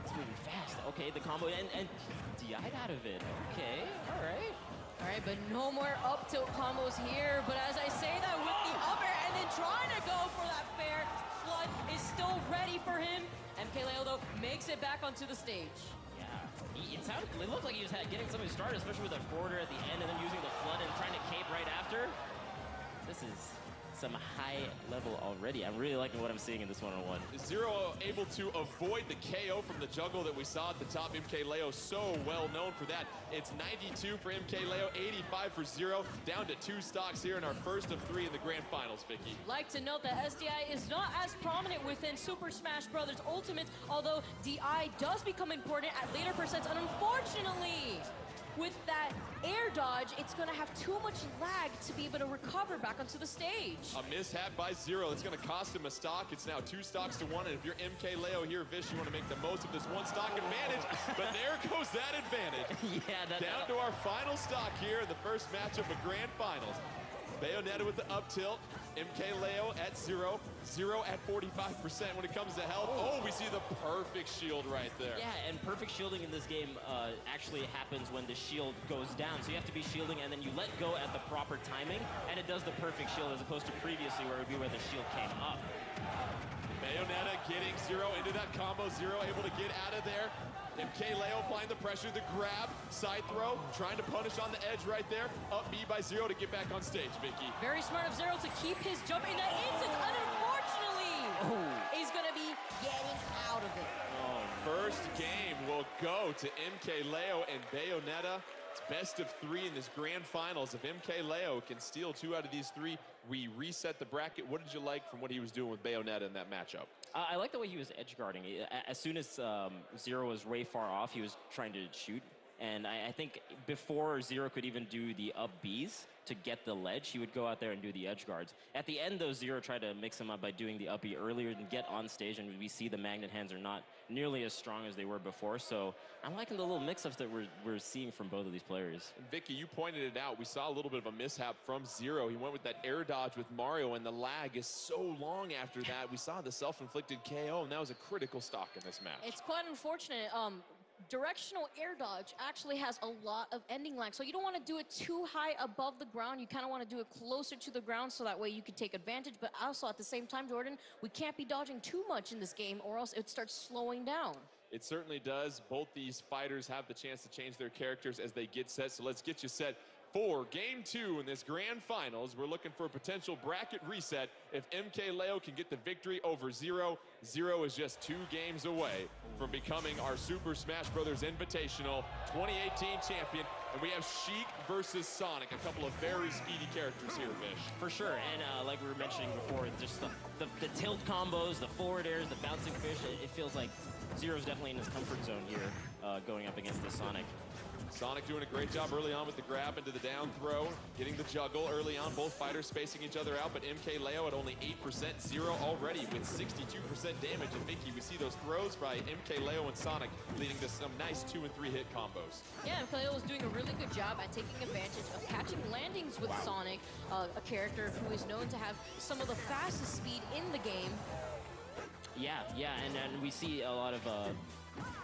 It's moving fast. Okay, the combo, and DI'd out of it. Okay, all right.
All right, but no more up tilt combos here. But as I say that with the up air and then trying to go for that fair, Flood is still ready for him. MKLeo, though, makes it back onto the stage.
It looked like he was getting something started, especially with a forwarder at the end and then using the flood and trying to cape right after. This is some high level already. I'm really liking what I'm seeing in this one-on-one.
Zero able to avoid the KO from the juggle that we saw at the top. MKLeo so well known for that. It's 92 for MKLeo, 85 for Zero. Down to 2 stocks here in our first of 3 in the grand finals, Vicky.
Like to note that SDI is not as prominent within Super Smash Bros. Ultimate, although DI does become important at later percents, and unfortunately, with that air dodge, it's going to have too much lag to be able to recover back onto the stage.
A mishap by Zero. It's going to cost him a stock. It's now 2 stocks to 1. And if you're MKLeo here, Vish, you want to make the most of this 1 stock advantage. But there goes that advantage. Down to our final stock here in the first match of the grand finals. Bayonetta with the up tilt. MKLeo at 0, 0 at 45% when it comes to health. Oh, we see the perfect shield right there.
Yeah, and perfect shielding in this game actually happens when the shield goes down. So you have to be shielding and then you let go at the proper timing, and it does the perfect shield as opposed to previously where it would be where the shield came up.
Bayonetta getting 0 into that combo. 0 able to get out of there. MKLeo applying the pressure, the grab, side throw, trying to punish on the edge right there. Up B by 0 to get back on stage, Vicky.
Very smart of Zero to keep his jump in that instant. Unfortunately, he's going to be getting out of it.
Oh, first game will go to MKLeo and Bayonetta. It's best of 3 in this grand finals. If MKLeo can steal 2 out of these 3, we reset the bracket. What did you like from what he was doing with Bayonetta in that matchup?
I like the way he was edge guarding. As soon as Zero was way far off, he was trying to shoot. And I think before Zero could even do the up Bs to get the ledge, he would go out there and do the edge guards. At the end, though, Zero tried to mix him up by doing the up B earlier and get on stage, and we see the magnet hands are not nearly as strong as they were before. So I'm liking the little mix-ups that we're seeing from both of these players.
And Vicky, you pointed it out. We saw a little bit of a mishap from Zero. He went with that air dodge with Mario, and the lag is so long after that. We saw the self-inflicted KO, and that was a critical stock in this match.
It's quite unfortunate. Directional air dodge actually has a lot of ending lag, so you don't want to do it too high above the ground. You kind of want to do it closer to the ground so that way you can take advantage. But also at the same time, Jordan, we can't be dodging too much in this game or else it starts slowing down.
It certainly does. Both these fighters have the chance to change their characters as they get set, so let's get you set for Game 2 in this grand finals. We're looking for a potential bracket reset if MKLeo can get the victory over Zero. Zero is just 2 games away from becoming our Super Smash Bros. Invitational 2018 champion. And we have Sheik versus Sonic, a couple of very speedy characters here, Vish.
For sure, and like we were mentioning before, just the tilt combos, the forward airs, the bouncing fish, it feels like Zero's definitely in his comfort zone here going up against the Sonic.
Sonic doing a great job early on with the grab into the down throw, getting the juggle early on, both fighters spacing each other out, but MKLeo at only 8%, Zero already with 62% damage. And Vicky, we see those throws by MKLeo and Sonic leading to some nice 2- and 3-hit combos.
Yeah, MKLeo was doing a really good job at taking advantage of catching landings with Sonic, a character who is known to have some of the fastest speed in the game.
Yeah, and we see a lot of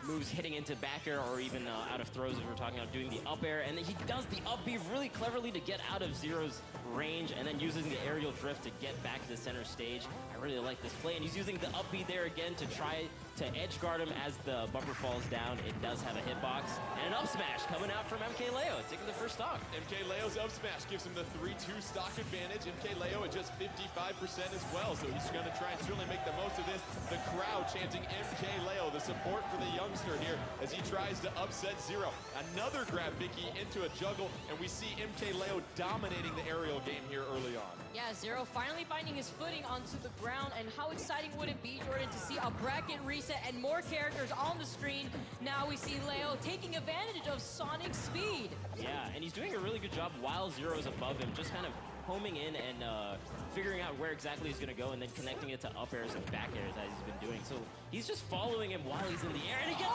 moves hitting into back air or even out of throws, as we were talking about, doing the up air, and then he does the up B really cleverly to get out of Zero's range, and then using the aerial drift to get back to the center stage. I really like this play, and he's using the up B there again to try to edge guard him as the bumper falls down. It does have a hitbox, and an up smash coming out from MKLeo, taking the first stock.
MKLeo's up smash gives him the 3-2 stock advantage. MKLeo at just 55% as well, so he's going to try and certainly make the most of this. The crowd chanting MKLeo, the support for the youngster here as he tries to upset Zero. Another grab, Vicky, into a juggle, and we see MKLeo dominating the aerial game here early on.
Yeah, Zero finally finding his footing onto the ground, and how exciting would it be, Jordan, to see a bracket reset and more characters on the screen. Now we see Leo taking advantage of Sonic's speed.
Yeah, and he's doing a really good job while Zero is above him, just kind of homing in and figuring out where exactly he's going to go and then connecting it to up airs and back airs as he's been doing. So he's just following him while he's in the air, and he gets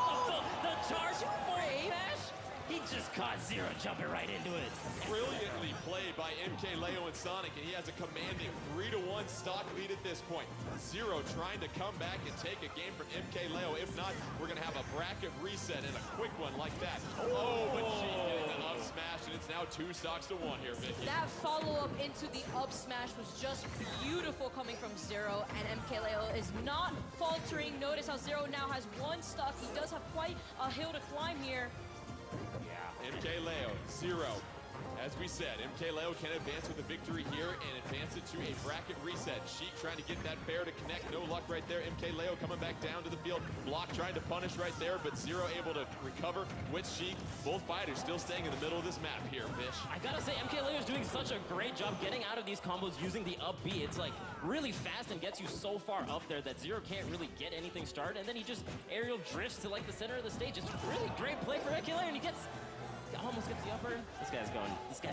the charge full smash. He just caught Zero jumping right into it.
Brilliantly played by MKLeo and Sonic, and he has a commanding 3-1 stock lead at this point. Zero trying to come back and take a game from MKLeo. If not, we're going to have a bracket reset and a quick one like that. Oh, but she getting the up smash, and it's now 2 stocks to 1 here, Vicky.
That follow-up into the up smash was just beautiful coming from Zero, and MKLeo is not faltering. Notice how Zero now has 1 stock. He does have quite a hill to climb here.
Yeah, MKLeo, Zero. As we said, MKLeo can advance with a victory here and advance it to a bracket reset. Sheik trying to get that fair to connect. No luck right there. MKLeo coming back down to the field. Block trying to punish right there, but Zero able to recover with Sheik. Both fighters still staying in the middle of this map here, Fish.
I gotta say, MKLeo is doing such a great job getting out of these combos using the up B. It's like really fast and gets you so far up there that Zero can't really get anything started, and then he just aerial drifts to like the center of the stage. It's really great play for MKLeo, and he gets almost gets the upper. This guy's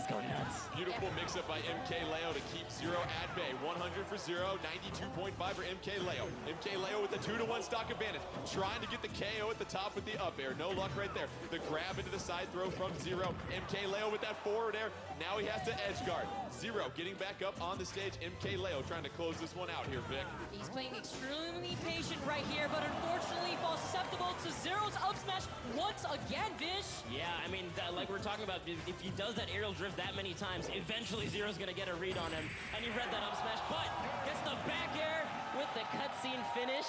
going nuts.
Beautiful mix-up by MKLeo to keep Zero at bay. 100 for Zero, 92.5 for MKLeo. MKLeo with the 2-to-1 stock advantage. Trying to get the KO at the top with the up air. No luck right there. The grab into the side throw from Zero. MKLeo with that forward air. Now he has to edge guard. Zero getting back up on the stage. MKLeo trying to close this one out here, Vic.
He's playing extremely patient right here, but unfortunately falls susceptible to Zero's up smash once again, Vish.
Yeah, I mean, like we're talking about, if he does that aerial drift that many times, eventually Zero's gonna get a read on him. And he read that up smash, but gets the back air with the cutscene finish.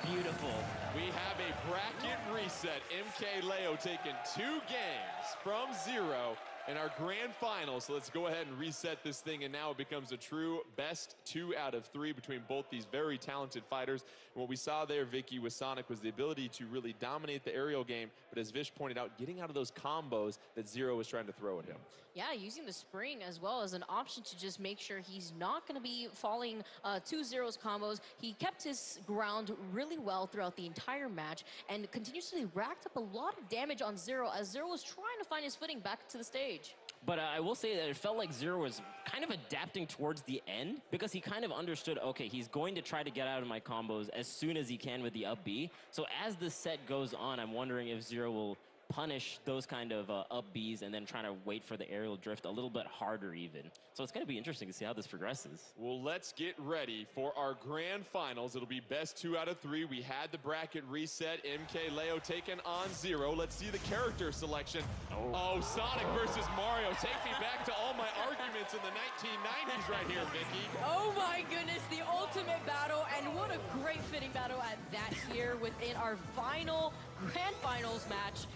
Beautiful.
We have a bracket reset. MKLeo taking 2 games from Zero in our grand final. So let's go ahead and reset this thing, and now it becomes a true best 2 out of 3 between both these very talented fighters. And what we saw there, Vicky, with Sonic was the ability to really dominate the aerial game, but as Vish pointed out, getting out of those combos that Zero was trying to throw at him.
Yeah, using the spring as well as an option to just make sure he's not going to be falling to Zero's combos. He kept his ground really well throughout the entire match and continuously racked up a lot of damage on Zero as Zero was trying to find his footing back to the stage.
But I will say that it felt like Zero was kind of adapting towards the end because he kind of understood, okay, he's going to try to get out of my combos as soon as he can with the up B. So as the set goes on, I'm wondering if Zero will punish those kind of up Bs and then trying to wait for the aerial drift a little bit harder even. So it's going to be interesting to see how this progresses.
Well, let's get ready for our grand finals. It'll be best 2 out of 3. We had the bracket reset. MKLeo taking on Zero. Let's see the character selection. Oh, Sonic versus Mario. Take me back to all my arguments in the 1990s right here, Vicky.
Oh my goodness, the ultimate battle, and what a great fitting battle at that here within our final grand finals match.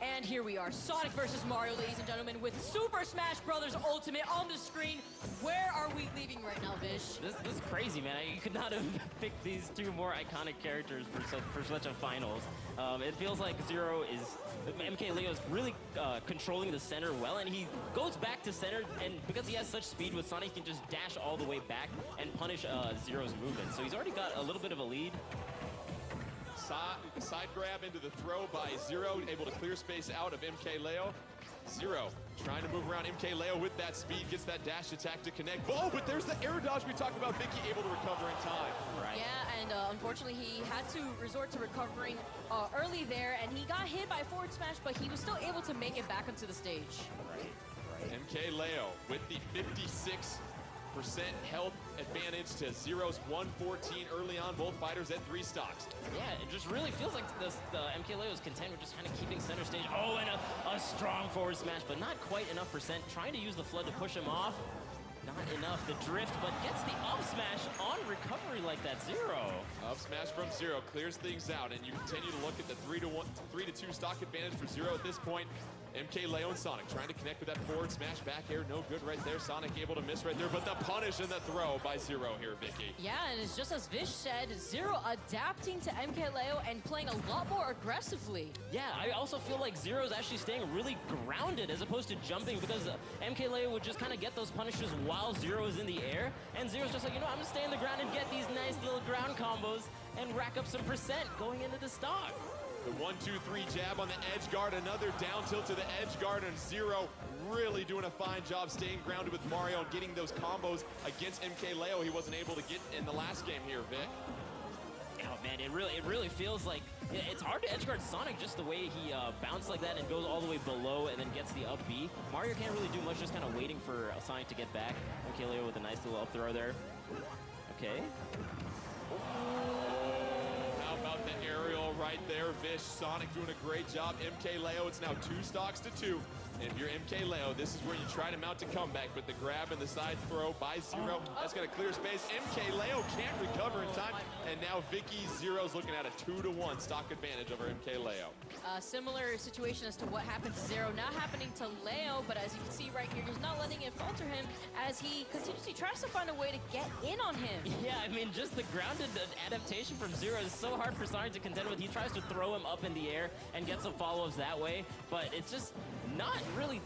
And here we are, Sonic versus Mario, ladies and gentlemen, with Super Smash Bros. Ultimate on the screen. Where are we leaving right now, Vish?
This is crazy, man. You could not have picked these 2 more iconic characters for such a finals. It feels like Zero is, MKLeo is really controlling the center well, and he goes back to center, and because he has such speed with Sonic, he can just dash all the way back and punish Zero's movement. So he's already got a little bit of a lead.
Side grab into the throw by Zero, able to clear space out of MKLeo. Zero trying to move around MKLeo with that speed, gets that dash attack to connect. Oh, but there's the air dodge we talked about. Vicky able to recover in time.
Right.
Yeah, and unfortunately he had to resort to recovering early there, and he got hit by forward smash, but he was still able to make it back onto the stage.
Right. MKLeo with the 56% health advantage to Zero's 114 early on, both fighters at 3 stocks.
Yeah, it just really feels like the MKLeo is content with just kind of keeping center stage. Oh, and a strong forward smash, but not quite enough percent. Trying to use the flood to push him off. Not enough. The drift, but gets the up smash on recovery like that. Zero.
Up smash from Zero clears things out, and you continue to look at the 3-to-2 stock advantage for Zero at this point. MKLeo and Sonic trying to connect with that forward smash back air. No good right there. Sonic able to miss right there, but the punish and the throw by Zero here, Vicky.
Yeah, and it's just as Vish said, Zero adapting to MKLeo and playing a lot more aggressively.
Yeah, I also feel like Zero's actually staying really grounded as opposed to jumping, because MKLeo would just kind of get those punishes while Zero is in the air, and Zero's just like, you know, I'm gonna stay on the ground and get these nice little ground combos and rack up some percent going into the stock.
The 1-2-3 jab on the edge guard, another down tilt to the edge guard, and Zero really doing a fine job staying grounded with Mario and getting those combos against MKLeo he wasn't able to get in the last game here, Vic.
Oh man, it really feels like it's hard to edge guard Sonic just the way he bounced like that and goes all the way below and then gets the up B. Mario can't really do much, just kind of waiting for Sonic to get back. MKLeo with a nice little up throw there. Okay.
How about the aerial right there? Vish, Sonic doing a great job. MKLeo, it's now 2 stocks to 2. And if you're MKLeo, this is where you try to mount a comeback, but the grab and the side throw by Zero, that's going to clear space. MKLeo can't recover in time, and now Vicky Zero's looking at a 2-to-1 stock advantage over MKLeo.
Similar situation as to what happened to Zero, not happening to Leo, but as you can see right here, he's not letting it falter him as he continuously tries to find a way to get in on him.
Yeah, I mean, just the grounded adaptation from Zero is so hard for Sonic to contend with. He tries to throw him up in the air and get some follow-ups that way, but it's just not really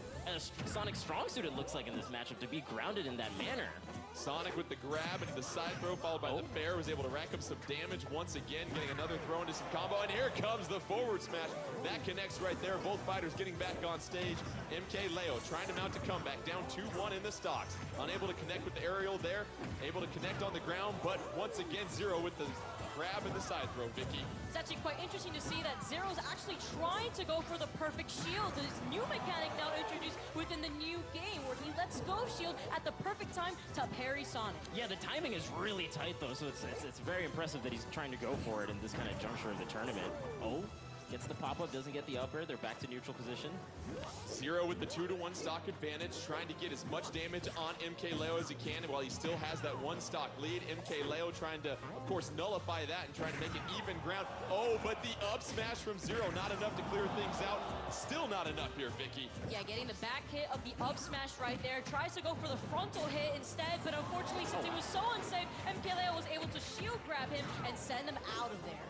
Sonic's strong suit, it looks like, in this matchup, to be grounded in that manner.
Sonic with the grab into the side throw, followed by the fair, was able to rack up some damage once again, getting another throw into some combo, and here comes the forward smash. That connects right there. Both fighters getting back on stage. MKLeo trying to mount a comeback, down 2-1 in the stocks. Unable to connect with the aerial there, able to connect on the ground, but once again, Zero with the grab and the side throw, Vicky.
It's actually quite interesting to see that Zero's actually trying to go for the perfect shield. This new mechanic now introduced within the new game where he lets go of shield at the perfect time to parry Sonic.
Yeah, the timing is really tight though, so it's very impressive that he's trying to go for it in this kind of juncture of the tournament. Oh, gets the pop-up, doesn't get the upper. They're back to neutral position.
Zero with the 2-to-1 stock advantage, trying to get as much damage on MKLeo as he can, and while he still has that one stock lead, MKLeo trying to, of course, nullify that and trying to make it even ground. Oh, but the up smash from Zero, not enough to clear things out. Still not enough here, Vicky.
Yeah, getting the back hit of the up smash right there. Tries to go for the frontal hit instead, but unfortunately, since it was so unsafe, MKLeo was able to shield grab him and send him out of there.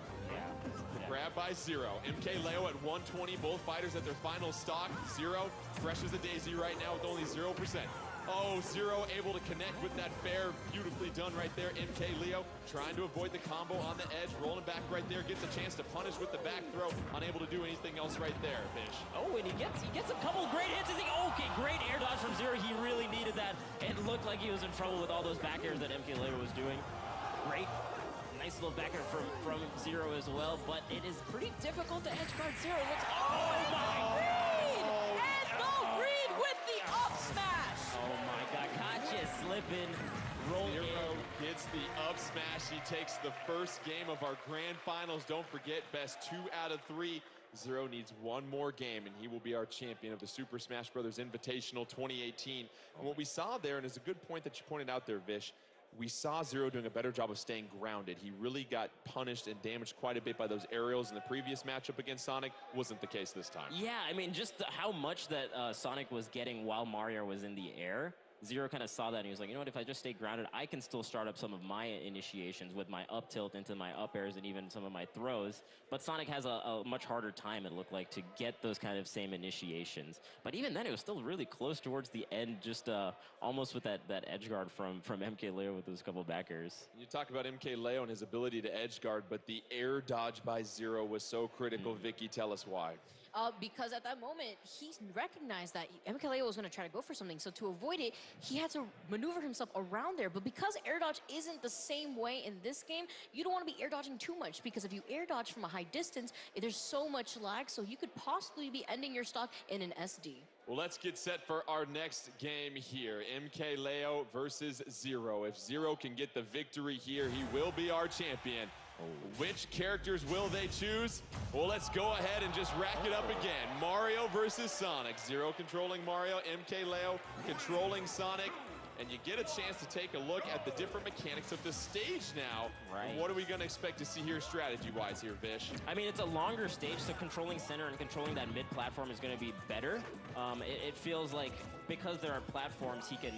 Grab by Zero. MKLeo at 120, both fighters at their final stock. Zero, fresh as a daisy right now with only 0%. Oh, Zero able to connect with that fair. Beautifully done right there. MKLeo trying to avoid the combo on the edge, rolling back right there, gets a chance to punish with the back throw. Unable to do anything else right there, Fish.
Oh, and he gets a couple great hits. Okay, great air dodge from Zero. He really needed that. It looked like he was in trouble with all those back airs that MKLeo was doing. Great. Nice little back air from Zero as well, but it is pretty difficult to edge guard Zero. Oh my!
Reed! And the Reed with the up smash!
Oh my God, Katya slipping, rolling.
Zero gets the up smash. He takes the first game of our grand finals. Don't forget, best 2 out of 3. Zero needs one more game, and he will be our champion of the Super Smash Bros. Invitational 2018. And what we saw there, and it's a good point that you pointed out there, Vish, we saw Zero doing a better job of staying grounded. He really got punished and damaged quite a bit by those aerials in the previous matchup against Sonic. Wasn't the case this time.
Yeah, I mean, just how much that Sonic was getting while Mario was in the air. Zero kind of saw that and he was like, you know what, if I just stay grounded, I can still start up some of my initiations with my up tilt into my up airs and even some of my throws. But Sonic has a much harder time, it looked like, to get those kind of same initiations. But even then, it was still really close towards the end, just almost with that edge guard from MKLeo with those couple back airs.
You talk about MKLeo and his ability to edge guard, but the air dodge by Zero was so critical. Vicky, tell us why.
Because at that moment, he recognized that MKLeo was going to try to go for something. So to avoid it, he had to maneuver himself around there. But because air dodge isn't the same way in this game, you don't want to be air dodging too much. Because if you air dodge from a high distance, there's so much lag. So you could possibly be ending your stock in an SD.
Well, let's get set for our next game here. MKLeo versus Zero. If Zero can get the victory here, he will be our champion. Which characters will they choose? Well, let's go ahead and just rack it up again. Mario versus Sonic. Zero controlling Mario, MKLeo controlling Sonic. And you get a chance to take a look at the different mechanics of the stage now.
Right.
What are we going to expect to see here strategy-wise here, Vish?
I mean, it's a longer stage, so controlling center and controlling that mid-platform is going to be better. It feels like because there are platforms, he can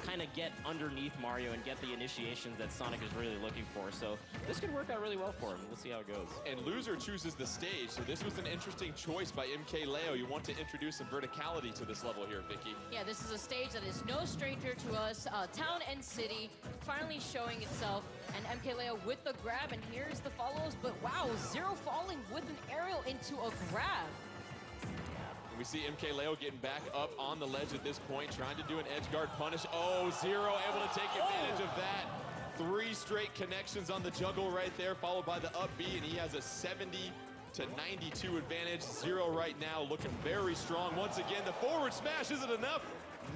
kind of get underneath Mario and get the initiations that Sonic is really looking for. So this could work out really well for him. We'll see how it goes.
And loser chooses the stage, so this was an interesting choice by MKLeo. You want to introduce some verticality to this level here, Vicky.
Yeah, this is a stage that is no stranger to us. Town and City finally showing itself. And MKLeo with the grab, and here's the follows. But wow, Zero falling with an aerial into a grab.
We see MKLeo getting back up on the ledge at this point, trying to do an edge guard punish. Oh, Zero able to take advantage of that. 3 straight connections on the juggle right there, followed by the up B, and he has a 70-92 advantage. Zero right now looking very strong. Once again, the forward smash, is it enough?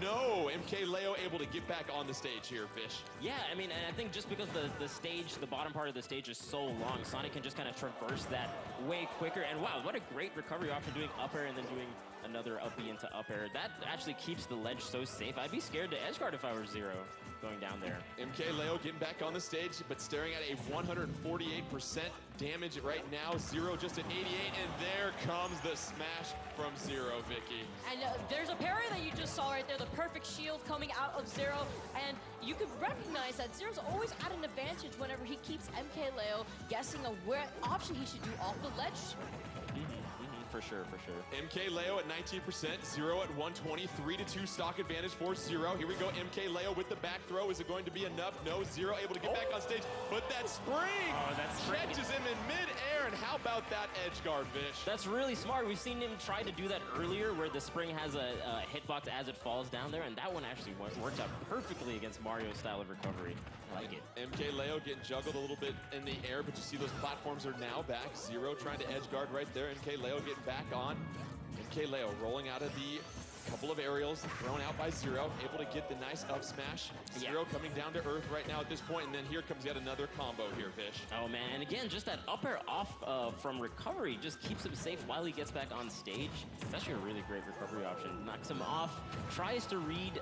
No, MKLeo able to get back on the stage here, Fish.
Yeah, I mean, and I think just because the stage, the bottom part of the stage is so long, Sonic can just kind of traverse that way quicker. And wow, what a great recovery after doing up air and then doing another up B into up air. That actually keeps the ledge so safe. I'd be scared to edge guard if I were Zero going down there.
MKLeo getting back on the stage, but staring at a 148% damage right now. Zero just at 88, and there comes the smash from Zero, Vicky.
And there's a parry that you just saw right there, the perfect shield coming out of Zero, and you could recognize that Zero's always at an advantage whenever he keeps MKLeo guessing of what option he should do off the ledge.
for sure.
MKLeo at 19%, Zero at 120, 3-2 stock advantage for Zero. Here we go, MKLeo with the back throw. Is it going to be enough? No, Zero able to get back on stage, but that spring catches him in mid-air, and how about that edge guard, Vish?
That's really smart. We've seen him try to do that earlier, where the spring has a hitbox as it falls down there, and that one actually worked out perfectly against Mario's style of recovery. I like it.
MKLeo getting juggled a little bit in the air, but you see those platforms are now back. Zero trying to edge guard right there. MKLeo getting back on. MKLeo rolling out of the couple of aerials thrown out by Zero, able to get the nice up smash. Zero coming down to earth right now at this point, and then here comes yet another combo here, Vish.
Oh man, and again, just that up air off from recovery just keeps him safe while he gets back on stage. It's actually a really great recovery option. Knocks him off, tries to read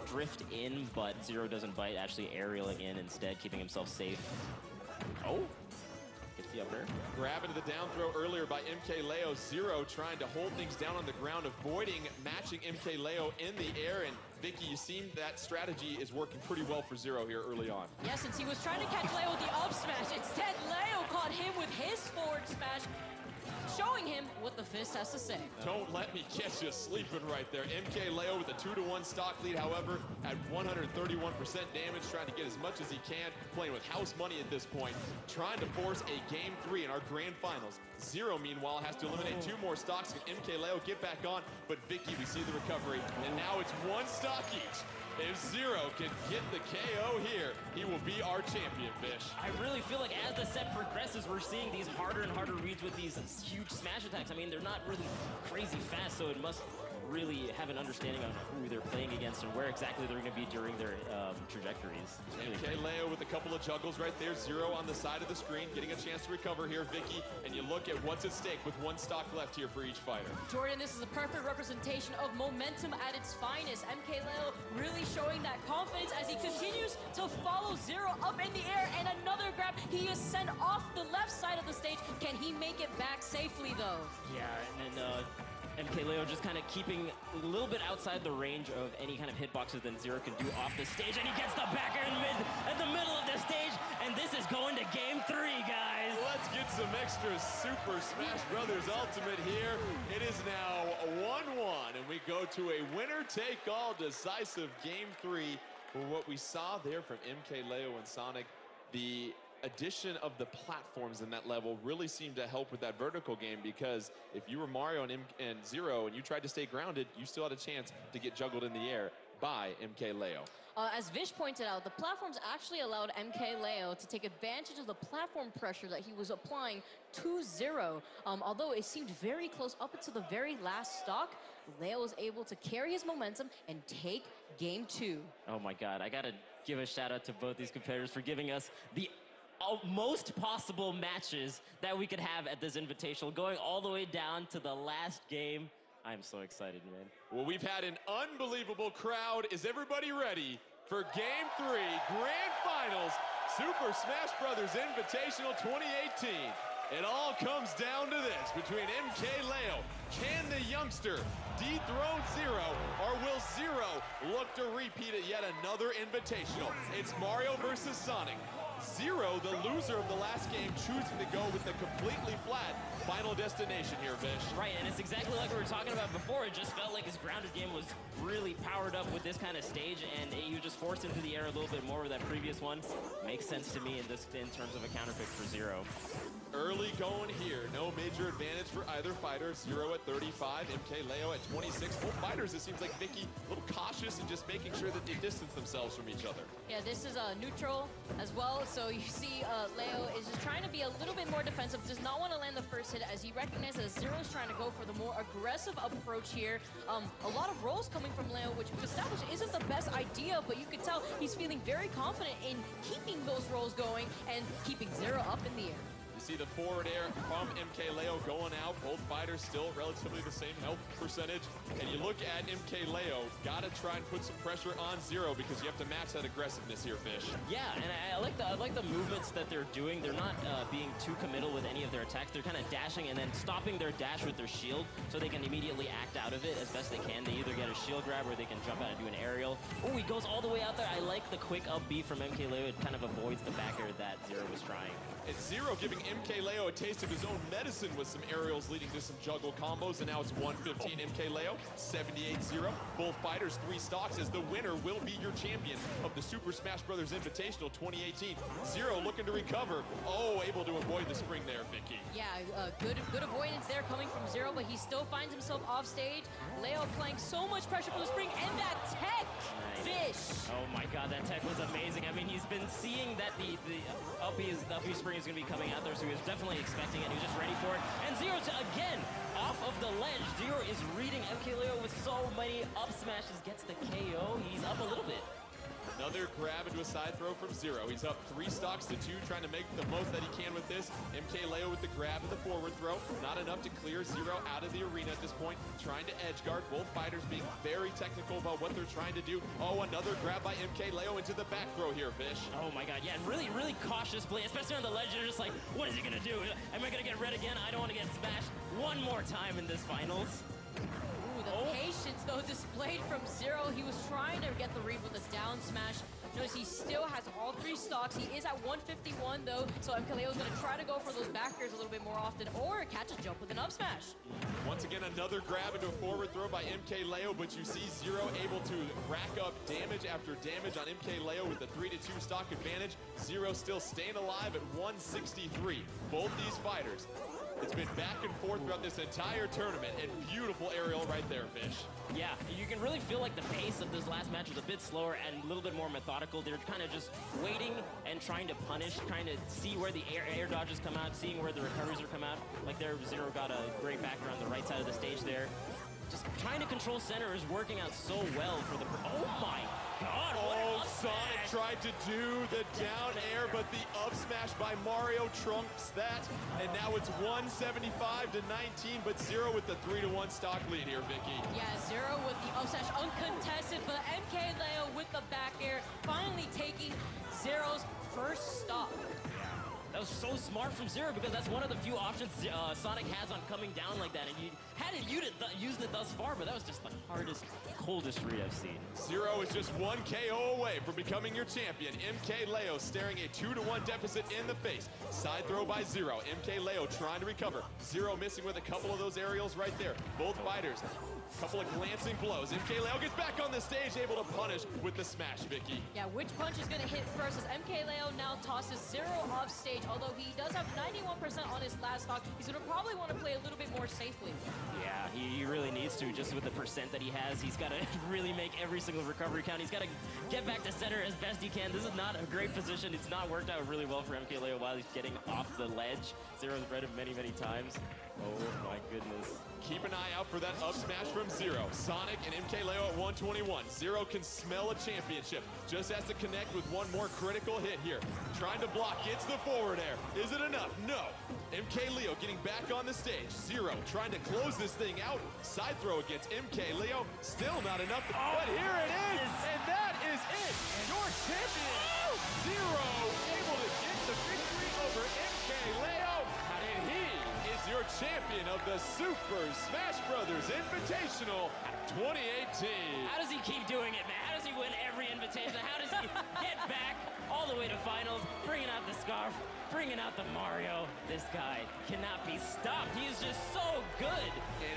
drift in, but Zero doesn't bite, actually aerialing in instead, keeping himself safe. Oh. Gets the up air.
Grab into the down throw earlier by MKLeo. Zero trying to hold things down on the ground, avoiding matching MKLeo in the air. And Vicky, you seem that strategy is working pretty well for Zero here early on.
Yeah, since he was trying to catch Leo with the up smash, instead Leo caught him with his forward smash, showing him what the fist has to say.
Don't let me catch you sleeping right there. MKLeo with a 2-1 stock lead, however, at 131% damage, trying to get as much as he can, playing with house money at this point, trying to force a Game 3 in our grand finals. Zero, meanwhile, has to eliminate 2 more stocks. Can MKLeo get back on? But Vicky, we see the recovery, and now it's 1 stock each. If Zero can get the KO here, he will be our champion, Vish.
I really feel like as the set progresses, we're seeing these harder and harder reads with these huge smash attacks. I mean, they're not really crazy fast, so it must really have an understanding of who they're playing against and where exactly they're going to be during their trajectories.
MKLeo with a couple of juggles right there. Zero on the side of the screen, getting a chance to recover here, Vicky. And you look at what's at stake with 1 stock left here for each fighter.
Jordan, this is a perfect representation of momentum at its finest. MKLeo really showing that confidence as he continues to follow Zero up in the air, and another grab. He is sent off the left side of the stage. Can he make it back safely, though?
Yeah, and then MKLeo just kind of keeping a little bit outside the range of any kind of hitboxes that Zero can do off the stage, and he gets the back air in the middle of the stage, and this is going to Game 3, guys.
Let's get some extra Super Smash Brothers Ultimate here. It is now 1-1, and we go to a winner-take-all decisive Game 3 for what we saw there from MKLeo and Sonic. The addition of the platforms in that level really seemed to help with that vertical game, because if you were Mario and Zero and you tried to stay grounded, you still had a chance to get juggled in the air by MKLeo.
As Vish pointed out, the platforms actually allowed MKLeo to take advantage of the platform pressure that he was applying to Zero. Although it seemed very close up until the very last stock, Leo was able to carry his momentum and take Game 2.
Oh my God, I gotta give a shout out to both these competitors for giving us the most possible matches that we could have at this Invitational, going all the way down to the last game. I'm so excited, man.
Well, we've had an unbelievable crowd. Is everybody ready for Game 3, Grand Finals, Super Smash Brothers Invitational 2018? It all comes down to this, between MKLeo, can the youngster dethrone Zero, or will Zero look to repeat it yet another Invitational? It's Mario versus Sonic. Zero, the loser of the last game, choosing to go with the completely flat final destination here, Vish.
Right, and it's exactly like we were talking about before. It just felt like his grounded game was really powered up with this kind of stage, and he was just forced into the air a little bit more with that previous one. Makes sense to me in terms of a counterpick for Zero.
Early going here, no major advantage for either fighter. Zero at 35, MKLeo at 26. Both fighters, it seems like Vicky a little cautious and just making sure that they distance themselves from each other.
Yeah, this is a neutral as well, so you see Leo is just trying to be a little bit more defensive, does not want to land the first hit, as he recognizes Zero is trying to go for the more aggressive approach here. A lot of rolls coming from Leo, which we've established isn't the best idea, but you can tell he's feeling very confident in keeping those rolls going and keeping Zero up in the air.
See the forward air from MKLeo going out. Both fighters still relatively the same health percentage. And you look at MKLeo, got to try and put some pressure on Zero, because you have to match that aggressiveness here, Fish.
Yeah, and I like the movements that they're doing. They're not being too committal with any of their attacks. They're kind of dashing and then stopping their dash with their shield, so they can immediately act out of it as best they can. They either get a shield grab or they can jump out and do an aerial. Oh, he goes all the way out there. I like the quick up B from MKLeo. It kind of avoids the back air that Zero was trying.
It's Zero giving MKLeo a taste of his own medicine with some aerials leading to some juggle combos, and now it's 115 MKLeo, 78-0. Both fighters 3 stocks as the winner will be your champion of the Super Smash Bros. Invitational 2018. Zero looking to recover. Oh, able to avoid the spring there, Vicky.
Yeah, good avoidance there coming from Zero, but he still finds himself off stage. Leo applying so much pressure from the spring, and that tech! Fish!
Oh my god, that tech was amazing. I mean, he's been seeing that the up B spring is going to be coming out there, so he was definitely expecting it. He was just ready for it. And Zero's again off of the ledge. Zero is reading MKLeo with so many up smashes, gets the KO. He's up a little bit.
Another grab into a side throw from Zero. He's up 3 stocks to 2, trying to make the most that he can with this. MKLeo with the grab and the forward throw. Not enough to clear Zero out of the arena at this point. Trying to edge guard. Both fighters being very technical about what they're trying to do. Oh, another grab by MKLeo into the back throw here, Fish.
Oh my god, yeah, really, really cautious play, especially on the ledge. You're just like, what is he gonna do? Am I gonna get red again? I don't want to get smashed one more time in this finals.
The patience, though, displayed from Zero. He was trying to get the read with a down smash. Notice he still has all 3 stocks. He is at 151, though, so MKLeo is going to try to go for those back airs a little bit more often, or catch a jump with an up smash.
Once again, another grab into a forward throw by MKLeo, but you see Zero able to rack up damage after damage on MKLeo with a 3-2 stock advantage. Zero still staying alive at 163. Both these fighters, it's been back and forth throughout this entire tournament, and beautiful aerial right there, Fish.
Yeah, you can really feel like the pace of this last match was a bit slower and a little bit more methodical. They're kind of just waiting and trying to punish, trying to see where the air dodges come out, seeing where the recoveries are come out. Like there, Zero got a great backer on the right side of the stage there. Just trying to control center is working out so well for the... Oh my god,
oh, Sonic tried to do the down air, but the up smash by Mario trumps that. And now it's 175 to 19, but Zero with the 3-1 stock lead here, Vicky.
Yeah, Zero with the up smash uncontested, but MKLeo with the back air finally taking Zero's first stop.
That was so smart from Zero, because that's one of the few options Sonic has on coming down like that, and he hadn't used it thus far, but that was just the hardest, coldest read I've seen.
Zero is just 1 KO away from becoming your champion. MKLeo staring a 2-1 deficit in the face. Side throw by Zero. MKLeo trying to recover. Zero missing with a couple of those aerials right there. Both fighters, couple of glancing blows. MKLeo gets back on the stage, able to punish with the smash, Vicky.
Yeah, which punch is going to hit first as MKLeo now tosses Zero off stage, although he does have 91% on his last stock. He's going to probably want to play a little bit more safely.
Yeah, he really needs to, just with the percent that he has. He's got to really make every single recovery count. He's got to get back to center as best he can. This is not a great position. It's not worked out really well for MKLeo while he's getting off the ledge. Zero's read him many, many times. Oh my goodness.
Keep an eye out for that up smash from Zero. Sonic and MKLeo at 121. Zero can smell a championship. Just has to connect with one more critical hit here. Trying to block, gets the forward air. Is it enough? No. MKLeo getting back on the stage. Zero trying to close this thing out. Side throw against MKLeo. Still not enough, but here it is, and that is it. Your champion, Zero, able to get the victory over MKLeo, and he is your champion of the Super Smash Bros. Invitational 2018.
How does he keep doing it, man? How does he win every invitation? How does he get back all the way to finals, bringing out the scarf, bringing out the Mario? This guy cannot be stopped. He is just so good.
And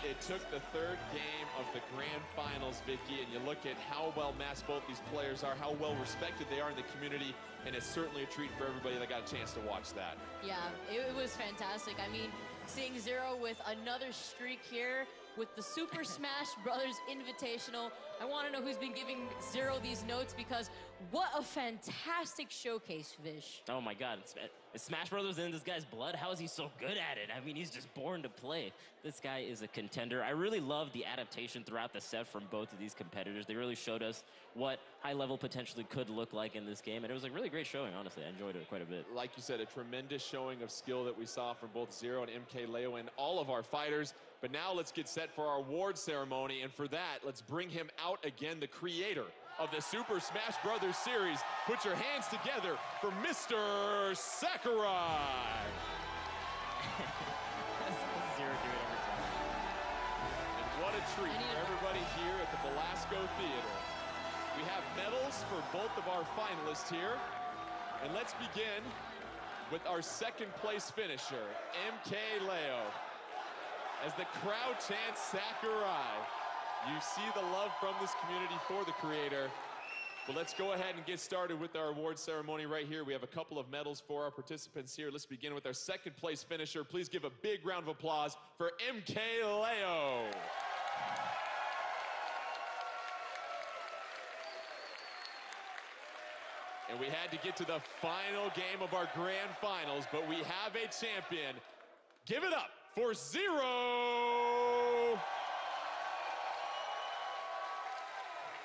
it took the 3rd game of the grand finals, Vicky, and you look at how well matched both these players are, how well respected they are in the community, and it's certainly a treat for everybody that got a chance to watch that.
Yeah, it was fantastic. I mean, seeing Zero with another streak here with the Super Smash Bros. Invitational. I want to know who's been giving Zero these notes, because what a fantastic showcase, Vish.
Oh my god, is Smash Brothers in this guy's blood? How is he so good at it? I mean, he's just born to play. This guy is a contender. I really love the adaptation throughout the set from both of these competitors. They really showed us what high level potentially could look like in this game, and it was a really great showing, honestly. I enjoyed it quite a bit.
Like you said, a tremendous showing of skill that we saw from both Zero and MKLeo and all of our fighters. But now let's get set for our award ceremony, and for that, let's bring him out again, the creator of the Super Smash Bros. Series. Put your hands together for Mr. Sakurai.
Zero do it every time.
And what a treat for everybody here at the Belasco Theater. We have medals for both of our finalists here. And let's begin with our second place finisher, MKLeo. As the crowd chants Sakurai, you see the love from this community for the creator. But let's go ahead and get started with our award ceremony right here. We have a couple of medals for our participants here. Let's begin with our second place finisher. Please give a big round of applause for MKLeo. And we had to get to the final game of our grand finals, but we have a champion. Give it up for Zero.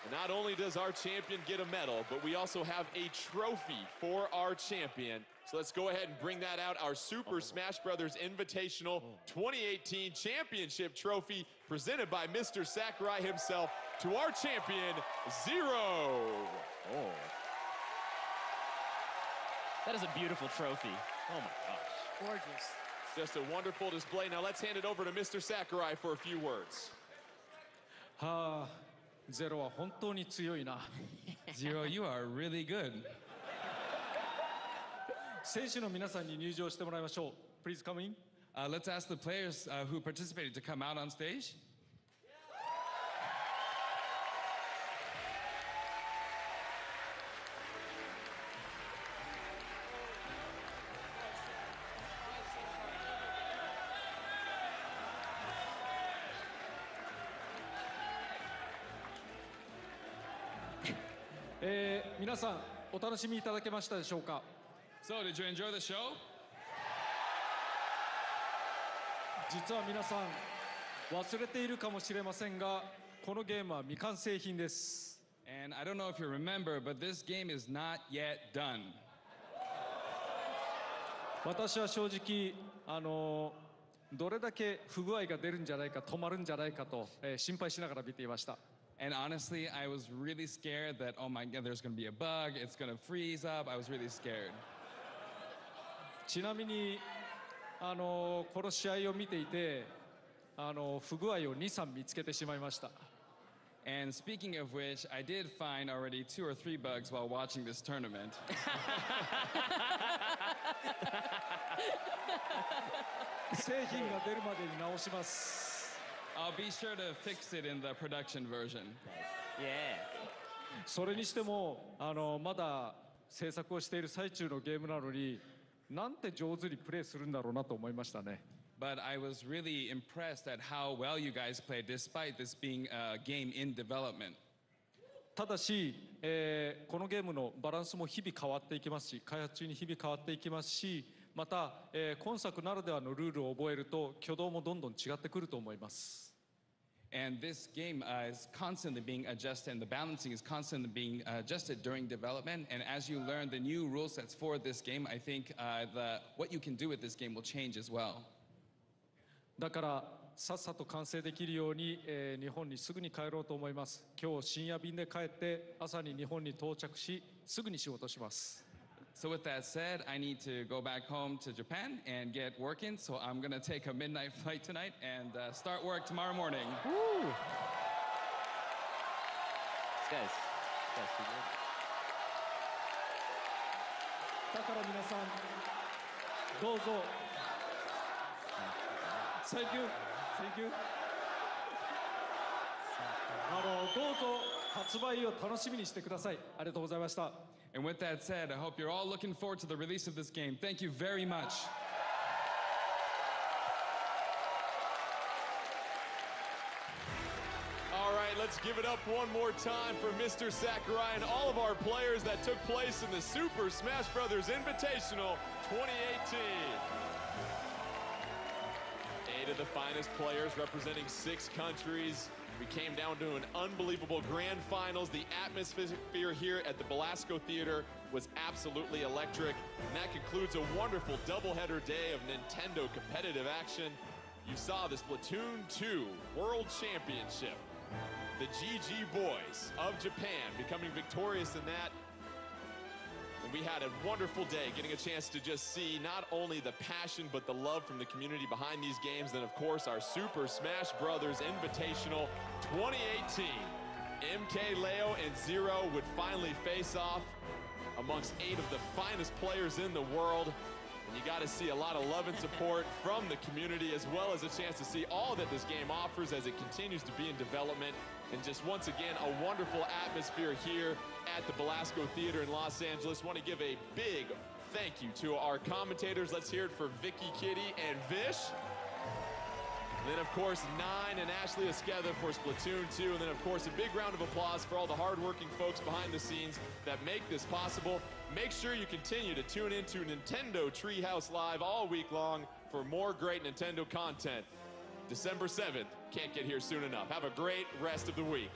And not only does our champion get a medal, but we also have a trophy for our champion. So let's go ahead and bring that out, our Super Smash Bros. Invitational 2018 Championship Trophy presented by Mr. Sakurai himself to our champion, Zero. Oh.
That is a beautiful trophy. Oh my gosh.
Gorgeous.
Just a wonderful display. Now let's hand it over to Mr. Sakurai for a few words.
Zero は本当に強いな。
Zero, you are really good.
選手の皆さんに入場してもらいましょう。Please come in.
Let's ask the players who participated to come out on stage.
皆さんお楽しみいただけましたでしょうか。
So, did you enjoy the show?
実は皆さん忘れているかもしれませんが、このゲームは未完成品です。
And I don't know if you remember, but this game is not yet done.
私は正直どれだけ不具合が出るんじゃないか、止まるんじゃないかと、心配しながら見ていました。
And honestly, I was really scared that, oh my God, there's going to be a bug, it's going to freeze up. I was really scared.
ちなみにこの試合を見ていて不具合を2、3見つけてしまいました。
And speaking of which, I did find already 2 or 3 bugs while watching this tournament.
製品が出るまでに直します。
I'll be sure to fix it in the production version.
Yeah.
それにしてもまだ制作をしている最中のゲームなのになんて上手にプレイするんだろうなと思いましたね。
But I was really impressed at how well you guys played despite this being a game in development.
ただし、このゲームのバランスも日々変わっていきますし、開発中に日々変わっていきますし、また、今作ならではのルールを覚えると挙動もどんどん違ってくると思います。
And this game is constantly being adjusted, and the balancing is constantly being adjusted during development. And as you learn the new rule sets for this game, I think what you can do with this game will change as well.
だからさっさと完成できるように、日本にすぐに帰ろうと思います。今日深夜便で帰って朝に日本に到着し、すぐに仕事します。
So with that said, I need to go back home to Japan and get working. So I'm going to take a midnight flight tonight and start work tomorrow morning.
Woo! Guys, too good.
だから皆さんどうぞ。Thank you. Thank you. どうぞ発売を楽しみにしてください。ありがとうございました。
And with that said, I hope you're all looking forward to the release of this game. Thank you very much.
All right, let's give it up one more time for Mr. Sakurai and all of our players that took place in the Super Smash Bros. Invitational 2018. 8 of the finest players representing 6 countries. We came down to an unbelievable grand finals. The atmosphere here at the Belasco Theater was absolutely electric. And that concludes a wonderful doubleheader day of Nintendo competitive action. You saw the Splatoon 2 World Championship. The GG Boys of Japan becoming victorious in that. And we had a wonderful day getting a chance to just see not only the passion but the love from the community behind these games. Then of course our Super Smash Bros. Invitational 2018. MKLeo and Zero would finally face off amongst 8 of the finest players in the world. And you got to see a lot of love and support from the community, as well as a chance to see all that this game offers as it continues to be in development. And just once again, a wonderful atmosphere here at the Belasco Theater in Los Angeles. Want to give a big thank you to our commentators. Let's hear it for Vicky, Kitty, and Vish. And then, of course, Nine and Ashley Esqueda for Splatoon 2. And then, of course, a big round of applause for all the hardworking folks behind the scenes that make this possible. Make sure you continue to tune into Nintendo Treehouse Live all week long for more great Nintendo content. December 7th. Can't get here soon enough. Have a great rest of the week.